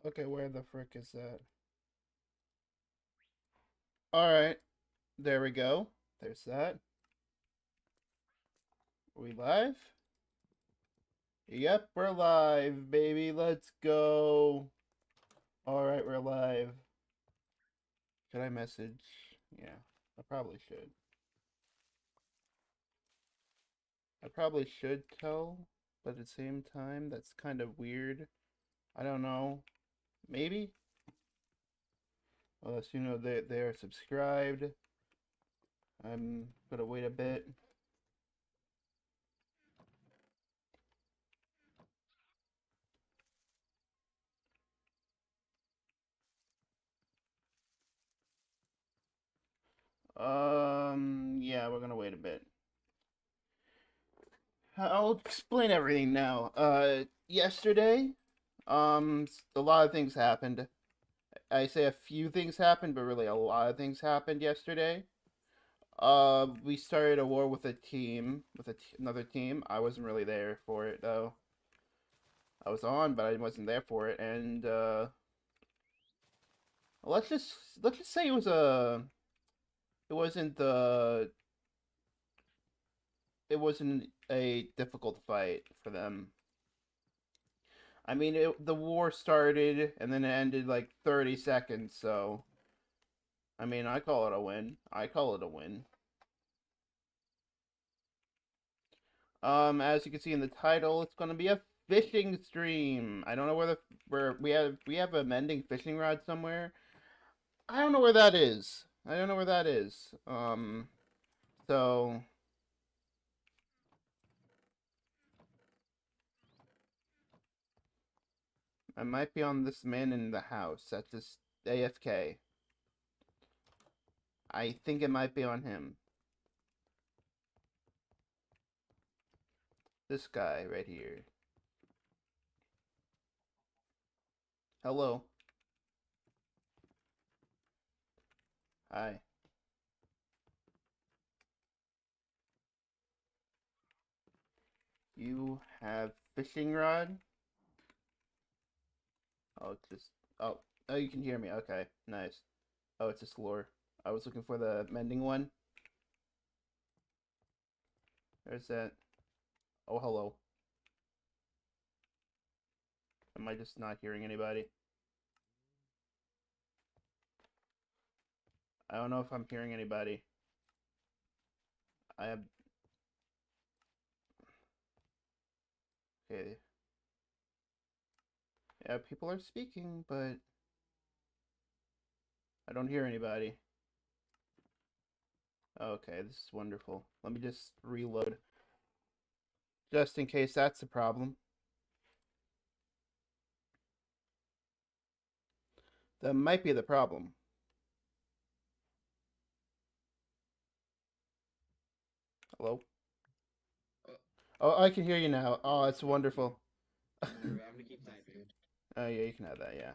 Okay, where the frick is that? Alright, there we go. There's that. Are we live? Yep, we're live, baby. Let's go. Alright, we're live. Should I message? Yeah, I probably should. I probably should tell, but at the same time, that's kind of weird. I don't know. Maybe? Unless you know they are subscribed. I'm gonna wait a bit. Yeah, we're gonna wait a bit. I'll explain everything now. Yesterday, a lot of things happened. I say a few things happened, but really a lot of things happened yesterday. We started a war with a team, with another team. I wasn't really there for it though. I was on, but I wasn't there for it. And let's just say it wasn't it wasn't a difficult fight for them. I mean, the war started and then it ended like 30 seconds, so I mean, I call it a win. I call it a win. As you can see in the title, it's gonna be a fishing stream. I don't know where we have a mending fishing rod somewhere. I don't know where that is. I don't know where that is. So I might be on this man in the house. That's just AFK. I think it might be on him. This guy right here. Hello. Hi. You have fishing rod? Oh, it's just oh, you can hear me. Okay, nice. Oh, it's just lore. I was looking for the mending one. There's that. Oh, hello. Am I just not hearing anybody? I don't know if I'm hearing anybody. I have. Okay. Yeah, people are speaking, but I don't hear anybody. Okay, this is wonderful. Let me just reload. Just in case that's a problem. That might be the problem. Hello? Oh, I can hear you now. Oh, it's wonderful. I'm gonna keep typing. Oh, yeah, you can have that, yeah.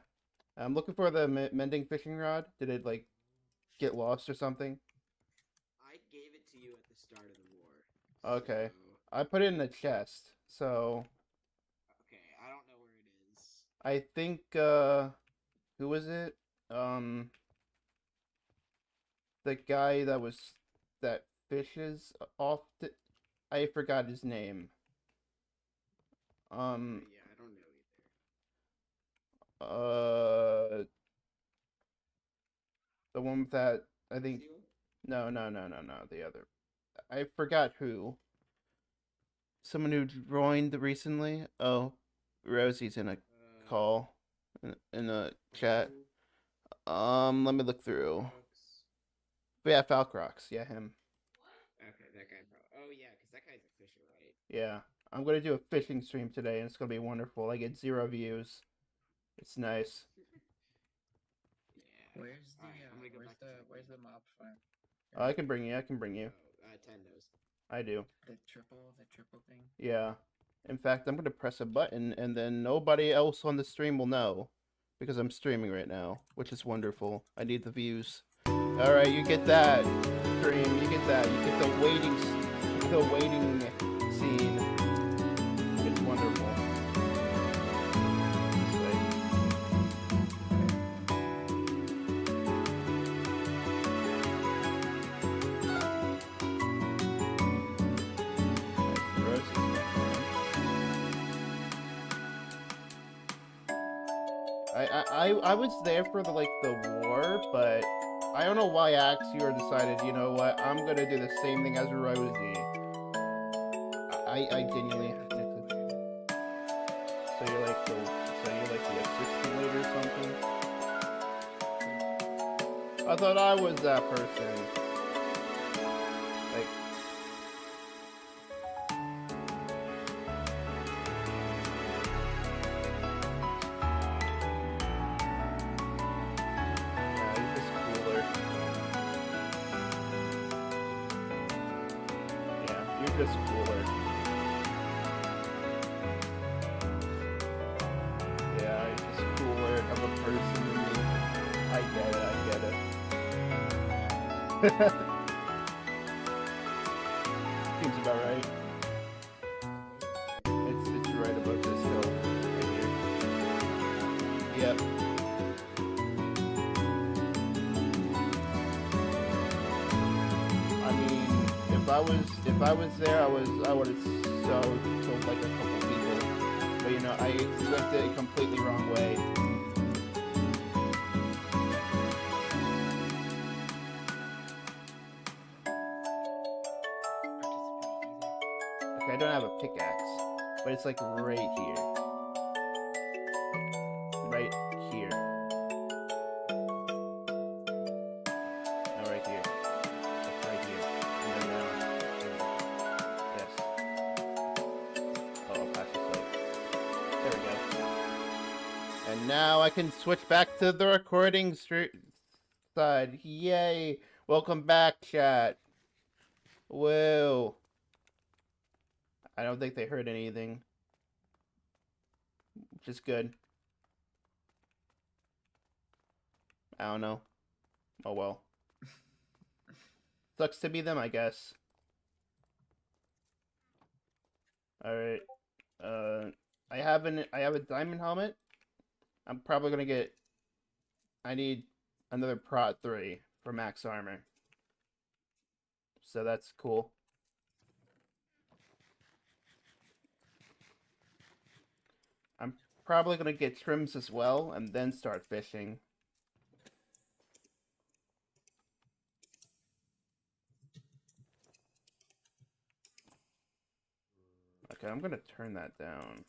I'm looking for the mending fishing rod. Did it, like, get lost or something? I gave it to you at the start of the war. Okay. So, I put it in the chest, so okay, I don't know where it is. I think, who was it? Um, the guy that fishes off the, I forgot his name. Um, Yeah, I don't know either. uh, the one with that, I think, Seal? no, the other. I forgot who. Someone who joined recently. Oh, Rosie's in a call in a chat. Let me look through. Fox. Yeah, Falcrox. Yeah, him. Okay, that guy. Oh yeah, because that guy's a fisher, right? Yeah. I'm gonna do a fishing stream today, and it's gonna be wonderful. I get 0 views. It's nice. Yeah. Where's the Alright, I'm gonna go back to where's the mob farm? I can bring you. I can bring you. Oh, Tendos. I do. The triple thing. Yeah. In fact, I'm gonna press a button, and then nobody else on the stream will know, because I'm streaming right now, which is wonderful. I need the views. All right, you get that stream. You get that. You get the waiting scene. It's wonderful. This way. I was there for the war, but I don't know why Axior decided, you know what, I'm gonna do the same thing as Rosie. I genuinely. So you're like the assistant leader or something? I thought I was that person. Like, nah, you're just cooler. Yeah, you're just cooler. Yeah, you're just cooler of a person than me. I get it, I get it. Seems about right. It's right above this hill. Right here. Yep. I mean, if I was there, I would have so killed like a couple people. But you know, I flipped it a completely wrong way. Okay, I don't have a pickaxe, but it's like right here. Right here. No, right here. That's right here. And then down. Yes. Oh, I'll pass this way. There we go. And now I can switch back to the recording side. Yay! Welcome back, chat. Whoa. I don't think they heard anything. Which is good. I don't know. Oh well. Sucks to be them, I guess. Alright. I have a diamond helmet. I'm probably gonna get. I need another Prot 3 for max armor. So that's cool. I'm probably gonna get trims as well and then start fishing. Okay, I'm gonna turn that down.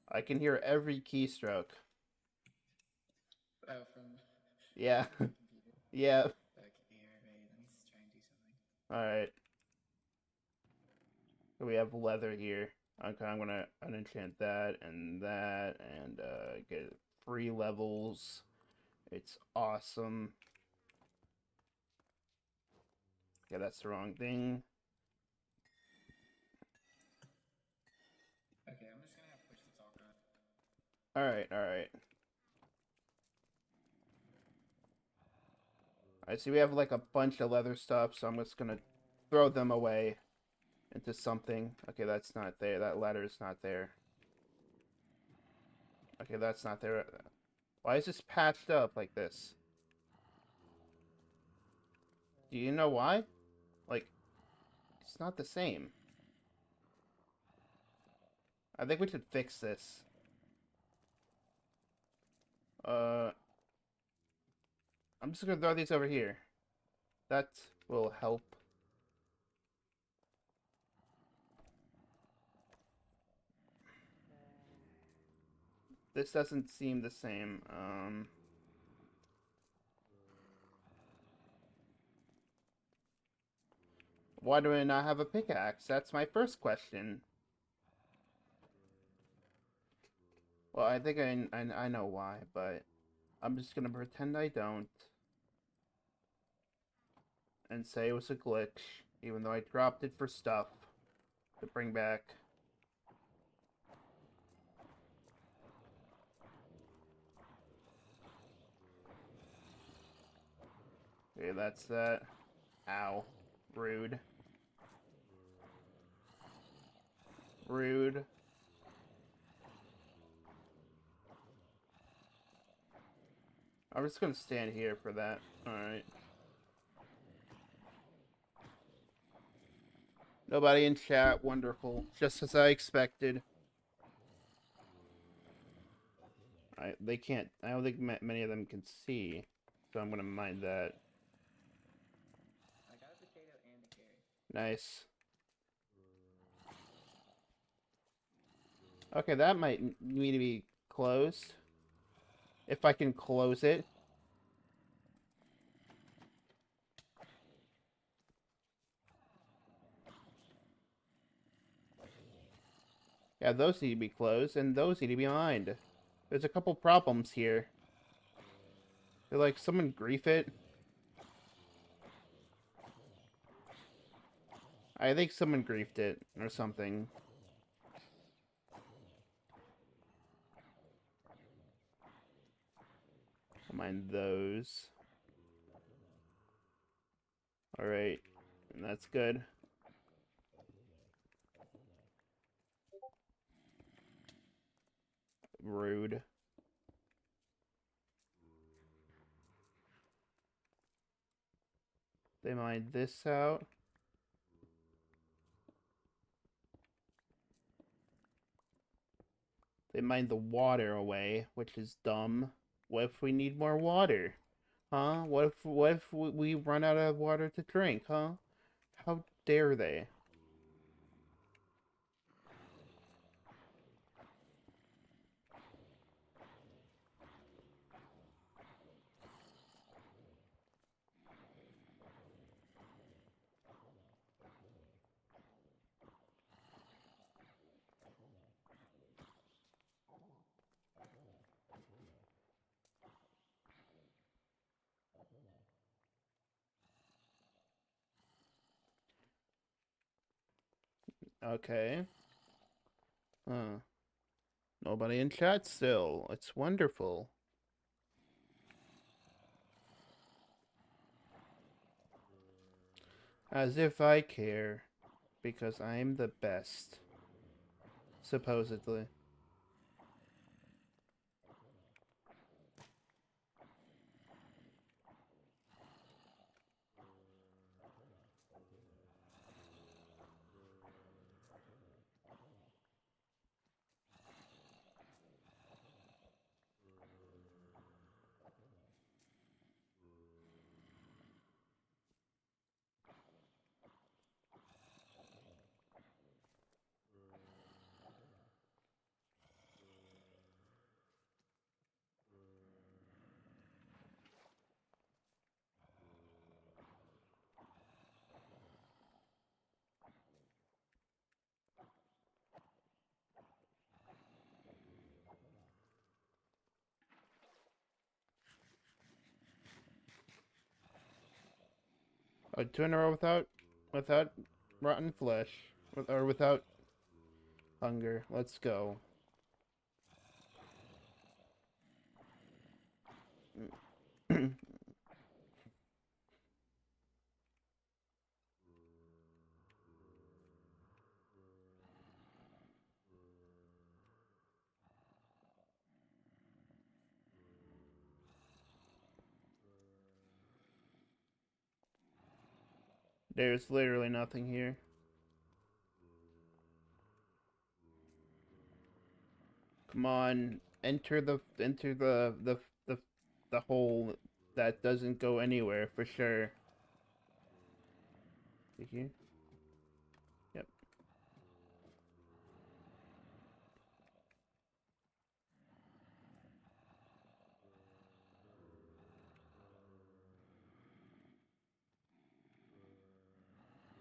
I can hear every keystroke. Oh, from Yeah. computer. Yeah. Okay, alright, let me try and do something. Alright. So we have leather here. Okay, I'm gonna unenchant that and get 3 levels. It's awesome. Yeah, that's the wrong thing. Okay, I'm just gonna push the talk on. Alright, alright. I see we have like a bunch of leather stuff, so I'm just gonna throw them away into something. Okay, that's not there. That ladder is not there. Okay, that's not there. Why is this patched up like this? Do you know why? Like, it's not the same. I think we should fix this. I'm just gonna throw these over here. That will help. This doesn't seem the same. Why do I not have a pickaxe? That's my first question. Well, I think I know why, but I'm just gonna pretend I don't. And say it was a glitch, even though I dropped it for stuff to bring back. Okay, that's that. Ow. Rude. Rude. I'm just gonna stand here for that. Alright. Nobody in chat. Wonderful. Just as I expected. They can't. I don't think many of them can see, so I'm gonna mind that. I got a potato and a carrot. Nice. Okay, that might need to be closed. If I can close it. Yeah, those need to be closed, and those need to be behind. There's a couple problems here. They're like, someone grief it. I think someone griefed it, or something. Mind those. Alright, that's good. Rude. They mined this out. They mined the water away, which is dumb. What if we need more water? Huh? What if we run out of water to drink, huh? How dare they? Okay. Huh. Nobody in chat still. It's wonderful. As if I care. Because I'm the best. Supposedly. Oh, 2 in a row without rotten flesh. Or without hunger. Let's go. There's literally nothing here. Come on, enter the hole that doesn't go anywhere for sure. Here. Yep.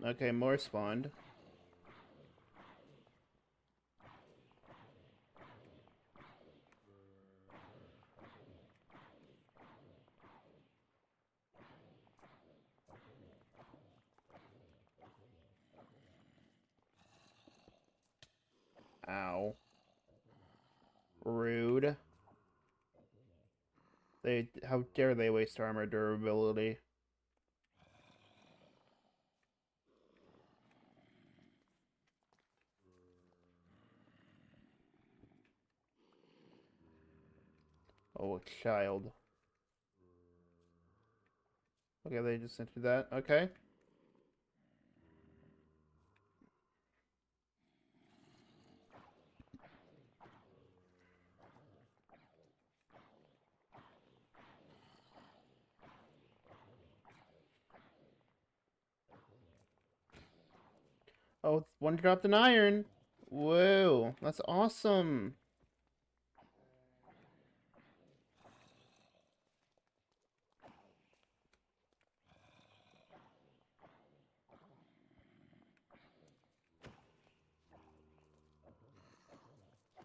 Okay, more spawned. Ow. Rude. How dare they waste armor durability? Oh, child. Okay, they just entered that. Okay. Oh, one dropped an iron. Whoa, that's awesome.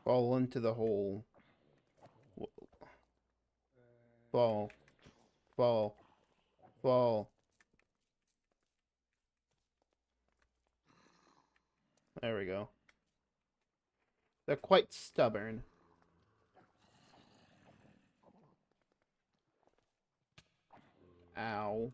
Fall into the hole. Fall. Fall. Fall. There we go. They're quite stubborn. Ow.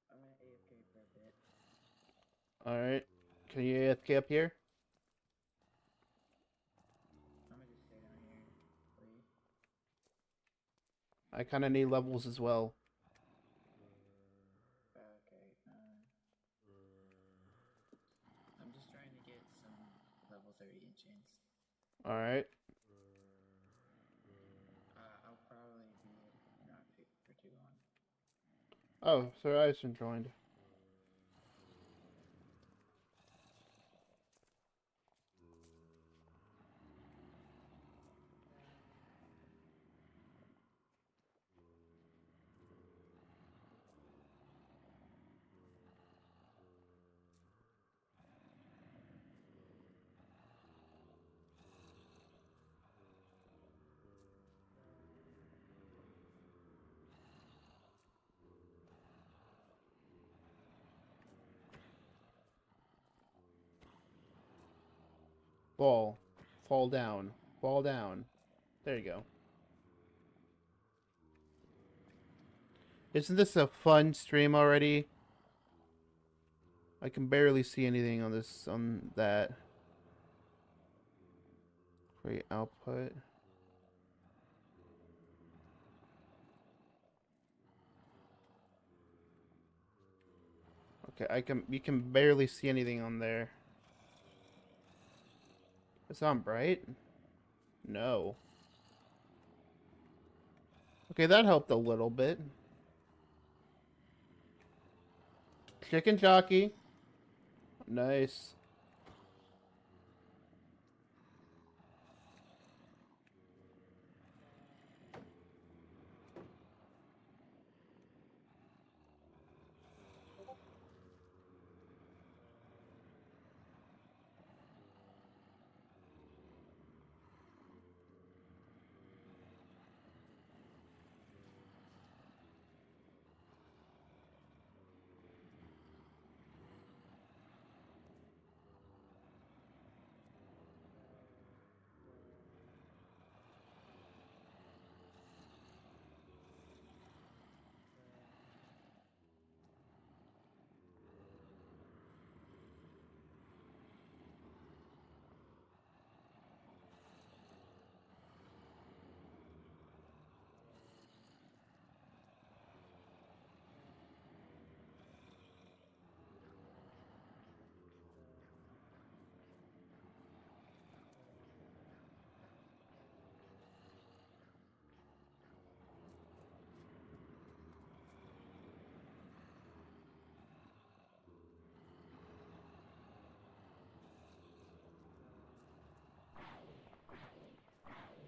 I'm gonna AFK for a bit. Alright. Can you AFK up here? I'm gonna just stay down here. Wait. I kind of need levels as well. Okay. I'm just trying to get some level 30 enchants. Alright. I'll probably be not for too long. Oh, Sir Ison joined. Fall. Fall down. Fall down. There you go. Isn't this a fun stream already? I can barely see anything on this, on that. Create output. Okay, you can barely see anything on there. It's on bright? No. Okay, that helped a little bit. Chicken jockey. Nice.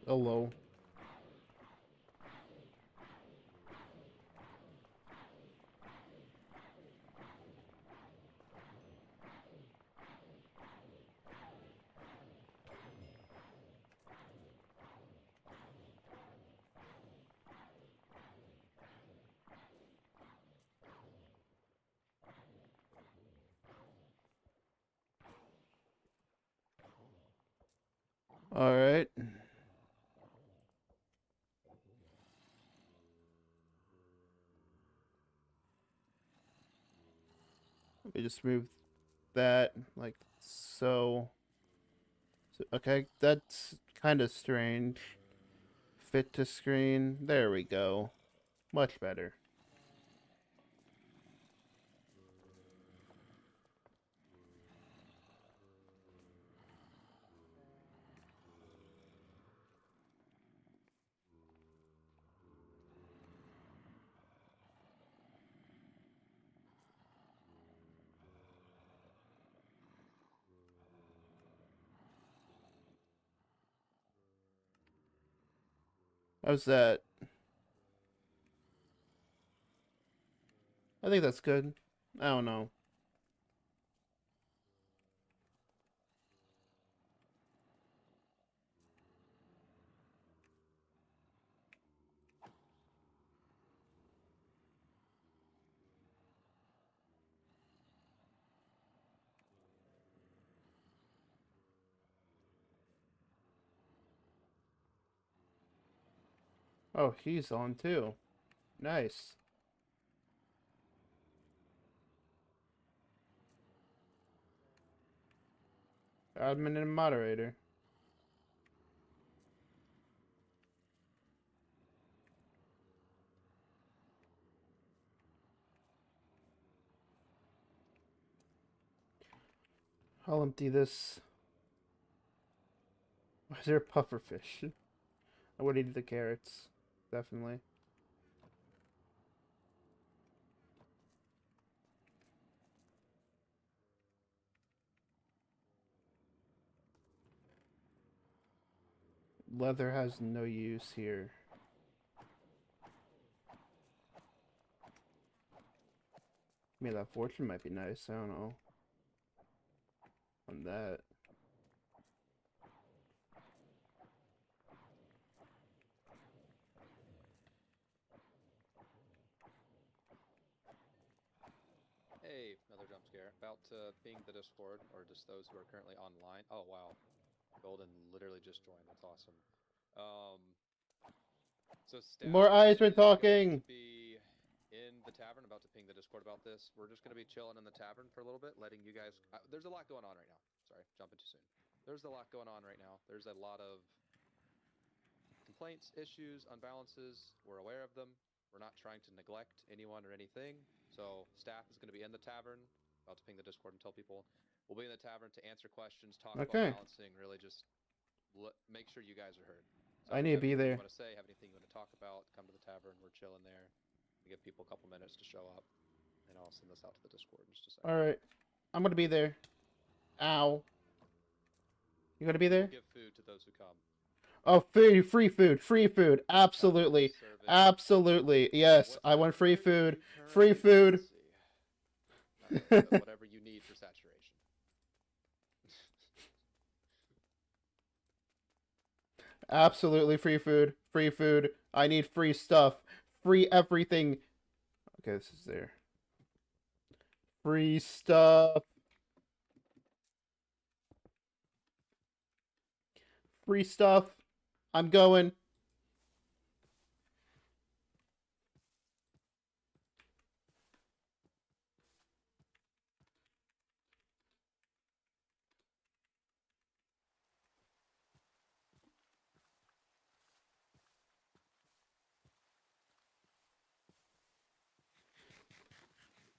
Hello. Alright. Let me just move that like so. Okay, that's kind of strange. Fit to screen. There we go. Much better. How's that? I think that's good. I don't know. Oh, he's on too. Nice. Admin and moderator. I'll empty this. Why is there a pufferfish? I would eat the carrots. Definitely. Leather has no use here. I mean, that fortune might be nice. I don't know. On that. Hey, another jump scare. About to ping the Discord, or just those who are currently online. Oh, wow. Golden literally just joined. That's awesome. So staff More eyes are is going talking! to be in the tavern. About to ping the Discord about this. We're just going to be chilling in the tavern for a little bit, letting you guys... there's a lot going on right now. Sorry, jumping too soon. There's a lot going on right now. There's a lot of complaints, issues, unbalances. We're aware of them. We're not trying to neglect anyone or anything. So staff is going to be in the tavern. About to ping the Discord and tell people we'll be in the tavern to answer questions, talk Okay. about balancing, really just make sure you guys are heard. So I if need you to be have anything there. you want to say, have anything you want to talk about, come to the tavern. We're chilling there. We give people a couple minutes to show up, and I'll send this out to the Discord in just a second. Alright. I'm gonna be there. Ow. You gonna be there? We'll give food to those who come. Oh, food, free food, free food. Absolutely. Service. Absolutely. Yes, I want free food. Free food. Whatever you need for saturation. Absolutely free food. Free food. I need free stuff. Free everything. Okay, this is there. Free stuff. Free stuff. I'm going.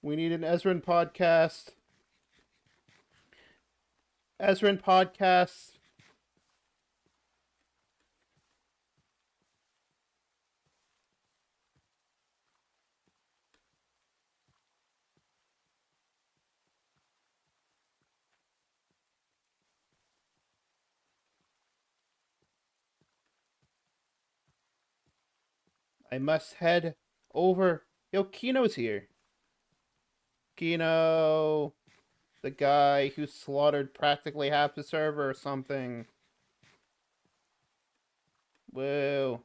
We need an Ezrin podcast. Ezrin podcast. I must head over. Yo, Kino's here. Kino. The guy who slaughtered practically half the server or something. Whoa.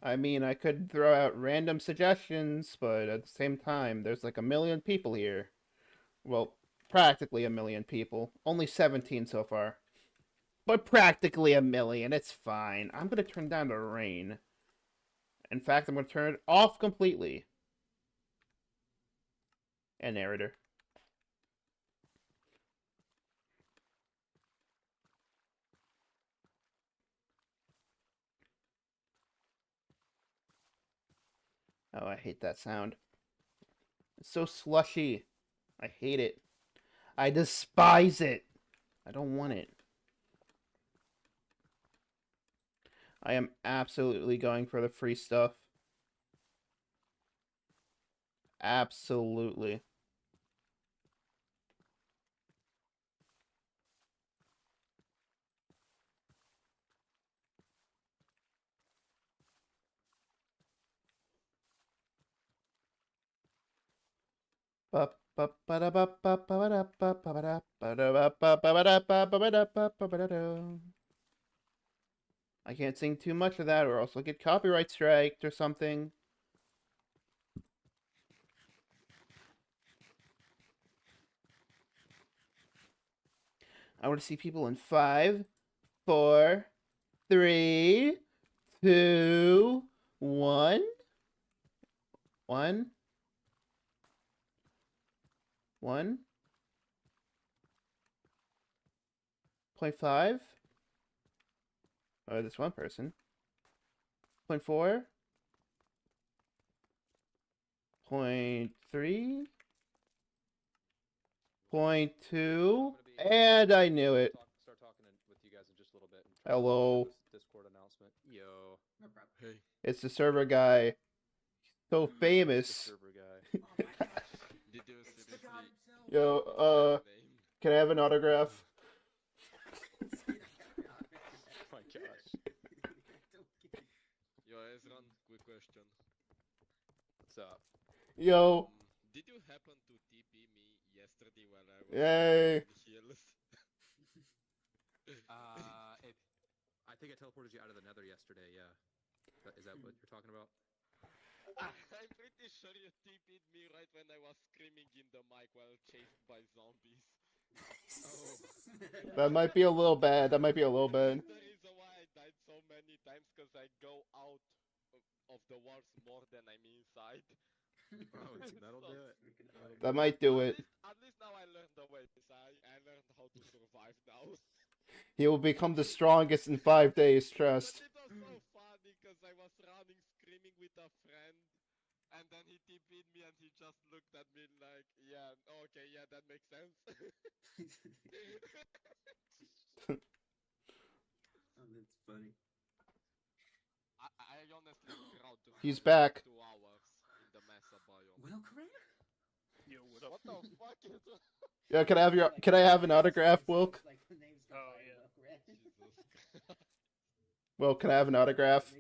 I mean, I could throw out random suggestions, but at the same time, there's like a million people here. Well, practically a million people. Only 17 so far. But practically a million. It's fine. I'm going to turn down the rain. In fact, I'm going to turn it off completely. And narrator. Oh, I hate that sound. It's so slushy. I hate it. I despise it. I don't want it. I am absolutely going for the free stuff. Absolutely. I can't sing too much of that or else I'll get copyright striked or something. I want to see people in 5, 4, 3, 2, 1. 1. 1. 0.5. Oh, there's one person. 0.4. 0.3. 0.2. And I knew it. Start talking with you guys in just a little bit. And Hello. this Discord announcement. Yo. No problem. Hey. It's the server guy. So The famous. server guy. Oh my gosh. Did you It's the god himself. Yo, name? can I have an autograph? Oh my gosh. Yo, Ezran, quick question. What's up? Yo. Did you happen to TP me yesterday while I was Yay. in the hills? If I think I teleported you out of the Nether yesterday. Yeah. Is that what you're talking about? I'm pretty sure you TP'd me right when I was screaming in the mic while chased by zombies. That might be a little bad. That might be a little bad. That's the reason why I died so many times, because I go out of the walls more than I'm inside. Oh, that'll do it. That might do it. At least now I learned the way. I learned how to survive now. He will become the strongest in 5 days, But trust. it was so funny because I was running screaming with a friend, and then he TP'd me and he just looked at me like, yeah, okay, yeah, that makes sense. Oh, that's funny. I honestly crowd to He's for like back. 2 hours in the Mesa biome. Well, Korea? Yo, what up? What the fuck is that? Yeah, can I have an autograph, Wilk? Like the name's Oh, yeah. Jesus Christ. Well, can I have an autograph?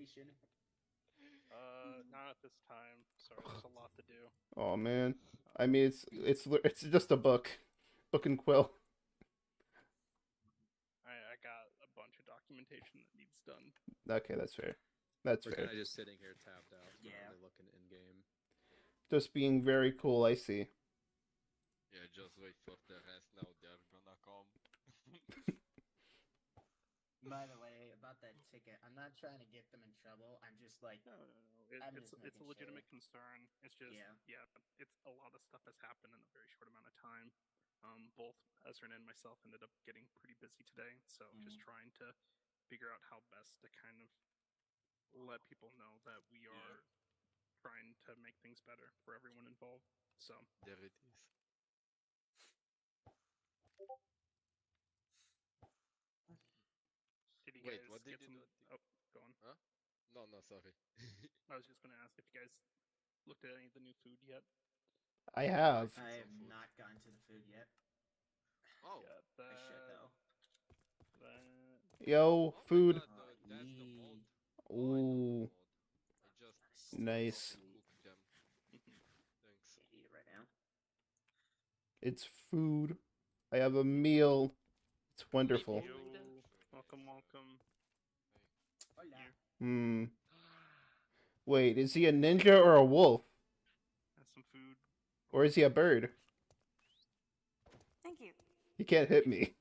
Not at this time. Sorry, there's a lot to do. Oh man. I mean, it's just a book and quill. I got a bunch of documentation that needs done. Okay, that's fair. That's We're fair. kind of just sitting here tapped out. Not Yeah. really looking in game. Just being very cool. I see. Yeah, just wait for the rest now, they're gonna come. By the way, about that ticket, I'm not trying to get them in trouble. I'm just like, No. I'm It's just a making legitimate concern. It's just Yeah. it's a lot of stuff has happened in a very short amount of time. Both Ezra and myself ended up getting pretty busy today, so just trying to figure out how best to kind of let people know that we are trying to make things better for everyone involved. So There it is. did you Wait, guys what did get you some? do? Oh, go on. No, sorry. I was just gonna ask if you guys looked at any of the new food yet. I have. I have Some food. not gotten to the food yet. Oh, Yeah, I should though. Yo, oh food. my god, that's the mod. Oh, I love the Ooh, mod. I just nice. cooked them. Thanks. Can't eat it right now. It's food. I have a meal. It's wonderful. Yo, welcome. Hola. Hmm. Wait, is he a ninja or a wolf? Have some food. Or is he a bird? Thank you. He can't hit me.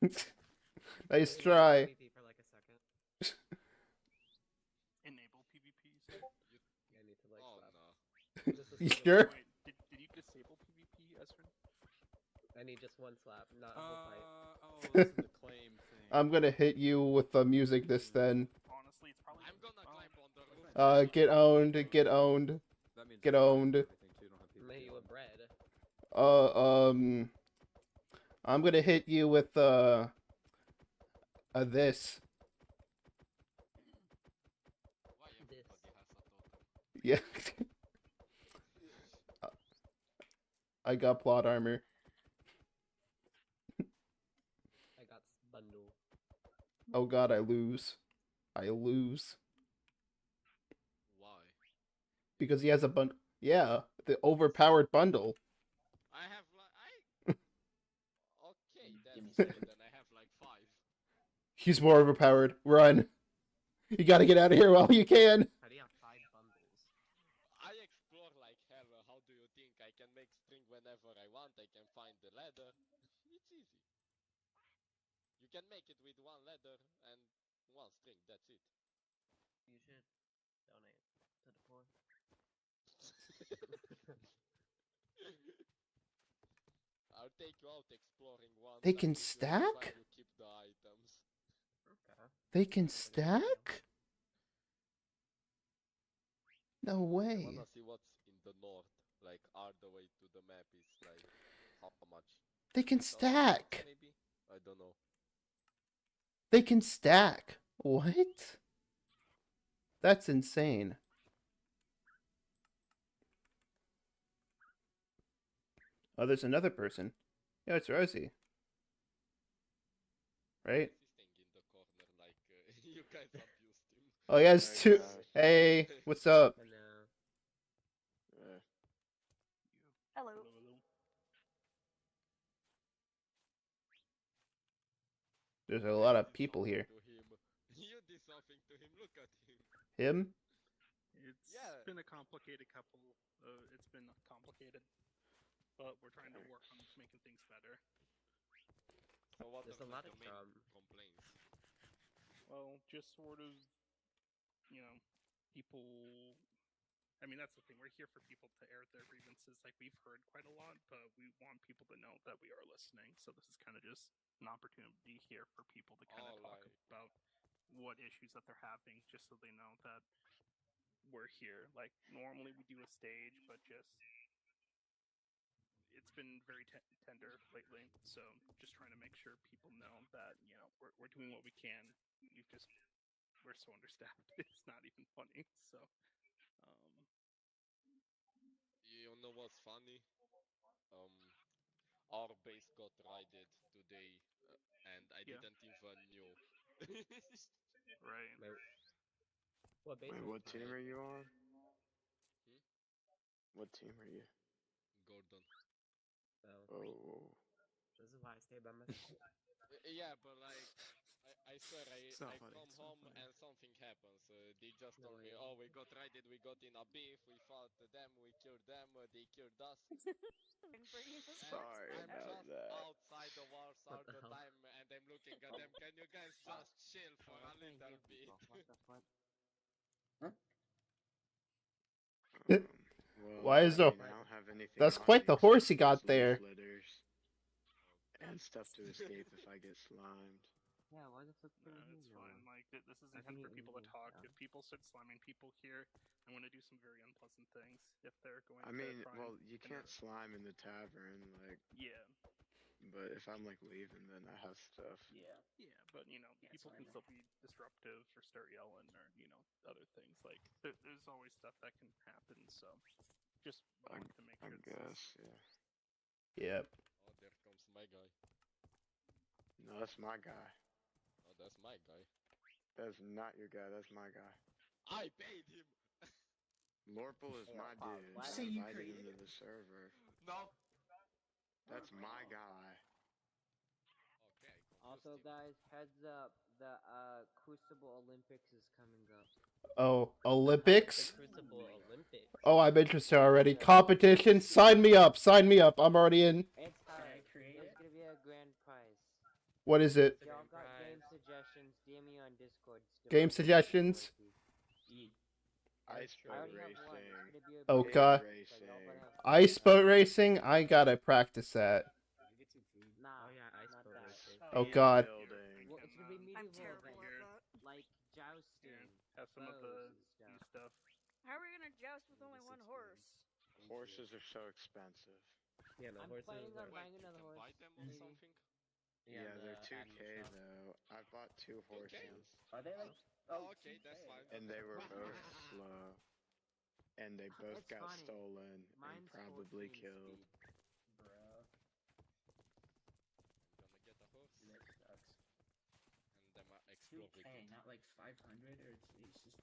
Nice try. For like a second. Enable PvP. So. I need to like Oh stop. no. Just a You single sure? slap. Wait, did you disable PvP, Ezra? I need just one slap, not a whole fight. Oh, this is the claim thing. I'm gonna hit you with the music this then. Honestly, it's probably. I'm gonna climb on the roof. Get owned, get owned. That means Get it's not owned. everything too, don't have people May you yelling. a bread. I'm gonna hit you with, this. Why everybody has a totem? Yeah. I got plot armor. I got bundle. Oh god, I lose. I lose. Why? Because he has a bundle. Yeah, the overpowered bundle. I have Give me a That's it, second. and I have like 5. He's more overpowered. Run. You gotta get out of here while you can. How do you have 5 bundles? I explore like hell. How do you think I can make string whenever I want? I can find the ladder. It's easy. You can make it with 1 ladder and 1 string. That's it. You should donate to the poor. I'll take you out exploring once. They I can give you the 5, stack? you keep the items. Okay. They can Sounds like a good deal. stack? No I way. wanna see what's in the north. Like all the way to the map is like how much? They can 1,000 stack. maybe? I don't know. They can stack. What? That's insane. Oh, there's another person. Yeah, it's Rosie. Right? He's staying in the corner like you guys abused him. Oh, yeah, it's Hey, two. guys. Hey, what's up? Hello. Hello. Hello. There's a You lot did of people something here. to him. You did something to him. Look at him. Him? It's Yeah. been a complicated couple. It's been complicated, but we're trying to work on making things better. So what There's are a lot the of main complaints? Well, just sort of, you know, people. I mean, that's the thing. We're here for people to air their grievances. Like, we've heard quite a lot, but we want people to know that we are listening. So this is kind of just an opportunity here for people to kind of Oh, talk like- about what issues that they're having, just so they know that we're here. Like, normally we do a stage, but just it's been very tender lately. So just trying to make sure people know that, you know, we're doing what we can. We're so understaffed. It's not even funny. So You know what's funny? Our base got raided today, and I Yeah. didn't even knew. right. What base Wait, was what it? team are you on? Hmm? What team are you? Gordon. Oh, Oh, this is why I stay by myself. Yeah, but like, I swear, It's not I funny, come it's not home funny. and something happens. They just No told me, way. oh, we got raided, we got in a beef, we fought them, we killed them, they killed us. Been bringing this And Sorry I'm about just that. outside the walls all What the the hell? time, and I'm looking at them. Can you guys just chill for a little bit? Well, Why is I the- mean, I don't have anything. That's on quite me the horse he except got those there. leaf litters and stuff to escape if I get slimed. Yeah, why the fuck No, can we it's hear no fine. one? Like, this isn't I even can for eat people to anything, talk. yeah. If people start slamming people here, I'm going to do some very unpleasant things. If they're going I to mean, try well, and you can't slime in the tavern, like, Yeah, but if I'm like leaving, then I have stuff. Yeah. yeah, but you know, Yeah, it's people can fine. still be disruptive or start yelling or you know other things. Like, there's always stuff that can happen. So, just I- want to make I sure. guess, yeah. Yep. Oh, there comes my guy. No, that's my guy. Oh, that's my guy. That's not your guy. That's my guy. I paid him. Lorpal is Yeah, my wow, dude. why I So you invited him created to the server. No. That's my guy. Okay. I Also, confused him. guys, heads up, the Crucible Olympics is coming up. Oh, The Olympics? Crucible Olympics. Oh, I'm interested already. Competition? Sign me up. Sign me up. I'm already in. It's Can I hard. create There's it? gonna be a grand prize. What is it? If y'all Grand got game prize. suggestions, DM me on Discord. Game Divine suggestions? Ye- Ice I boat already have one. racing. It's gonna be a Oh, big God. one, so y'all better have fun Ice with boat that. racing? I gotta practice that. Did you get some food? Nah, Oh yeah, ice not boat that. racing. Oh, Speed God. building. Well, it's gonna be I'm medieval I'm terrible events, at that. like jousting, have some of bows, the and new stuff. stuff. How are we gonna joust with only one horse? Horses are so expensive. Yeah, no, I'm horses planning on are. buying You another can horse. buy them or maybe. something? Yeah, the they're admin 2K shop. though. I bought 2 horses, Are they like? Oh, okay, that's 2K. fine. and they were both slow. And they both It's got funny. stolen and Mine's probably 14 killed. speed. Bro, I'm gonna get a horse, that sucks. and then I explore with 2K, it. not like 500, or it's just 2K.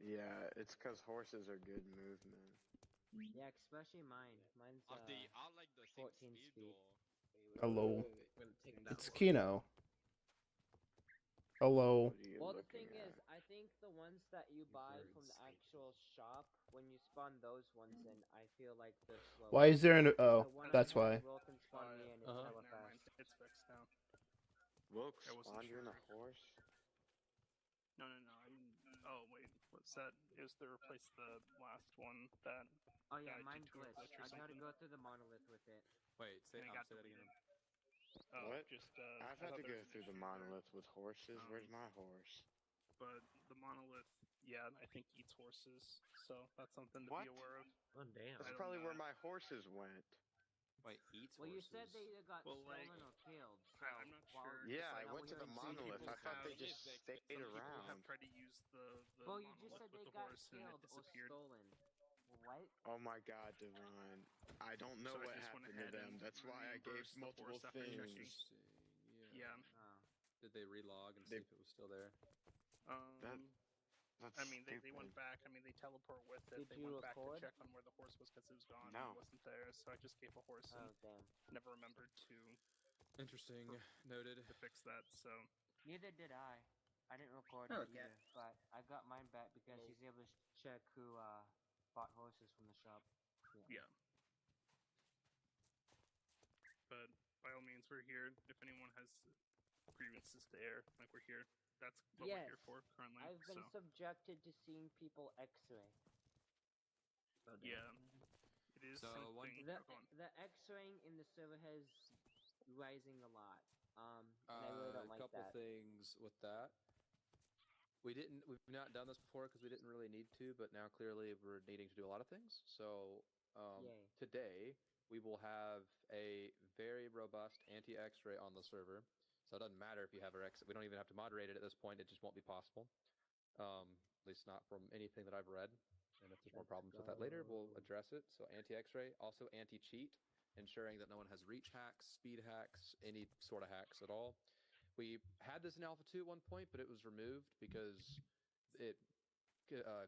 Yeah, it's because horses are good movement. Yeah, especially mine. Mine's Are they all like the same 14 speed speed. or? Hello. I'm gonna take that It's horse. Kino. Hello. What are you Well, the looking thing is, at? I think the ones that you buy very from the sneaky. actual shop, when you spawn those ones in, I feel like they're slow. Why is there an? Oh, The one that's I why. had, Will can spawn me in, is Never hella mind. fast. It's fixed now. Wilkes, I wasn't spawned you in a sure. horse? No. I mean, oh wait, what's that? Is to replace the last one that Oh yeah, died mine due to a glitched. glitch or I gotta something. go through the monolith with it. Wait, say, And it got say that deleted. again. Oh, What? just I've I had thought to there go was an through the issue there. monolith with horses. Where's my horse? But the monolith, yeah, I think eats horses, so that's something to What? be aware of. Oh damn. That's I don't probably where know. my horses went. Wait, eats Well, you horses. said they either got Well, stolen like, or killed. So I'm not while sure. Yeah, I now went to we're the in Some monolith. people I thought they have- just stayed Some people have around. tried to use the Well, you just monolith said with they the got horse and it killed or disappeared. stolen. What? Oh my god, Divine. I don't know So I what just went happened to ahead them. and That's why I gave reimbursed the multiple horse after things. checking. Yeah. Oh. Did they relog and see if it was still there? That's I mean, they stupid. went back. I mean, they teleport with it. Did they you went back to record? check on where the horse was because it was gone. No. And it wasn't there. So I just gave a horse and Oh damn. never remembered to Interesting. Noted. fix that. So Neither did I. I didn't record Oh, it yeah. either, but I got mine back because Well- he's able to check who bought horses from the shop. yeah. But by all means, we're here. If anyone has grievances to air, like we're here. That's what we're here Yes. for currently. I've been so subjected to seeing people X-ray. Oh, damn. yeah, it is So, something. The oh, go on. the X-raying in the server has rising a lot. And I really don't A like couple that. things with that. We've not done this before because we didn't really need to, but now clearly we're needing to do a lot of things. So Yay. today we will have a very robust anti-X-ray on the server. So it doesn't matter if you have our X. We don't even have to moderate it at this point. It just won't be possible. At least not from anything that I've read. And if there's more problems with that later, we'll address it. So anti-X-ray, also anti-cheat, ensuring that no one has reach hacks, speed hacks, any sort of hacks at all. We had this in Alpha 2 at one point, but it was removed because it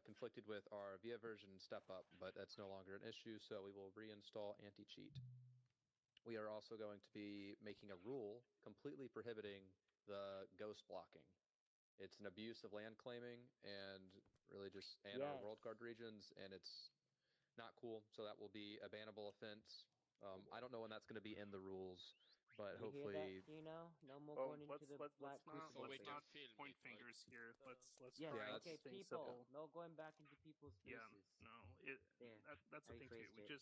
conflicted with our VIA version step up, but that's no longer an issue, so we will reinstall anti-cheat. We are also going to be making a rule completely prohibiting the ghost blocking. It's an abuse of land claiming and really just our world guard regions, and it's not cool, so that will be a bannable offense. I don't know when that's going to be in the rules, but You hear that, hopefully Kino? No more Well, going into the black not crucible we let's can not film point it, fingers here. Let's Yes, try and okay, keep things people. simple. No going back into people's Yeah, places. no, There, that's the I thing too. rephrased it.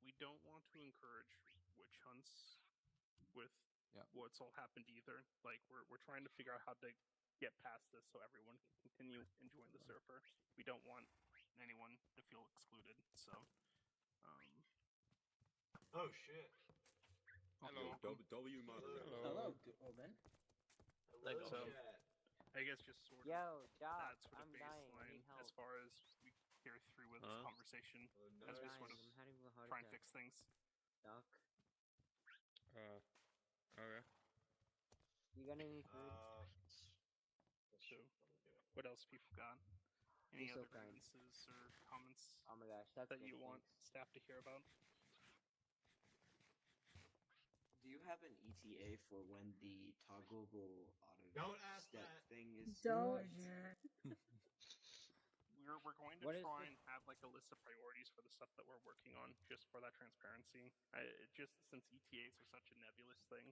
We don't want to encourage witch hunts with Yeah. what's all happened either. Like we're trying to figure out how to get past this so everyone can continue enjoying the surfer. We don't want anyone to feel excluded. So, Oh shit. hello. W moderator. Hello, Golden. Hello, So- chat. I guess just sort of Yo, Doc, that sort of I'm dying. I baseline need help. as far as we carry through with this conversation Oh, as I'm we nice. sort of dying. I'm having a heart try and attack. fix things. Doc, Okay. you got any food? So, what else people got? Any You're so other kind. grievances or comments Oh my gosh, that's that good, you want thanks. staff to hear about? Do you have an ETA for when the toggleable auto Don't ask step that. thing is? Don't. We're going to What is try the- and have like a list of priorities for the stuff that we're working on, just for that transparency. Just since ETAs are such a nebulous thing,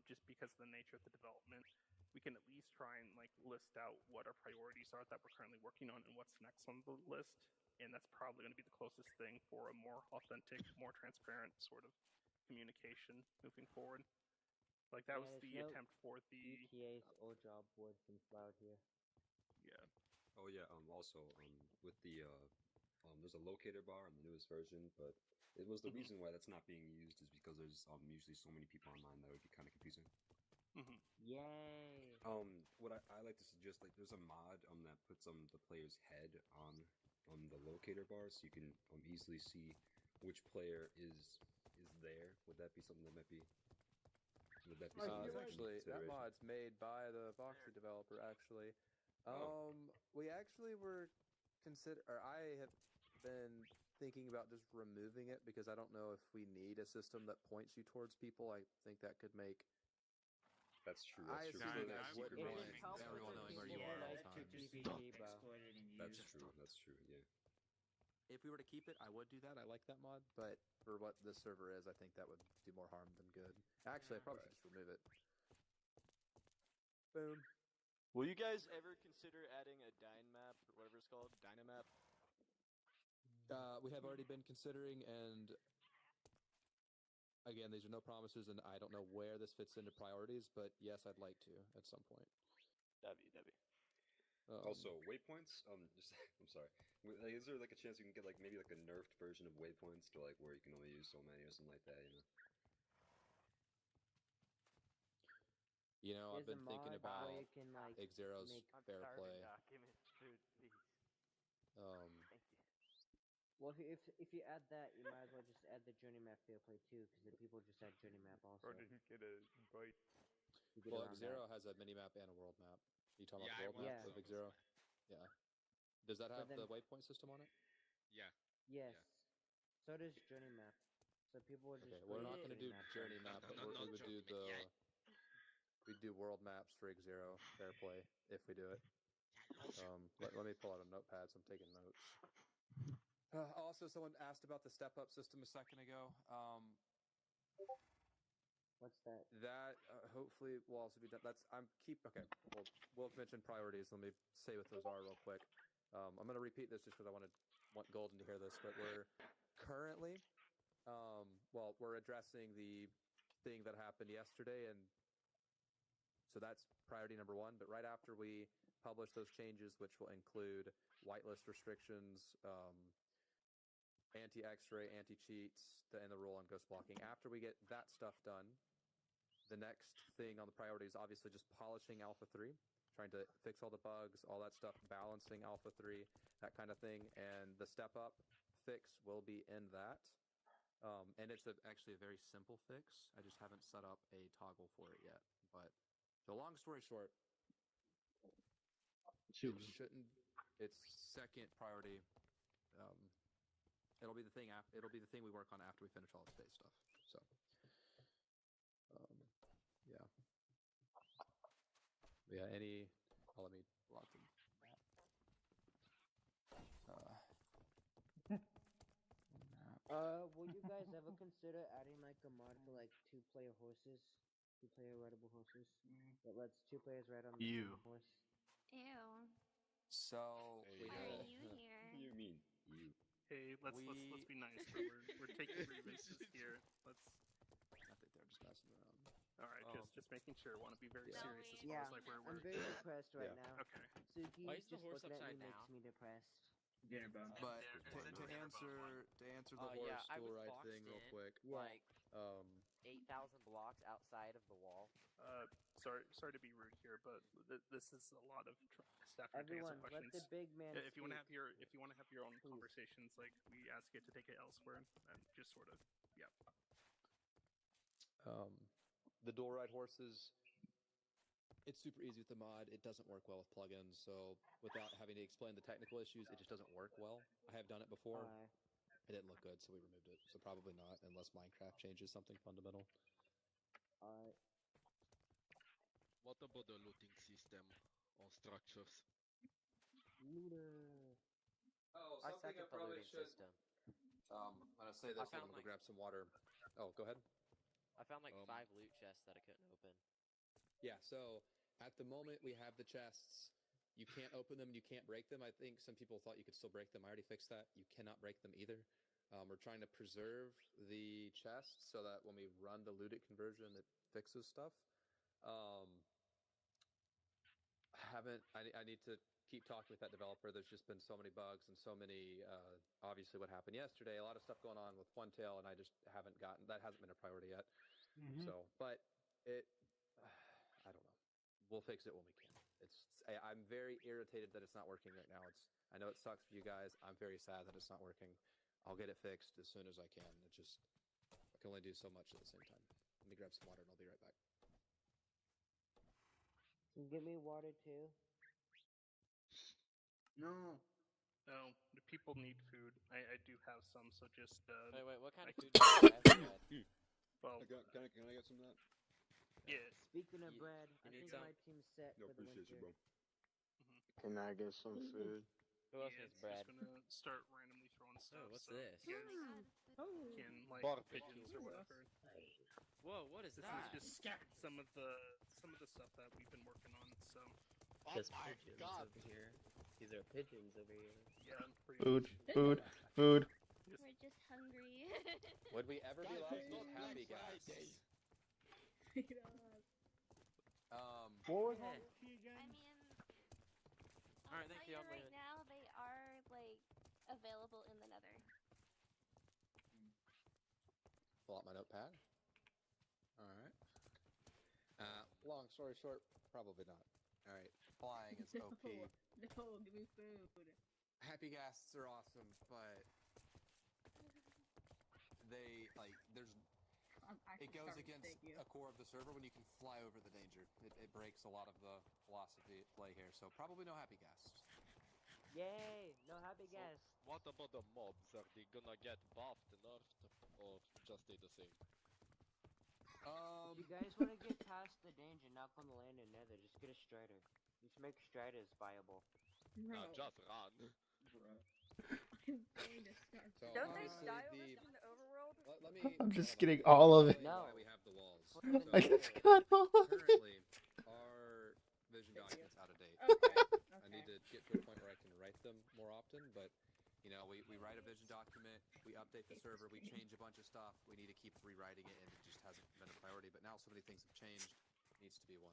just because of the nature of the development, we can at least try and like list out what our priorities are that we're currently working on and what's next on the list. And that's probably going to be the closest thing for a more authentic, more transparent sort of communication moving forward. Like that Yeah, was there's the no attempt for the ETAs or job boards in Cloud here. yeah. Oh yeah. Also, with the there's a locator bar in the newest version, but it was the reason why that's not being used is because there's usually so many people online that would be kind of confusing. Yay! What I like to suggest, like, there's a mod that puts the player's head on the locator bar, so you can easily see which player is there. Would that be something that might be? Would that be something that Actually, that mod's made by the Boxy developer. Actually, we actually were I have been thinking about just removing it because I don't know if we need a system that points you towards people. I think that could make. That's true. I That's true. assume But that that's wouldn't It secret want would missions help and stuff everyone with like the knowing where people you who are at like all to times. PvP, bro. exploited and That's used. true. That's true. Yeah. If we were to keep it, I would do that. I like that mod, but for what this server is, I think that would do more harm than good. Actually, I probably should just remove it. Boom. Will you guys ever consider adding a Dynamap, or whatever it's called? Dynamap? We have already been considering, and again, these are no promises, and I don't know where this fits into priorities, but yes, I'd like to at some point. That'd be. Also, waypoints. Just I'm sorry. Like, is there like a chance you can get like maybe like a nerfed version of waypoints to like where you can only use so many or something like that? You know, I've There's a been thinking mod about where you can like Xero's make. Fair Play. Doc. Give me some food, please. Thank you. Well, if you add that, you might as well just add the journey map fair play too, because then people just add journey map also. Or did he get a bite? You get Well, around Xero that. has a mini map and a world map. You talking Yeah, about the world I map want of some. Xero? Yeah. Does that have then- the waypoint system on it? Yeah. Yes. So does journey map. So people would just. Okay, we're not create going to do map journey then. map, but No, we not would do journey map, we'd do world maps for Xero Fair Play if we do it. Let me pull out a notepad so I'm taking notes. Also, someone asked about the step-up system a second ago. What's that? That hopefully will also be done. Okay. Well, we'll mention priorities. Let me say what those are real quick. I'm going to repeat this just because I want Golden to hear this. But we're currently, we're addressing the thing that happened yesterday, and so that's priority number one. But right after we publish those changes, which will include whitelist restrictions, anti-X-ray, anti-cheats, and the rule on ghost blocking. After we get that stuff done, the next thing on the priority is obviously just polishing Alpha 3, trying to fix all the bugs, all that stuff, balancing Alpha 3, that kind of thing. And the step-up fix will be in that. And it's actually a very simple fix. I just haven't set up a toggle for it yet. But so long story short, it's second priority. It'll be the thing. It'll be the thing we work on after we finish all the state stuff. So, yeah. Yeah. Let me block the map. Will you guys ever consider adding like a mod for like two-player horses, two-player rideable horses that lets two players ride on the same horse? Ew. So Hey, Why are you what here? do you mean? You. Hey, let's be nice. Bro. We're taking grievances here. Let's. I think they're just messing around. All right, just making sure. Want to be very Yeah. serious as far Yeah, as like where I'm we're. very depressed right Yeah. now. Okay. Suki Why is the just horse looking at upside me down? makes me depressed. Dinner bone. But Dinner to bone. answer the horse yeah, I stool was ride boxed thing real in, quick. like Um, 8,000 blocks outside of the wall. Sorry to be rude here, but this is a lot of staff trying to Everyone, answer let questions. the big man If you want to speak. have your own Please. conversations, like we ask you to take it elsewhere and just sort of the dual ride horses, it's super easy with the mod. It doesn't work well with plugins, so without having to explain the technical issues, it just doesn't work well. I have done it before. It didn't look good, so we removed it. So probably not, unless Minecraft changes something fundamental. Alright. What about the looting system on structures? Looter. Oh, I something I second the probably looting should. system. I'm gonna say this. I'm found, gonna like- grab some water. Oh, go ahead. I found like 5 loot chests that I couldn't open. Yeah, so at the moment we have the chests. You can't open them, you can't break them. I think some people thought you could still break them. I already fixed that. You cannot break them either. We're trying to preserve the chests so that when we run the looted conversion, it fixes stuff. I need to keep talking with that developer. There's just been so many bugs and so many, obviously what happened yesterday, a lot of stuff going on with OneTale, and I just haven't that hasn't been a priority yet. So, but I don't know. We'll fix it when we can. I'm very irritated that it's not working right now. I know it sucks for you guys. I'm very sad that it's not working. I'll get it fixed as soon as I can. I can only do so much at the same time. Let me grab some water and I'll be right back. Can you give me water too? No. No, the people need food. I do have some, so just Wait, what kind of food do you have, Brad? Well, Can I get some of that? yeah. Speaking of bread, I need think some? my team's set No, for the appreciate winter. you, bro. Can I get some food? Who else Yeah, needs it's bread? just gonna start randomly throwing stuff. what's so this? You guys Oh. can like Barbecue. pigeons or whatever. Whoa, what is This that? is just some of the stuff that we've been working on. So Oh Just my pigeons god! over here. These are pigeons over here. yeah, pretty Food, much. food, food. We're just hungry. Would we ever be Guys, allowed it's to not eat happy Black gas? Friday. What was Yeah. wrong with tea again? I mean, I'll Alright, tell thank you you, I'm right leaving. now, they are like available in the Nether. Pull out my notepad. Alright. Long story short, probably not. Alright. Flying is OP. No, give me food. Happy gases are awesome, but they, like, there's... I'm actually It goes starving, against thank you. a core of the server when you can fly over the danger. It breaks a lot of the philosophy at play here, so probably no happy gas. Yay! No happy So, gas. what about the mobs? Are they gonna get buffed, nerfed, or just stay the same? If you guys want to get past the danger, knock on the land and nether, just get a strider. Just make striders viable. Nah, Bro. just run. I'm going to start. So Don't they obviously die the... over in the overworld? Let me... I'm just hold on. getting Let me all of it. explain No. Why we have the walls. For the I nether. just got all of it. Currently, our vision document's out of date. Okay. I need to get to a point where I can write them more often, but you know, we write a vision document, we update the server, we change a bunch of stuff, we need to keep rewriting it, and it just hasn't been a priority. But now so many things have changed, it needs to be one.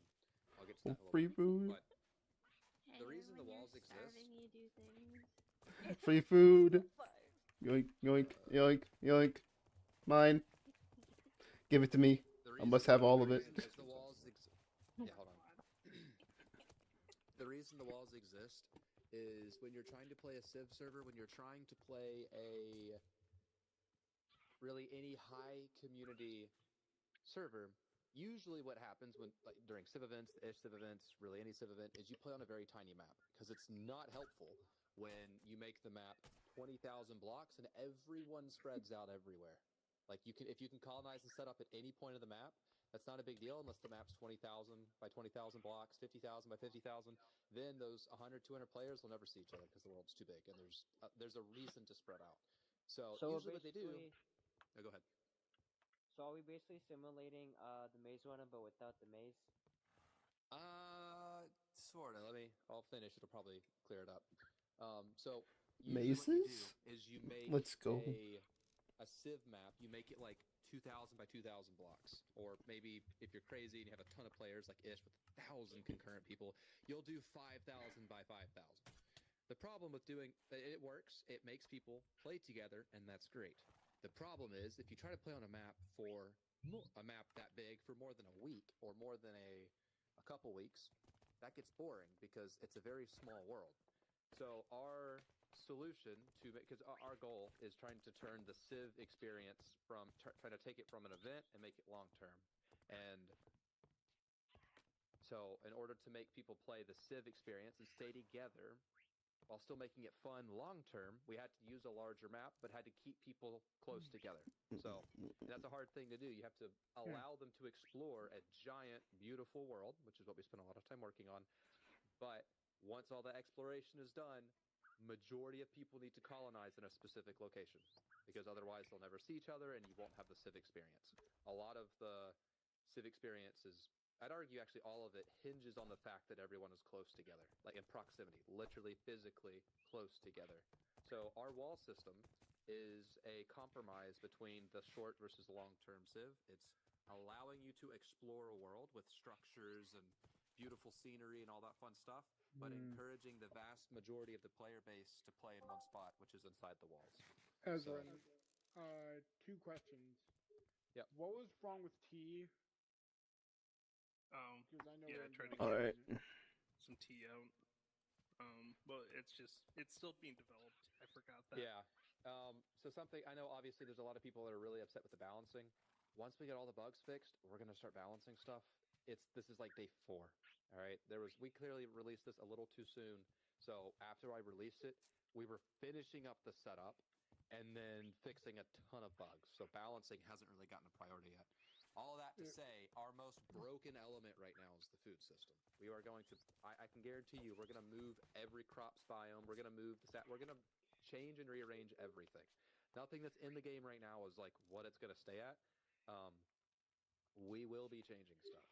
I'll get to that in a little Free bit. food. But the reason the walls exist, You do things. Free food. Yoink, yoink, yoink, yoink. Mine. Give it to me. the I must have all of it. The walls yeah, hold on. The reason the walls exist is when you're trying to play a Civ server, when you're trying to play a really any high community server, usually what happens when like during Civ events, the ish Civ events, really any Civ event, is you play on a very tiny map because it's not helpful when you make the map 20,000 blocks and everyone spreads out everywhere. Like you can, if you can colonize and set up at any point of the map, that's not a big deal unless the map's 20,000 by 20,000 blocks, 50,000 by 50,000. Then those 100, 200 players will never see each other because the world's too big and there's a reason to spread out. So usually what they do. Oh, go ahead. So are we basically simulating the maze runner but without the maze? Sorta. I'll finish. It'll probably clear it up. So usually what you do Mazes? is you make Let's go. a Civ map. You make it like 2,000 by 2,000 blocks, or maybe if you're crazy and you have a ton of players like Ish with 1,000 concurrent people, you'll do 5,000 by 5,000. The problem with doing it works. It makes people play together, and that's great. The problem is if you try to play on a map that big for more than a week or more than a couple weeks, that gets boring because it's a very small world. So our solution to because our goal is trying to turn the Civ experience from trying to take it from an event and make it long term. And so in order to make people play the Civ experience and stay together while still making it fun long term, we had to use a larger map, but had to keep people close together. So that's a hard thing to do. You have to allow them to explore a giant, beautiful world, which is what we spent a lot of time working on. But once all the exploration is done, majority of people need to colonize in a specific location because otherwise they'll never see each other and you won't have the Civ experience. A lot of the Civ experience is, I'd argue actually all of it hinges on the fact that everyone is close together, like in proximity, literally physically close together. So our wall system is a compromise between the short versus long-term Civ. It's allowing you to explore a world with structures and beautiful scenery and all that fun stuff, but encouraging the vast majority of the player base to play in one spot, which is inside the walls. Ezra, two questions. Yep. What was wrong with tea? Yeah, I tried to All right. get some tea out. Well, it's still being developed. I forgot that. Yeah. So something I know. Obviously, there's a lot of people that are really upset with the balancing. Once we get all the bugs fixed, we're gonna start balancing stuff. This is like day 4. All right. We clearly released this a little too soon. So after I released it, we were finishing up the setup and then fixing a ton of bugs. So balancing hasn't really gotten a priority yet. All of that to say, our most broken element right now is the food system. We are going to, I can guarantee you, we're going to move every crops biome. We're going to move we're going to change and rearrange everything. Nothing that's in the game right now is like what it's going to stay at. We will be changing stuff.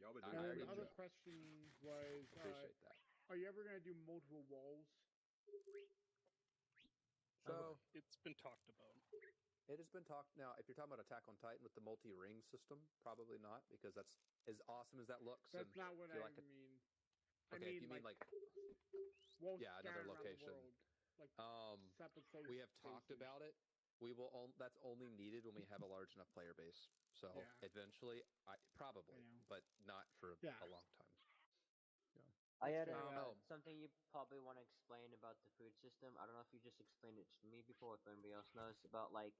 Y'all been And doing a then the great other job. question was, Appreciate that. are you ever going to do multiple walls? So it's been talked about. It has been talked. Now, if you're talking about Attack on Titan with the multi-ring system, probably not, because that's as awesome as that looks. That's and not what if you I like to, mean. Okay, I if you mean like walls yeah, another scattered around the location. world, like separate We have talked spaces. about it. We will. That's only needed when we have a large enough player base. So Yeah. eventually, probably, I know. but not for Yeah. a long time. Yeah. I had Oh. something you probably want to explain about the food system. I don't know if you just explained it to me before, if anybody else knows about like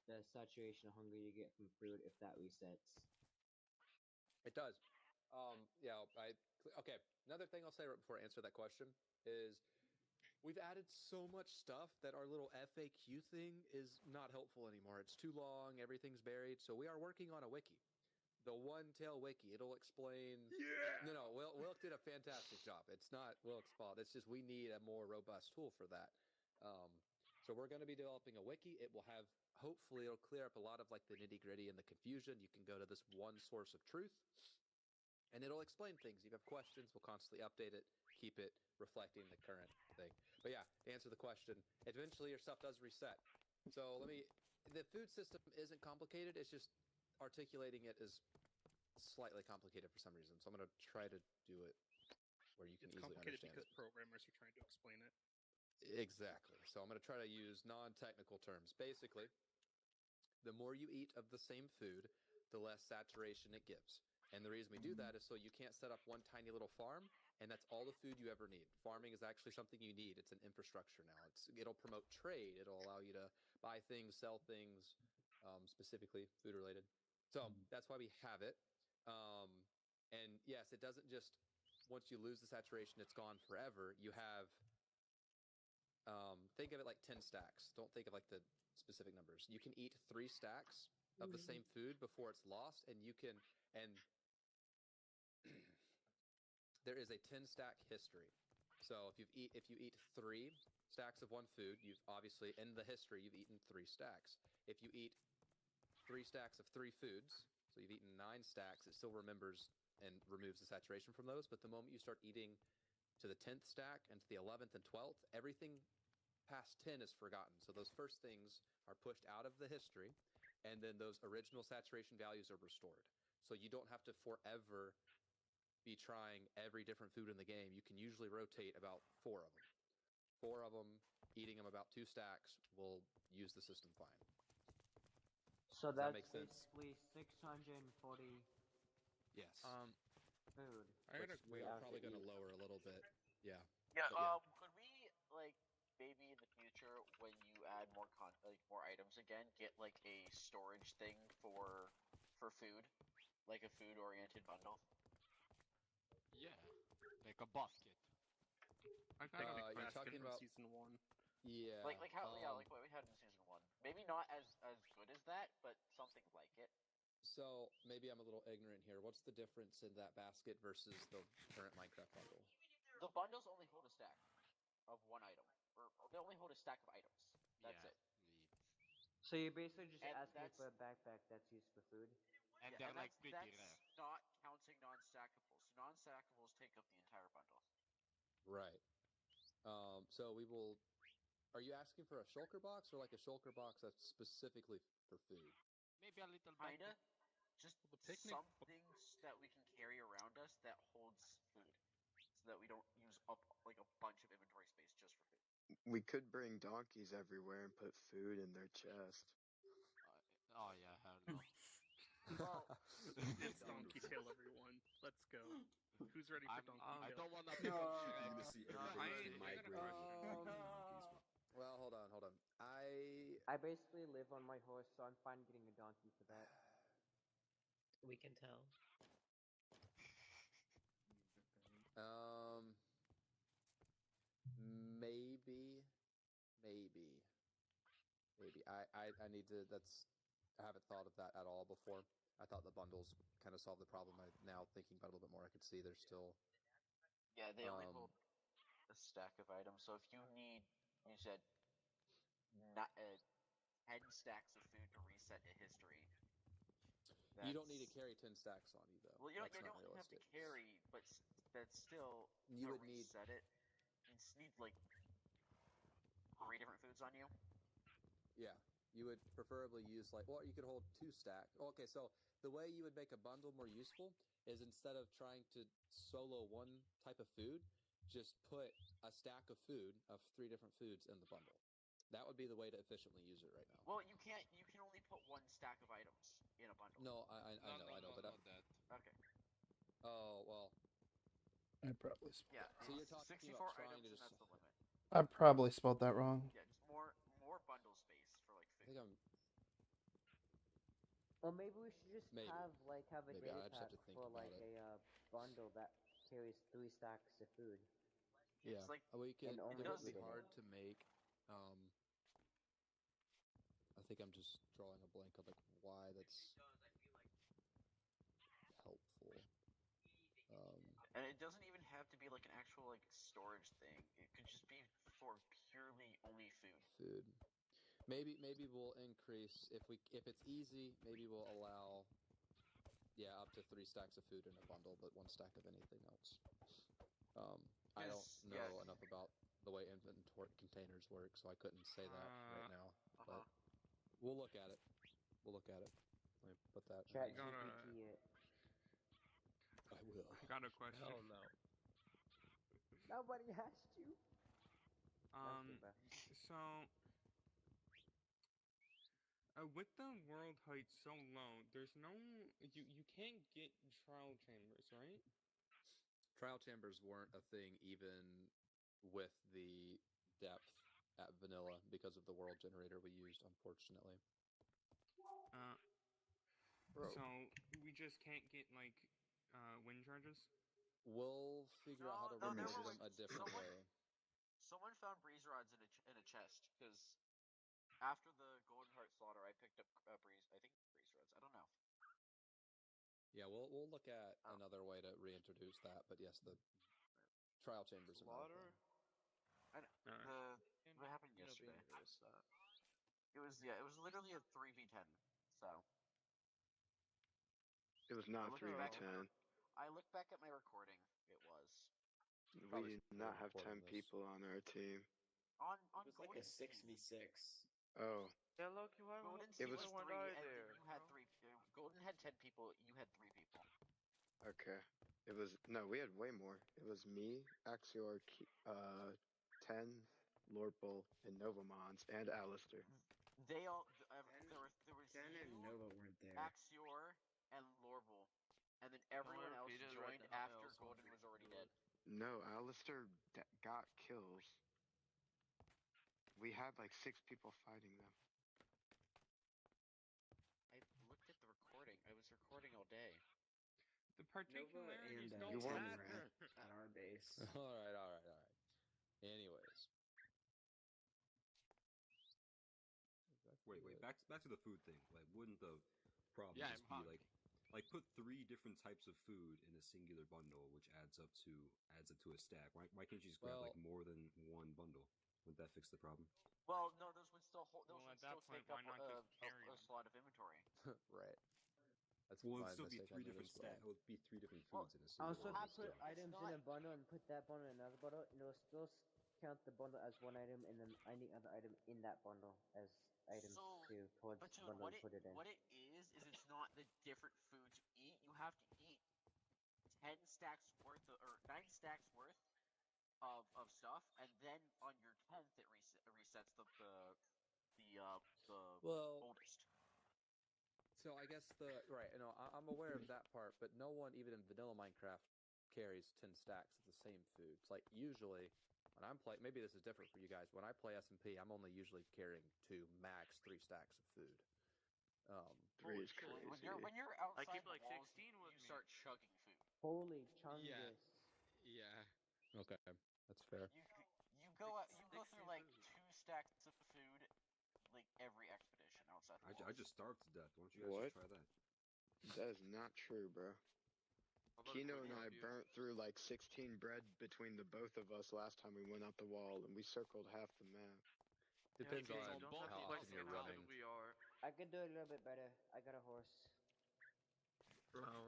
the saturation of hunger you get from food if that resets. It does. Yeah. Okay. Another thing I'll say right before I answer that question is we've added so much stuff that our little FAQ thing is not helpful anymore. It's too long. Everything's buried. So we are working on a wiki. The OneTale wiki. It'll explain. Yeah. No. Wilk did a fantastic job. It's not Wilk's fault. It's just we need a more robust tool for that. So we're going to be developing a wiki. It will have. Hopefully, it'll clear up a lot of like the nitty gritty and the confusion. You can go to this one source of truth, and it'll explain things. If you have questions, we'll constantly update it, keep it reflecting the current thing. But yeah, to answer the question, eventually your stuff does reset. So the food system isn't complicated. It's just articulating it is slightly complicated for some reason. So I'm going to try to do it where you can It's easily complicated understand because it. programmers are trying to explain it. Exactly. So I'm going to try to use non-technical terms. Basically, the more you eat of the same food, the less saturation it gives. And the reason we do that is so you can't set up one tiny little farm, and that's all the food you ever need. Farming is actually something you need. It's an infrastructure now. It'll promote trade. It'll allow you to buy things, sell things, specifically food related. So that's why we have it. And yes, it doesn't just, once you lose the saturation, it's gone forever. You have, think of it like 10 stacks. Don't think of like the specific numbers. You can eat 3 stacks of the same food before it's lost, and you can, and there is a 10 stack history. So if you eat 3 stacks of one food, you've obviously in the history you've eaten 3 stacks. If you eat 3 stacks of 3 foods, so you've eaten 9 stacks, it still remembers and removes the saturation from those. But the moment you start eating to the 10th stack and to the 11th and 12th, everything past 10 is forgotten. So those first things are pushed out of the history, and then those original saturation values are restored. So you don't have to forever be trying every different food in the game. You can usually rotate about 4 of them. 4 of them, eating them about 2 stacks, will use the system fine. So Does that that's make sense? basically 640 Yes. food. Which we are probably going to lower a little bit. Yeah. Yeah. But Could we like maybe in the future when you add more more items again, get like a storage thing for food, like a food oriented bundle? Yeah, like a basket. I got a you're basket talking from about season 1. Yeah. Like how like what we had in season 1. Maybe not as good as that, but something like it. So maybe I'm a little ignorant here. What's the difference in that basket versus the current Minecraft bundle? The bundles only hold a stack of one item, or they only hold a stack of items. That's it. So you're basically just And asking that's- for a backpack that's used for food? And Yeah, they're like that's, pretty that's rare. not counting non-stackables. Non-stackables take up the entire bundle. Right. So we will. Are you asking for a shulker box or like a shulker box that's specifically for food? Maybe a little Kinda. Just the picnic. some things that we can carry around us that holds food, so that we don't use up like a bunch of inventory space just for food. We could bring donkeys everywhere and put food in their chest. Oh yeah, hell no. Well, It's Donkey Tail, everyone. Let's go. Who's ready for Donkey Tail? I don't want to be on You're gonna see everybody migrate. Well, hold on. I basically live on my horse, so I'm fine getting a donkey for that. We can tell. maybe. I need to. I haven't thought of that at all before. I thought the bundles kind of solved the problem. Now thinking about it a little bit more, I could see there's still. Yeah, they only hold a stack of items. So if you need, you said, not 10 stacks of food to reset a history. You don't need to carry 10 stacks on you, though. Well, you don't That's not have to realistic. carry, but that's still You to would need. reset it. You need like 3 different foods on you. Yeah, you would preferably use well, you could hold 2 stacks. Okay, so the way you would make a bundle more useful is instead of trying to solo one type of food, just put a stack of food of 3 different foods in the bundle. That would be the way to efficiently use it right now. Well, you can't. You can only put 1 stack of items in a bundle. No, I know, but not that. Okay. Oh well. I probably spelled Yeah. that So wrong. you're talking 64 about trying items, to and just. that's the limit. I probably spelled that wrong. Yeah, just more bundle space for like I food. think I'm. Or maybe we should just Maybe. have a Maybe data I just have pack to think for about it. a bundle that carries 3 stacks of food. Yeah, It's like we could. And It only would food be in hard it. to make. I think I'm just drawing a blank on why that's helpful. And it doesn't even have to be like an actual storage thing. It could just be for purely only food. Food. Maybe we'll increase if it's easy. Maybe we'll allow. Yeah, up to 3 stacks of food in a bundle, but 1 stack of anything else. I don't know enough about the way inventory containers work, so I couldn't say that right now. But we'll look at it. Let me put that. Chat GPT it. I will. I got a question. Hell no. Nobody asked you. So with the world height so low, there's no you can't get trial chambers, right? Trial chambers weren't a thing even with the depth at vanilla because of the world generator we used, unfortunately. So we just can't get wind charges? We'll figure out how to remortgage them a different way. Someone found breeze rods in a chest because after the golden heart slaughter, I picked up breeze rods. I don't know. Yeah, we'll look at another way to reintroduce that, but yes, the trial chambers are not a thing. What happened yesterday? It was literally a 3v10. So it was not 3v10. I looked back at my recording. It was. We did not have 10 people on our team. It was like a 6v6. Oh. Yeah, Loki, why It was no one 3, died and there? you had 3. Golden had 10 people. You had 3 people. Okay. It was we had way more. It was me, Axior, 10, Lorpal, and Novamons, and Alistair. They all there was Dan and Nova weren't there. Axior and Lorpal, and then everyone else joined after Golden was already dead. No, Alistair got kills. We had 6 people fighting them. I looked at the recording. I was recording all day. The particularities and don't 10 matter. were at our base. All right. Anyways. Wait. Back to the food thing. Wouldn't the problem just be put 3 different types of food in a singular bundle, which adds up to a stack? Why can't you just grab more than 1 bundle? Wouldn't that fix the problem? Well, no, those would still take up a slot of inventory. Right. That's it would my still be mistake. 3 different stacks. It would be 3 different foods in a single Also, bundle. if you put items in a bundle and put that bundle in another bundle, it'll still count the bundle as 1 item, and then any other item in that bundle as items too towards the bundle you put it in. What it is it's not the different foods you eat. You have to eat 10 stacks worth or 9 stacks worth of stuff, and then on your 10th it resets the oldest. So I guess I'm aware of that part, but no one even in vanilla Minecraft carries 10 stacks of the same food. It's usually when I'm playing, maybe this is different for you guys. When I play SMP, I'm only usually carrying 2, max 3 stacks of food. 3 is crazy. When you're outside I keep the walls, 16 with you me. start chugging food. Holy chungus. Yeah. Okay, that's fair. You go through like 2 stacks of food, like every expedition outside the I walls. just starved to death. Why don't you guys just try that? That is not true, bro. Kino and I burnt through like 16 bread between the both of us last time we went out the wall, and we circled half the map. Depends on both how like often you're how running. good we are. I could do it a little bit better. I got a horse.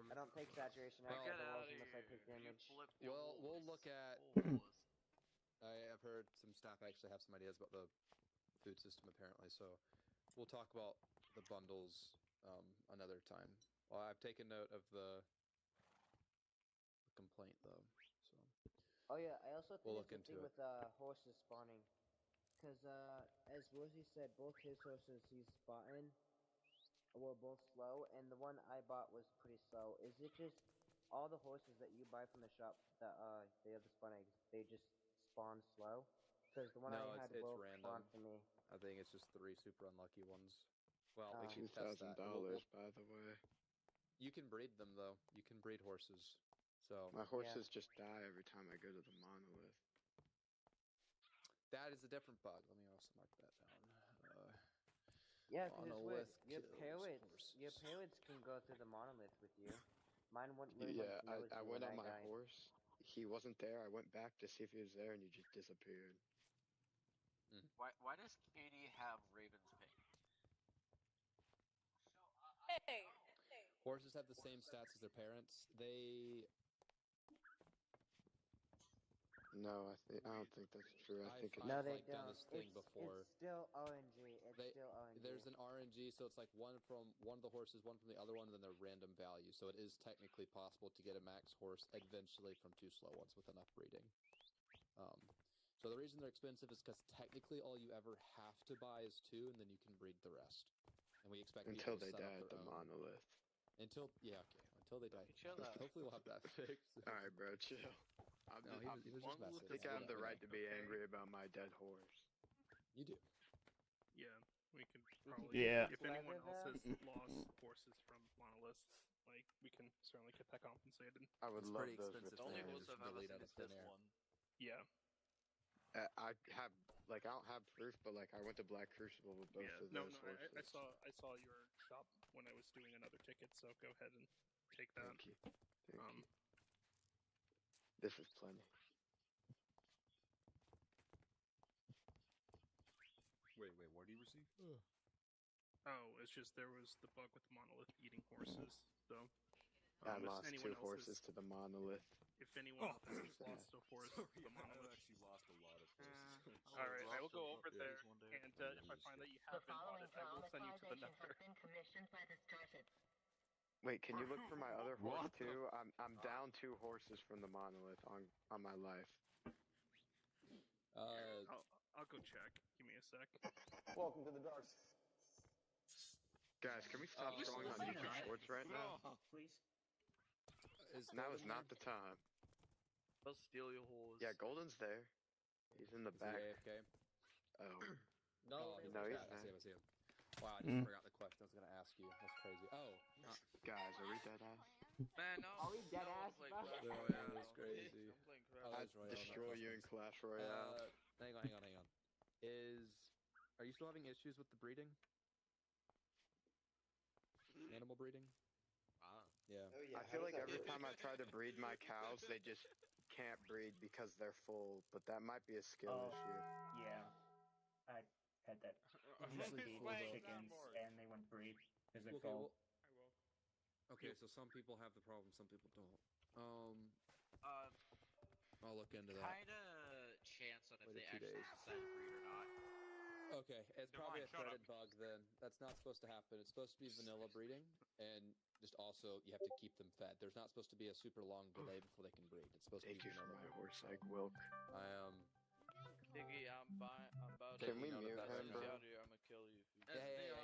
I don't take saturation Well, outside Get the walls out of unless I here. take damage. You flipped your Well, we'll horse. look at. Horse. I have heard some staff actually have some ideas about the food system apparently, so we'll talk about the bundles another time. Well, I've taken note of the complaint though, so. Oh yeah, I also think We'll it's look the thing into with horses spawning, because as Rosie said, both his horses he's spotting were both slow, and the one I bought was pretty slow. Is it just all the horses that you buy from the shop that they have the spawn eggs, they just spawn slow? Because the one I No, had it's will random. spawn for me. I think it's just 3 super unlucky ones. Well, we Oh. can test $2,000, that. by the way. You can breed them though. You can breed horses. So My horses just die every time I go to the monolith. that is a different bug. Let me also mark that down. Yeah, because it's weird. monolith Your kills parrots can go through the monolith with you. Mine wouldn't really Yeah, nose I me went when on I my died. horse. He wasn't there. I went back to see if he was there, and he just disappeared. Why does Katie have Raven's ping? Hey. Horses have the same stats as their parents. They. No, I don't think that's true. I think No, it's they done don't. this thing before. It's still RNG. Still RNG. There's an RNG, so it's like one from one of the horses, one from the other one, and then they're random values. So it is technically possible to get a max horse eventually from 2 slow ones with enough breeding. So the reason they're expensive is because technically all you ever have to buy is 2, and then you can breed the rest. And we expect until people to they set die up at their the own. monolith. Until they die. Chill out. Hopefully we'll have that fixed. All right, bro, chill. No, he was just I messing. think I have the We right know. to be angry about my dead horse. You do. Yeah, we can probably. Yeah. If anyone else has lost horses from monoliths, like we can certainly get that compensated. I would It's love pretty those expensive. The only returns. horse I've ever seen is this one. Yeah. I have I don't have proof, but like I went to Black Crucible with both of those horses. I saw your shop when I was doing another ticket, so go ahead and take that. Thank you. Thank you. This is plenty. Wait, what do you receive? Oh, it's just there was the bug with the monolith eating horses, so. I lost 2 horses to the monolith. If anyone else has lost a horse to the I've monolith. actually lost a lot of horses. Alright, I will go over there, and if I find that you have been bought it, I will send you to the nether. Wait, can you look for my other horse too? I'm down 2 horses from the monolith on my life. I'll go check. Give me a sec. Welcome to the dark. Guys, can we stop going on YouTube Shorts right now? Please. Now is not the time. I'll steal your horse. Yeah, Golden's there. He's in the back. AFK? Oh. No, he's not. not. I see him. Wow, I just forgot the question I was gonna ask you. That's crazy. Oh, guys, are we dead ass? Man, no. Are we dead ass, bro? No, yeah, that's crazy. I'd destroy you in Clash Royale. Hang on. Are you still having issues with the breeding? Animal breeding? Yeah. Oh, yeah. I feel like every time I try to breed my cows, they just can't breed because they're full, but that might be a skill issue. Yeah. I had that. Usually full chickens, and they wouldn't breed because they're Okay, full. Okay, so some people have the problem, some people don't. I'll look into that. Kinda chance on if Wait they a few actually days. decide to breed or not. Okay, it's probably a threaded bug then. That's not supposed to happen. It's supposed to be vanilla breeding, and just also you have to keep them fed. There's not supposed to be a super long delay before they can breed. It's supposed to be vanilla. My horse like Wilk. I am. Diggy, I'm about Can to we mute him, bro? out here. I'm gonna kill you if you. Hey,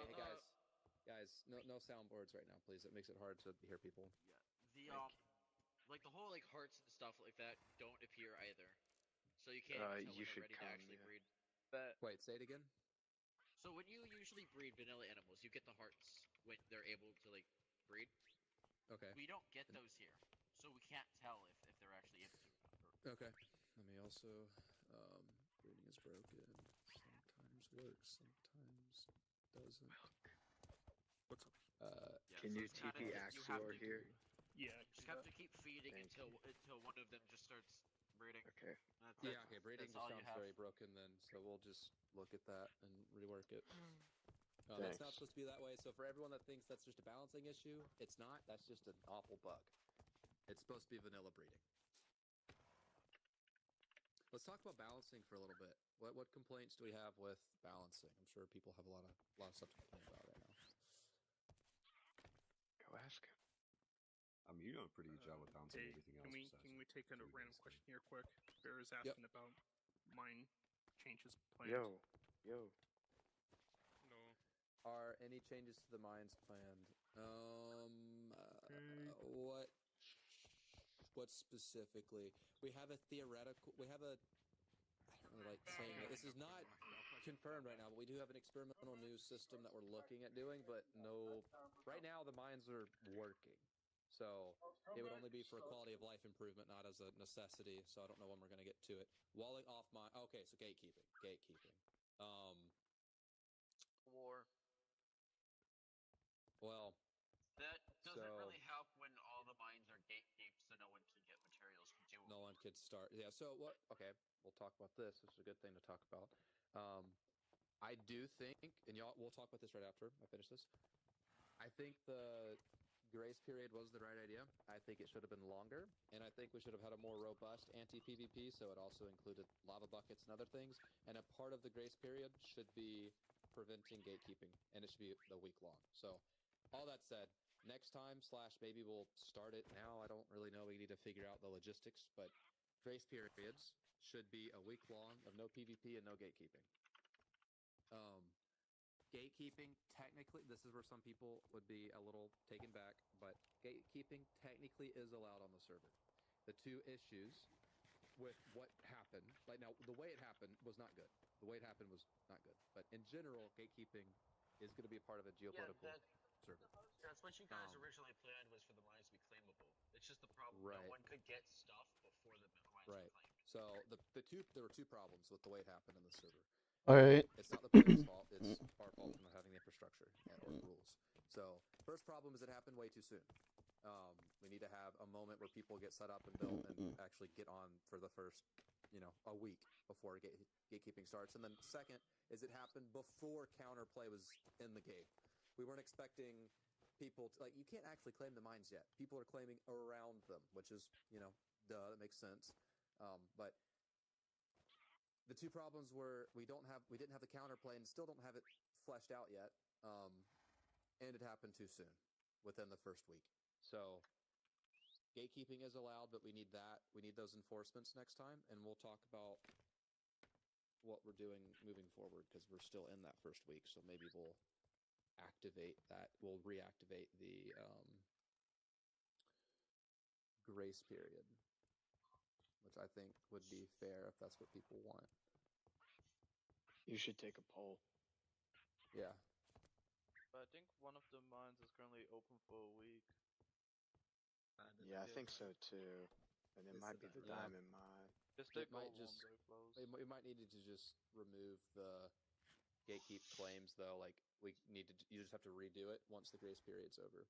guys, no soundboards right now, please. It makes it hard to hear people. The like the whole like hearts and stuff like that don't appear either, so you can't even tell when they're ready to actually breed. Wait, say it again. So when you usually breed vanilla animals, you get the hearts when they're able to like breed. Okay. We don't get those here, so we can't tell if they're actually able to or not. Okay. Let me also breeding is broken. Sometimes works, sometimes doesn't. What's up? Yeah, Can so you it's kinda TP you have Axior to here? Yeah, You just have to keep feeding Thank until one of them just starts breeding. Okay. That's Yeah, it. okay, breeding That's just all you sounds have. very broken then, so we'll just look at that and rework it. It's Thanks. not supposed to be that way, so for everyone that thinks that's just a balancing issue, it's not. That's just an awful bug. It's supposed to be vanilla breeding. Let's talk about balancing for a little bit. What complaints do we have with balancing? I'm sure people have a lot of stuff to complain about right now. Go ask him. You're doing a pretty good job with balancing Hey, everything else. can we take a random question here quick? Bear is asking about mine changes planned. Yo. No. Are any changes to the mines planned? What specifically? We have a theoretical. We have a. I don't really like saying it. This is not confirmed right now, but we do have an experimental new system that we're looking at doing. But no, right now the mines are working, so it would only be for a quality of life improvement, not as a necessity. So I don't know when we're going to get to it. Walling off mine. Okay, so gatekeeping. War. That Well, doesn't really help when all the mines are gatekept, so no one can get materials from doing. No one could start. Yeah. So what? Okay, we'll talk about this. This is a good thing to talk about. I do think, and y'all, we'll talk about this right after I finish this. I think the grace period was the right idea. I think it should have been longer, and I think we should have had a more robust anti-PvP, so it also included lava buckets and other things. And a part of the grace period should be preventing gatekeeping, and it should be a week long. So, all that said, next time / maybe we'll start it now. I don't really know. We need to figure out the logistics, but grace periods should be a week long of no PvP and no gatekeeping. Gatekeeping, technically, this is where some people would be a little taken back, but gatekeeping technically is allowed on the server. The two issues with what happened, like now, the way it happened was not good. The way it happened was not good. But in general, gatekeeping is going to be a part of a geopolitical server. That's what you guys originally planned, was for the mines to be claimable. It's just the problem Right. no one could get stuff before the mines Right. were claimed. So there were two problems with the way it happened in the server. All right. It's not the player's fault. It's our fault for not having the infrastructure or rules. So first problem is it happened way too soon. We need to have a moment where people get set up and built and actually get on for the first, a week before gatekeeping starts. And then second is it happened before counterplay was in the game. We weren't expecting people to, you can't actually claim the mines yet. People are claiming around them, which is, that makes sense. But the two problems were we didn't have the counterplay and still don't have it fleshed out yet. And it happened too soon, within the first week. So gatekeeping is allowed, but we need that. We need those enforcements next time, and we'll talk about what we're doing moving forward, because we're still in that first week. So maybe we'll activate that. We'll reactivate the grace period, which I think would be fair if that's what people want. You should take a poll. Yeah. But I think one of the mines is currently open for a week. Yeah, I think so too. And it might be the diamond mine. Just take might gold just, one very close. we might need to just remove the gatekeep claims, though. You just have to redo it once the grace period's over.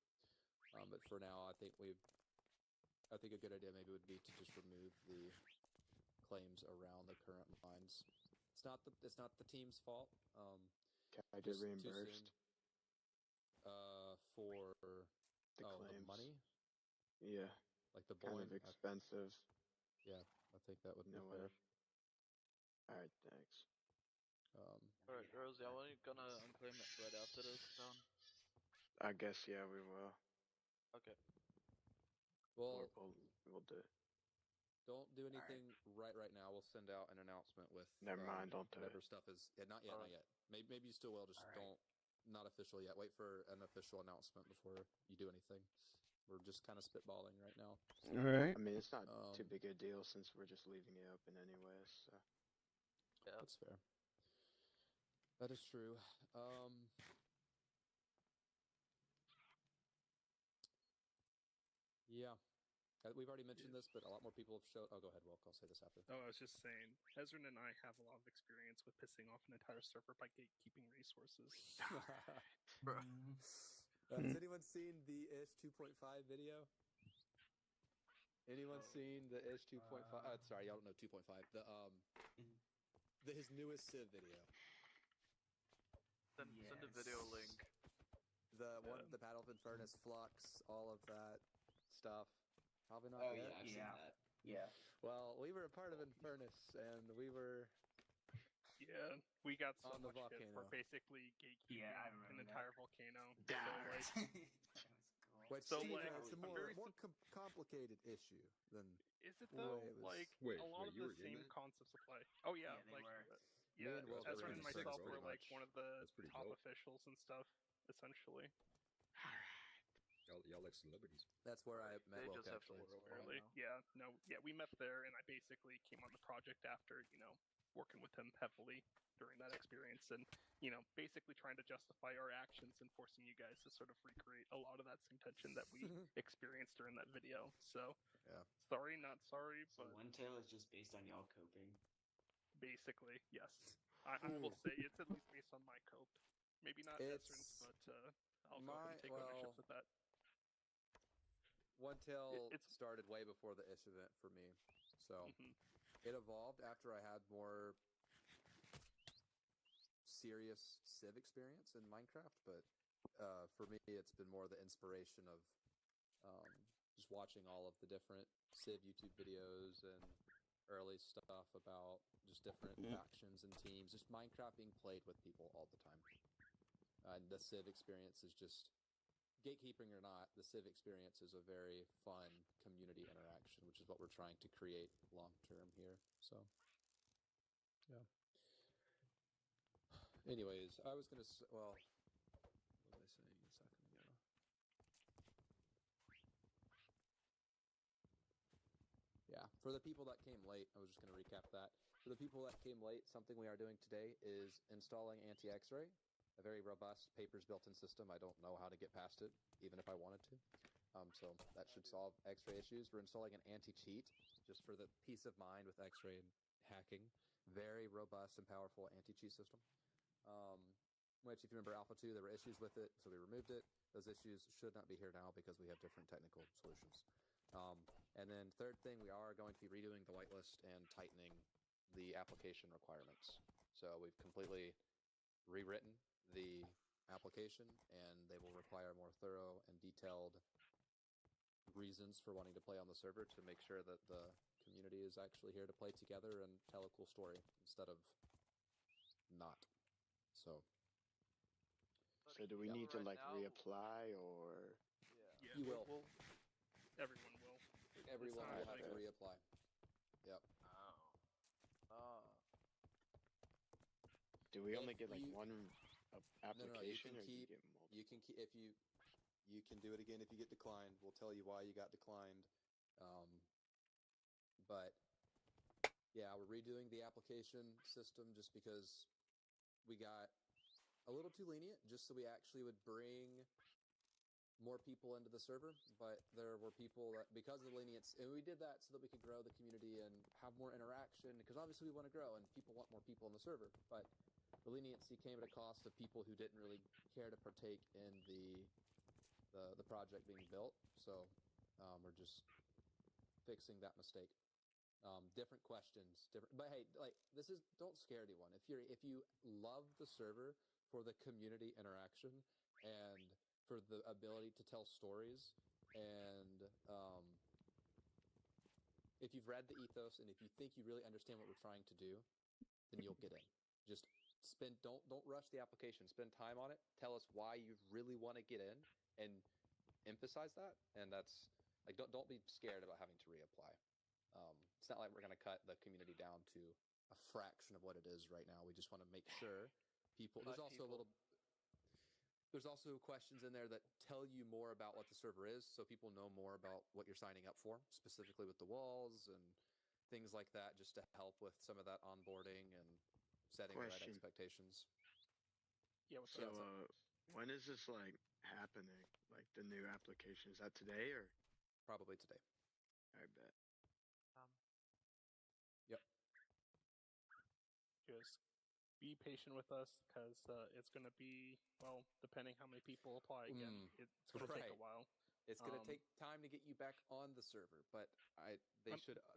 But for now, I think a good idea maybe would be to just remove the claims around the current mines. It's not the team's fault. Can I get reimbursed? For the claims. The money. Yeah. Like the kind bowling. of expensive. Yeah, I think that would be fair. All right, thanks. Alright, Rosie, are we gonna unclaim it right after this done? I guess, yeah, we will. Okay. Well, we'll do it. Don't do anything right now. We'll send out an announcement with Never mind, don't do whatever it. stuff is. Yeah, not yet, not yet. Maybe you still will. Just don't. Not official yet. Wait for an official announcement before you do anything. We're just kind of spitballing right now. All right. I mean, it's not too big a deal since we're just leaving it open anyways. So. Yeah. That's fair. That is true. Yeah. We've already mentioned this, but a lot more people have showed. Oh, go ahead, Wilk. I'll say this after. Oh, I was just saying, Hezron and I have a lot of experience with pissing off an entire server by gatekeeping resources. Has anyone seen the Ish 2.5 video? Anyone seen the Ish 2.5? Sorry, y'all don't know 2.5. His newest Civ video. Send a video link. The one, the Battlefield Furnace Flux, all of that stuff. Probably not Oh yet. yeah, I've seen that. Yeah. Well, we were a part of Infernus, and we were. Yeah, we got so on the much shit for volcano. basically gatekeeping an entire volcano. Which So, seems like, it's a I'm more, very complicated issue than. Is it the way though? it was- Like Wait, a lot of you the were in same that? concepts apply. Oh yeah, Yeah, they like were. Me yeah, and Will Ezra were and in myself pretty were like much. one of the That's pretty top dope. officials and stuff, essentially. Y'all like celebrities. That's where I met They Wilk just have to actually. work Really? Yeah, no, yeah, we met there, and I basically came on the project after, working with him heavily during that experience, and basically trying to justify our actions and forcing you guys to sort of recreate a lot of that same tension that we experienced during that video. So, Yeah. sorry, not sorry, So but OneTale is just based on y'all coping. basically, yes. I will say it's at least based on my cope. Maybe not Ezrin's, but I'll go ahead and take ownership with that. OneTale It's started way before the Ish event for me, so it evolved after I had more serious Civ experience in Minecraft. But for me, it's been more the inspiration of just watching all of the different Civ YouTube videos and early stuff about just different factions and teams. Just Minecraft being played with people all the time, and the Civ experience is just. Gatekeeping or not, the Civ experience is a very fun community interaction, which is what we're trying to create long term here. So, yeah. Anyways, I was gonna. Well, what was I saying a second ago? Yeah, for the people that came late, I was just gonna recap that. For the people that came late, something we are doing today is installing anti-X-ray. A very robust papers built-in system. I don't know how to get past it, even if I wanted to. So that should solve X-ray issues. We're installing an anti-cheat, just for the peace of mind with X-ray and hacking. Very robust and powerful anti-cheat system. Which, if you remember Alpha 2, there were issues with it, so we removed it. Those issues should not be here now because we have different technical solutions. And then third thing, we are going to be redoing the whitelist and tightening the application requirements. So we've completely rewritten the application, and they will require more thorough and detailed reasons for wanting to play on the server to make sure that the community is actually here to play together and tell a cool story instead of not. So do we need to reapply or? Yeah, you will. Everyone will. Everyone will have to like- reapply. Yep. Do we only If get like you- one application, No, or do you get multiple? You can keep if you can do it again if you get declined. We'll tell you why you got declined. But yeah, we're redoing the application system just because we got a little too lenient, just so we actually would bring more people into the server. But there were people that, because of the lenience, and we did that so that we could grow the community and have more interaction, because obviously we want to grow and people want more people in the server. But the leniency came at a cost of people who didn't really care to partake in the project being built. So we're just fixing that mistake. Different questions, but hey, like, this is, don't scare anyone. If you love the server for the community interaction and for the ability to tell stories, and if you've read the ethos and if you think you really understand what we're trying to do, then you'll get in. Just don't rush the application. Spend time on it. Tell us why you really want to get in, and emphasize that. And that's like, don't be scared about having to reapply. It's not like we're going to cut the community down to a fraction of what it is right now. We just want to make sure people. There's also questions in there that tell you more about what the server is, so people know more about what you're signing up for, specifically with the walls and things like that, just to help with some of that onboarding and setting the right expectations. Yeah. So, when is this like happening? Like the new application, is that today or? Probably today. I bet. Yep. Just be patient with us, because it's going to be, well, depending how many people apply again, it's going to take a while. It's going to take time to get you back on the server, but I'm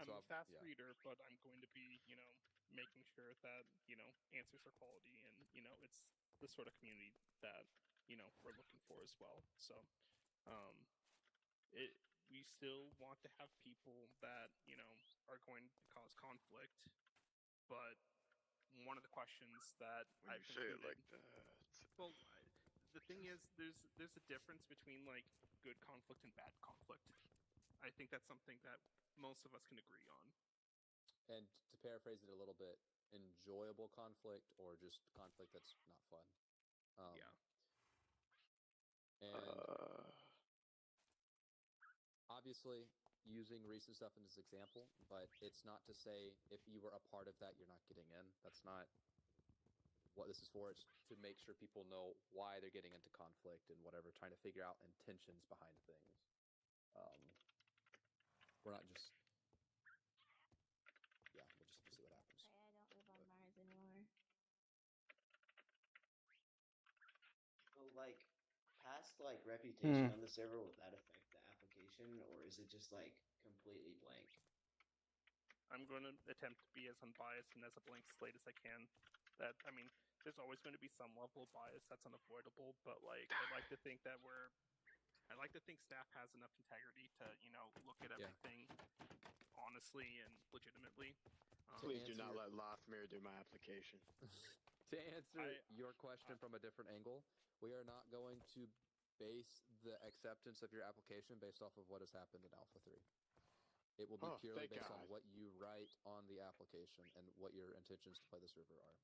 a fast reader, but I'm going to be, making sure that, answers are quality, and, it's the sort of community that, we're looking for as well. So, we still want to have people that, are going to cause conflict, but one of the questions that When I've you say it included, like that. well, the thing is, there's a difference between like good conflict and bad conflict. I think that's something that most of us can agree on. And to paraphrase it a little bit, enjoyable conflict or just conflict that's not fun. Yeah. And obviously, using recent stuff as an example, but it's not to say if you were a part of that, you're not getting in. That's not what this is for. It's to make sure people know why they're getting into conflict and whatever, trying to figure out intentions behind things. We're not just... Yeah, we'll just see what happens. Sorry, I don't live on Mars anymore. So, like, past, like, reputation on the server, will that affect the application, or is it just, like, completely blank? I'm going to attempt to be as unbiased and as a blank slate as I can. There's always going to be some level of bias that's unavoidable, but, like, I like to think staff has enough integrity to, look at everything honestly and legitimately. Please do not let Lothmere do my application. To answer your question from a different angle, we are not going to base the acceptance of your application based off of what has happened in Alpha 3. It will be purely based on what you write on the application and what your intentions to play the server are.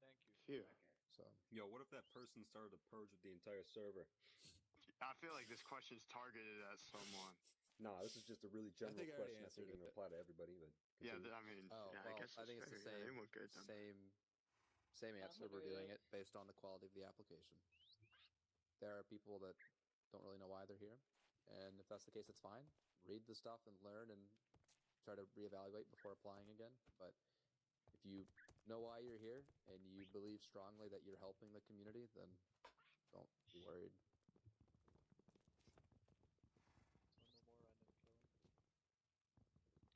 Thank you. Phew. So, yo, what if that person started to purge with the entire server? I feel like this question's targeted at someone. Nah, this is just a really general question. I think it can apply to everybody. But continue. I guess I think it's the same. Same answer. We're doing it based on the quality of the application. There are people that don't really know why they're here, and if that's the case, it's fine. Read the stuff and learn and try to reevaluate before applying again. But if you know why you're here and you believe strongly that you're helping the community, then don't be worried.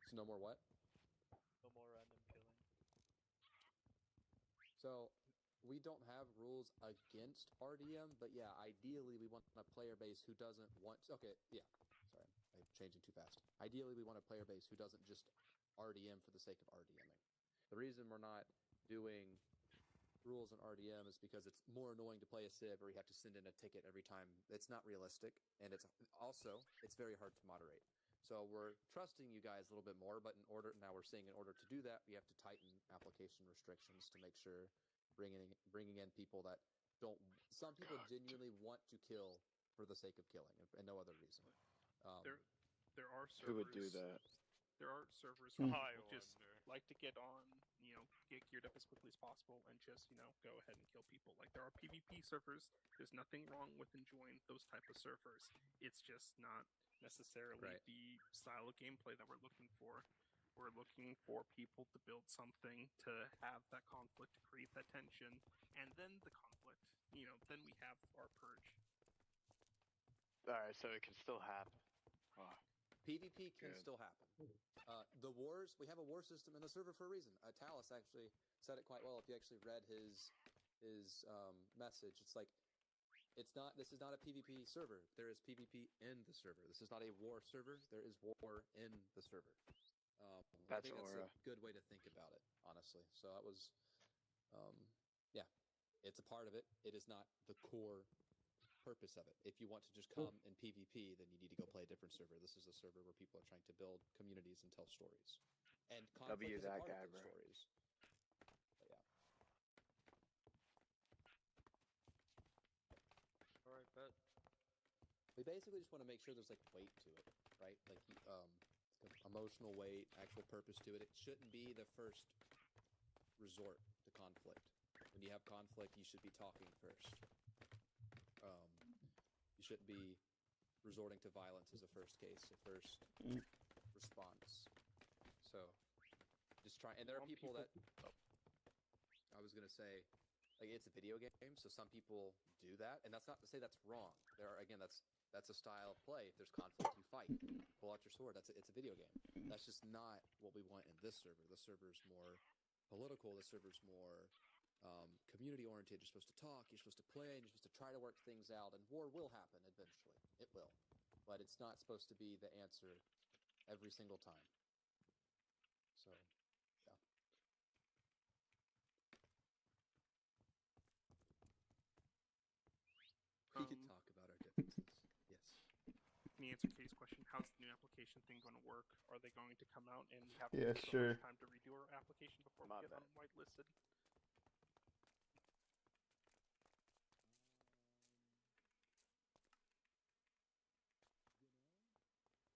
So no more what? No more random killing. So we don't have rules against RDM, but yeah, ideally we want a player base who doesn't want... Okay, yeah, sorry, I'm changing too fast. Ideally we want a player base who doesn't just RDM for the sake of RDMing. The reason we're not doing rules on RDM is because it's more annoying to play a civ where you have to send in a ticket every time. It's not realistic, and it's very hard to moderate. So we're trusting you guys a little bit more, but in order to do that, we have to tighten application restrictions to make sure bringing in people that don't... Some people genuinely want to kill for the sake of killing and no other reason. There are servers... Who would do that? There are servers where people just like to get on, get geared up as quickly as possible and just, go ahead and kill people. Like, there are PvP servers. There's nothing wrong with enjoying those type of servers. It's just not necessarily the style of gameplay that we're looking for. We're looking for people to build something, to have that conflict, to create that tension, and then the conflict. Then we have our purge. Alright, so it can still happen. Oh, PvP can still happen. The wars, we have a war system in the server for a reason. Talus actually said it quite well. If you actually read his message, it's like, this is not a PvP server. There is PvP in the server. This is not a war server. There is war in the server. I think that's a good way to think about it, honestly. So that was, yeah, it's a part of it. It is not the core purpose of it. If you want to just come in PvP, then you need to go play a different server. This is a server where people are trying to build communities and tell stories. And conflict is a part of those stories. But yeah. Alright, bet. We basically just want to make sure there's, like, weight to it, right? Like, emotional weight, actual purpose to it. It shouldn't be the first resort to conflict. When you have conflict, you should be talking first. You shouldn't be resorting to violence as a first case, a first response. So just try. And there are people that. I was gonna say, like, it's a video game, so some people do that, and that's not to say that's wrong. There are, again, that's a style of play. If there's conflict, you fight. Pull out your sword. It's a video game. That's just not what we want in this server. This server is more political. This server's more community oriented. You're supposed to talk. You're supposed to play, and you're supposed to try to work things out. And war will happen eventually. It will, but it's not supposed to be the answer every single time. So, yeah. We could talk about our differences. Yes. Can you answer Katie's question? How's the new application thing going to work? Are they going to come out and we have Yeah, so sure. much time to redo our application before we get unwhitelisted?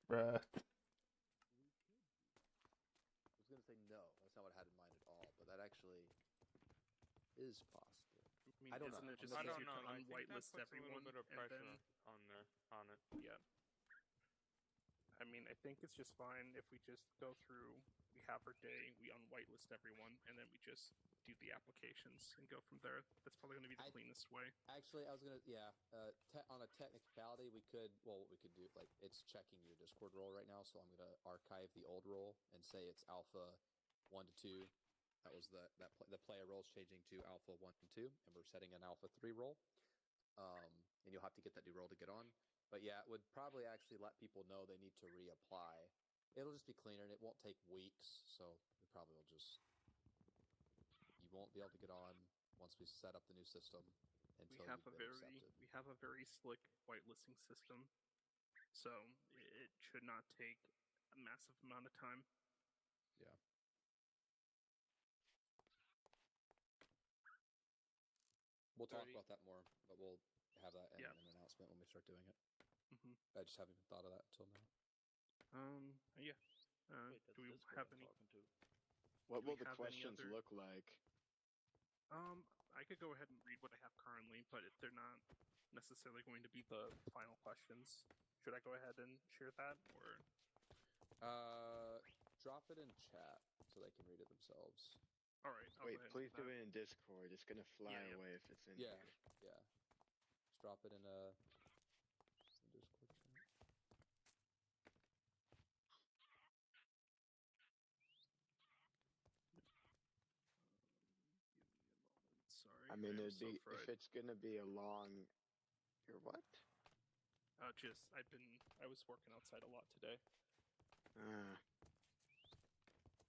Bruh. I was gonna say no. That's not what I had in mind at all. But that actually is possible. I don't know. I Just don't easier know. to unwhitelist everyone a little bit of and pressure then on it. Yeah. I mean, I think it's just fine if we just go through, we have our day, we unwhitelist everyone, and then we just do the applications and go from there. That's probably going to be the cleanest way. Actually, I was gonna, on a technicality, we could, what we could do, like, it's checking your Discord role right now, so I'm gonna archive the old role and say it's Alpha 1 to 2. That was the player role's changing to Alpha 1 to 2, and we're setting an Alpha 3 role. And you'll have to get that new role to get on. But yeah, it would probably actually let people know they need to reapply. It'll just be cleaner, and it won't take weeks, so we probably will just... You won't be able to get on once we set up the new system until you've been accepted. We have a very slick whitelisting system, so it should not take a massive amount of time. Yeah. We'll talk about that more, but we'll have that in an announcement when we start doing it. I just haven't even thought of that until now. Yeah. Do we have any? What will the questions look like? I could go ahead and read what I have currently, but they're not necessarily going to be the final questions. Should I go ahead and share that, or? Drop it in chat so they can read it themselves. All right. Wait, please do it in Discord. It's gonna fly away if it's in here. Yeah. Just drop it in a Discord chat. Sorry. I mean, it'd be if it's gonna be a long. Your what? I was working outside a lot today.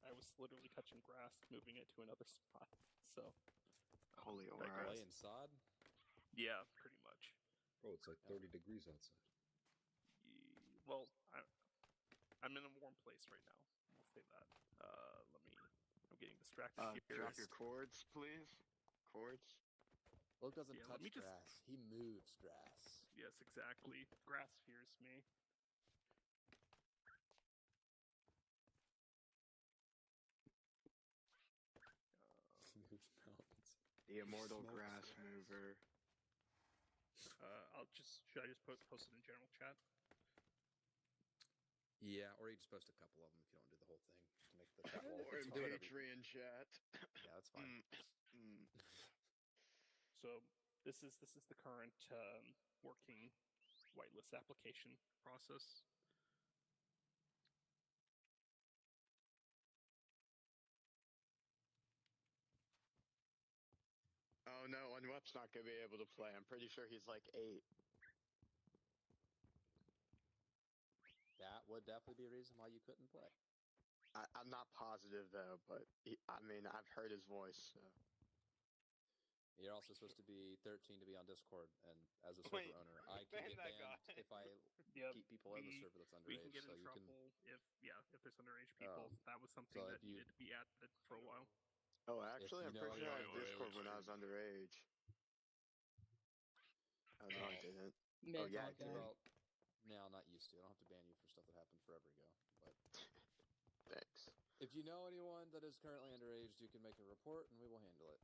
I was literally touching grass, moving it to another spot. So. Holy aura. Lay inside? Yeah, pretty much. Bro, it's like 30 degrees outside. Well, I'm in a warm place right now. We'll say that. I'm getting distracted here. Drop your cords, please. Cords. Luke doesn't touch grass. He moves grass. Yes, exactly. Grass fears me. Moves mountains. The immortal grass mover. Should I just post it in general chat? Yeah, or you just post a couple of them if you don't do the whole thing to make the chat wall. Or in Patreon chat. Yeah, that's fine. So this is the current working whitelist application process. Oh no, Unwep's not gonna be able to play. I'm pretty sure he's like 8. That would definitely be a reason why you couldn't play. I'm not positive though, but I've heard his voice. So. You're also supposed to be 13 to be on Discord, and as a server owner, I can get banned if I keep people in the server that's underage. We can get in trouble if there's underage people. That was something that needed to be added for a while. Oh, actually, I'm pretty sure I had Discord when I was underage. Oh, no, I didn't. Oh, yeah, I did. Well, now not used to. I don't have to ban you for stuff that happened forever ago. But thanks. If you know anyone that is currently underage, you can make a report, and we will handle it.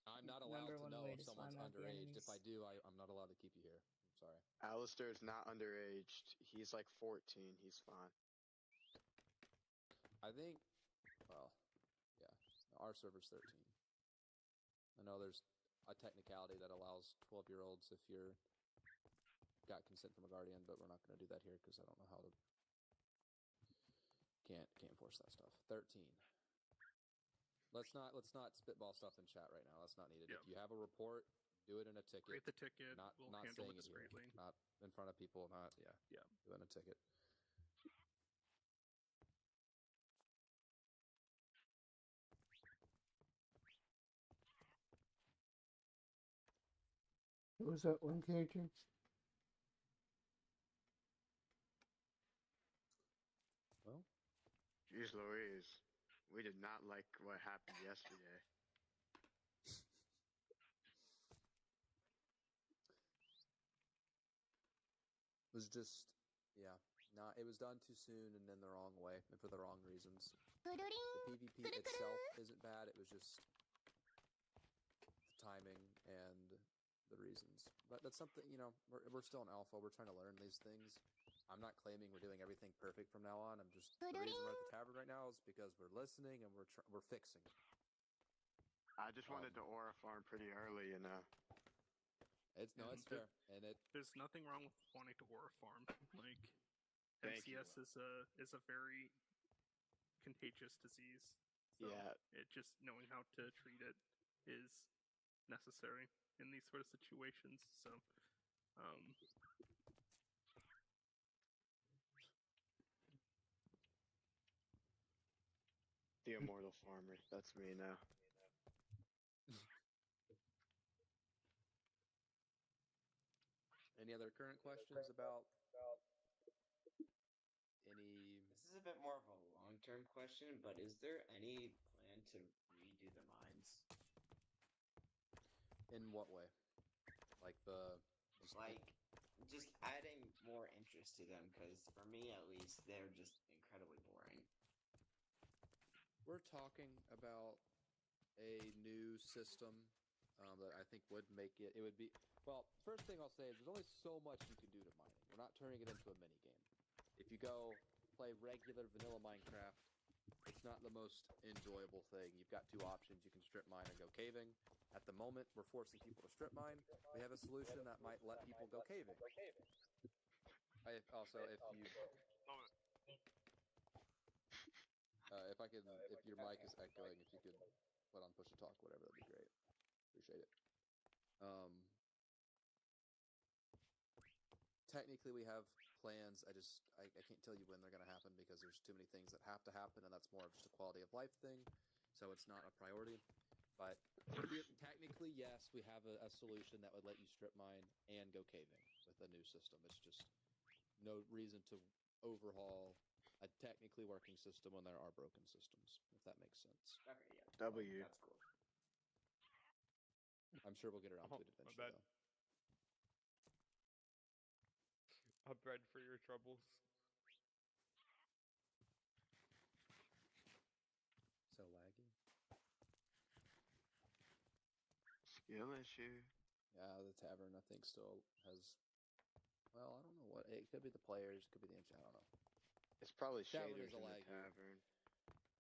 I'm not allowed to know if someone's underage. If I do, I'm not allowed to keep you here. I'm sorry. Alistair is not underaged. He's like 14. He's fine. I think, well, yeah, our server's 13. I know there's a technicality that allows 12-year-olds if you're got consent from a guardian, but we're not going to do that here because I don't know how to. Can't enforce that stuff. 13. Let's not spitball stuff in chat right now. That's not needed. Yeah. If you have a report, do it in a ticket. Create the ticket. Not We'll not handle saying it it here. discreetly. Not in front of people. Not yeah. Yeah. Do it in a ticket. What was that one character? Well, Jeez Louise, we did not like what happened yesterday. it was just yeah. Not it was done too soon and in the wrong way and for the wrong reasons. The PvP itself isn't bad. It was just the timing and the reasons. But that's something, we're still in alpha. We're trying to learn these things. I'm not claiming we're doing everything perfect from now on. I'm just the reason we're at the tavern right now is because we're listening and we're fixing. I just wanted to aura farm pretty early, It's fair, and there's nothing wrong with wanting to aura farm. Like MCS is a very contagious disease. So it just knowing how to treat it is necessary in these sort of situations. So the immortal farmer. That's me now. Any other current questions about any? This is a bit more of a long-term question, but is there any plan to redo the mines? In what way? Like just adding more interest to them, because for me at least, they're just incredibly boring. We're talking about a new system that I think would make it. It would be well. First thing I'll say is there's only so much you can do to mining. We're not turning it into a mini game. If you go play regular vanilla Minecraft, it's not the most enjoyable thing. You've got two options. You can strip mine or go caving. At the moment, we're forcing people to strip mine. We have a solution that might let people go caving. If your mic is echoing, if you could put on push to talk, whatever, that'd be great. Appreciate it. Technically, we have plans. I can't tell you when they're going to happen because there's too many things that have to happen, and that's more of just a quality of life thing. So it's not a priority. But technically, yes, we have a solution that would let you strip mine and go caving with a new system. It's just no reason to overhaul a technically working system when there are broken systems, if that makes sense. Okay, yeah. W. That's cool. I'm sure we'll get around to it eventually, though. A bread for your troubles. So laggy. Skill issue. Yeah, the tavern I think still has. Well, I don't know what it could be. The players, could be the engine. I don't know. It's probably Tavern shaders is a in the laggy. tavern.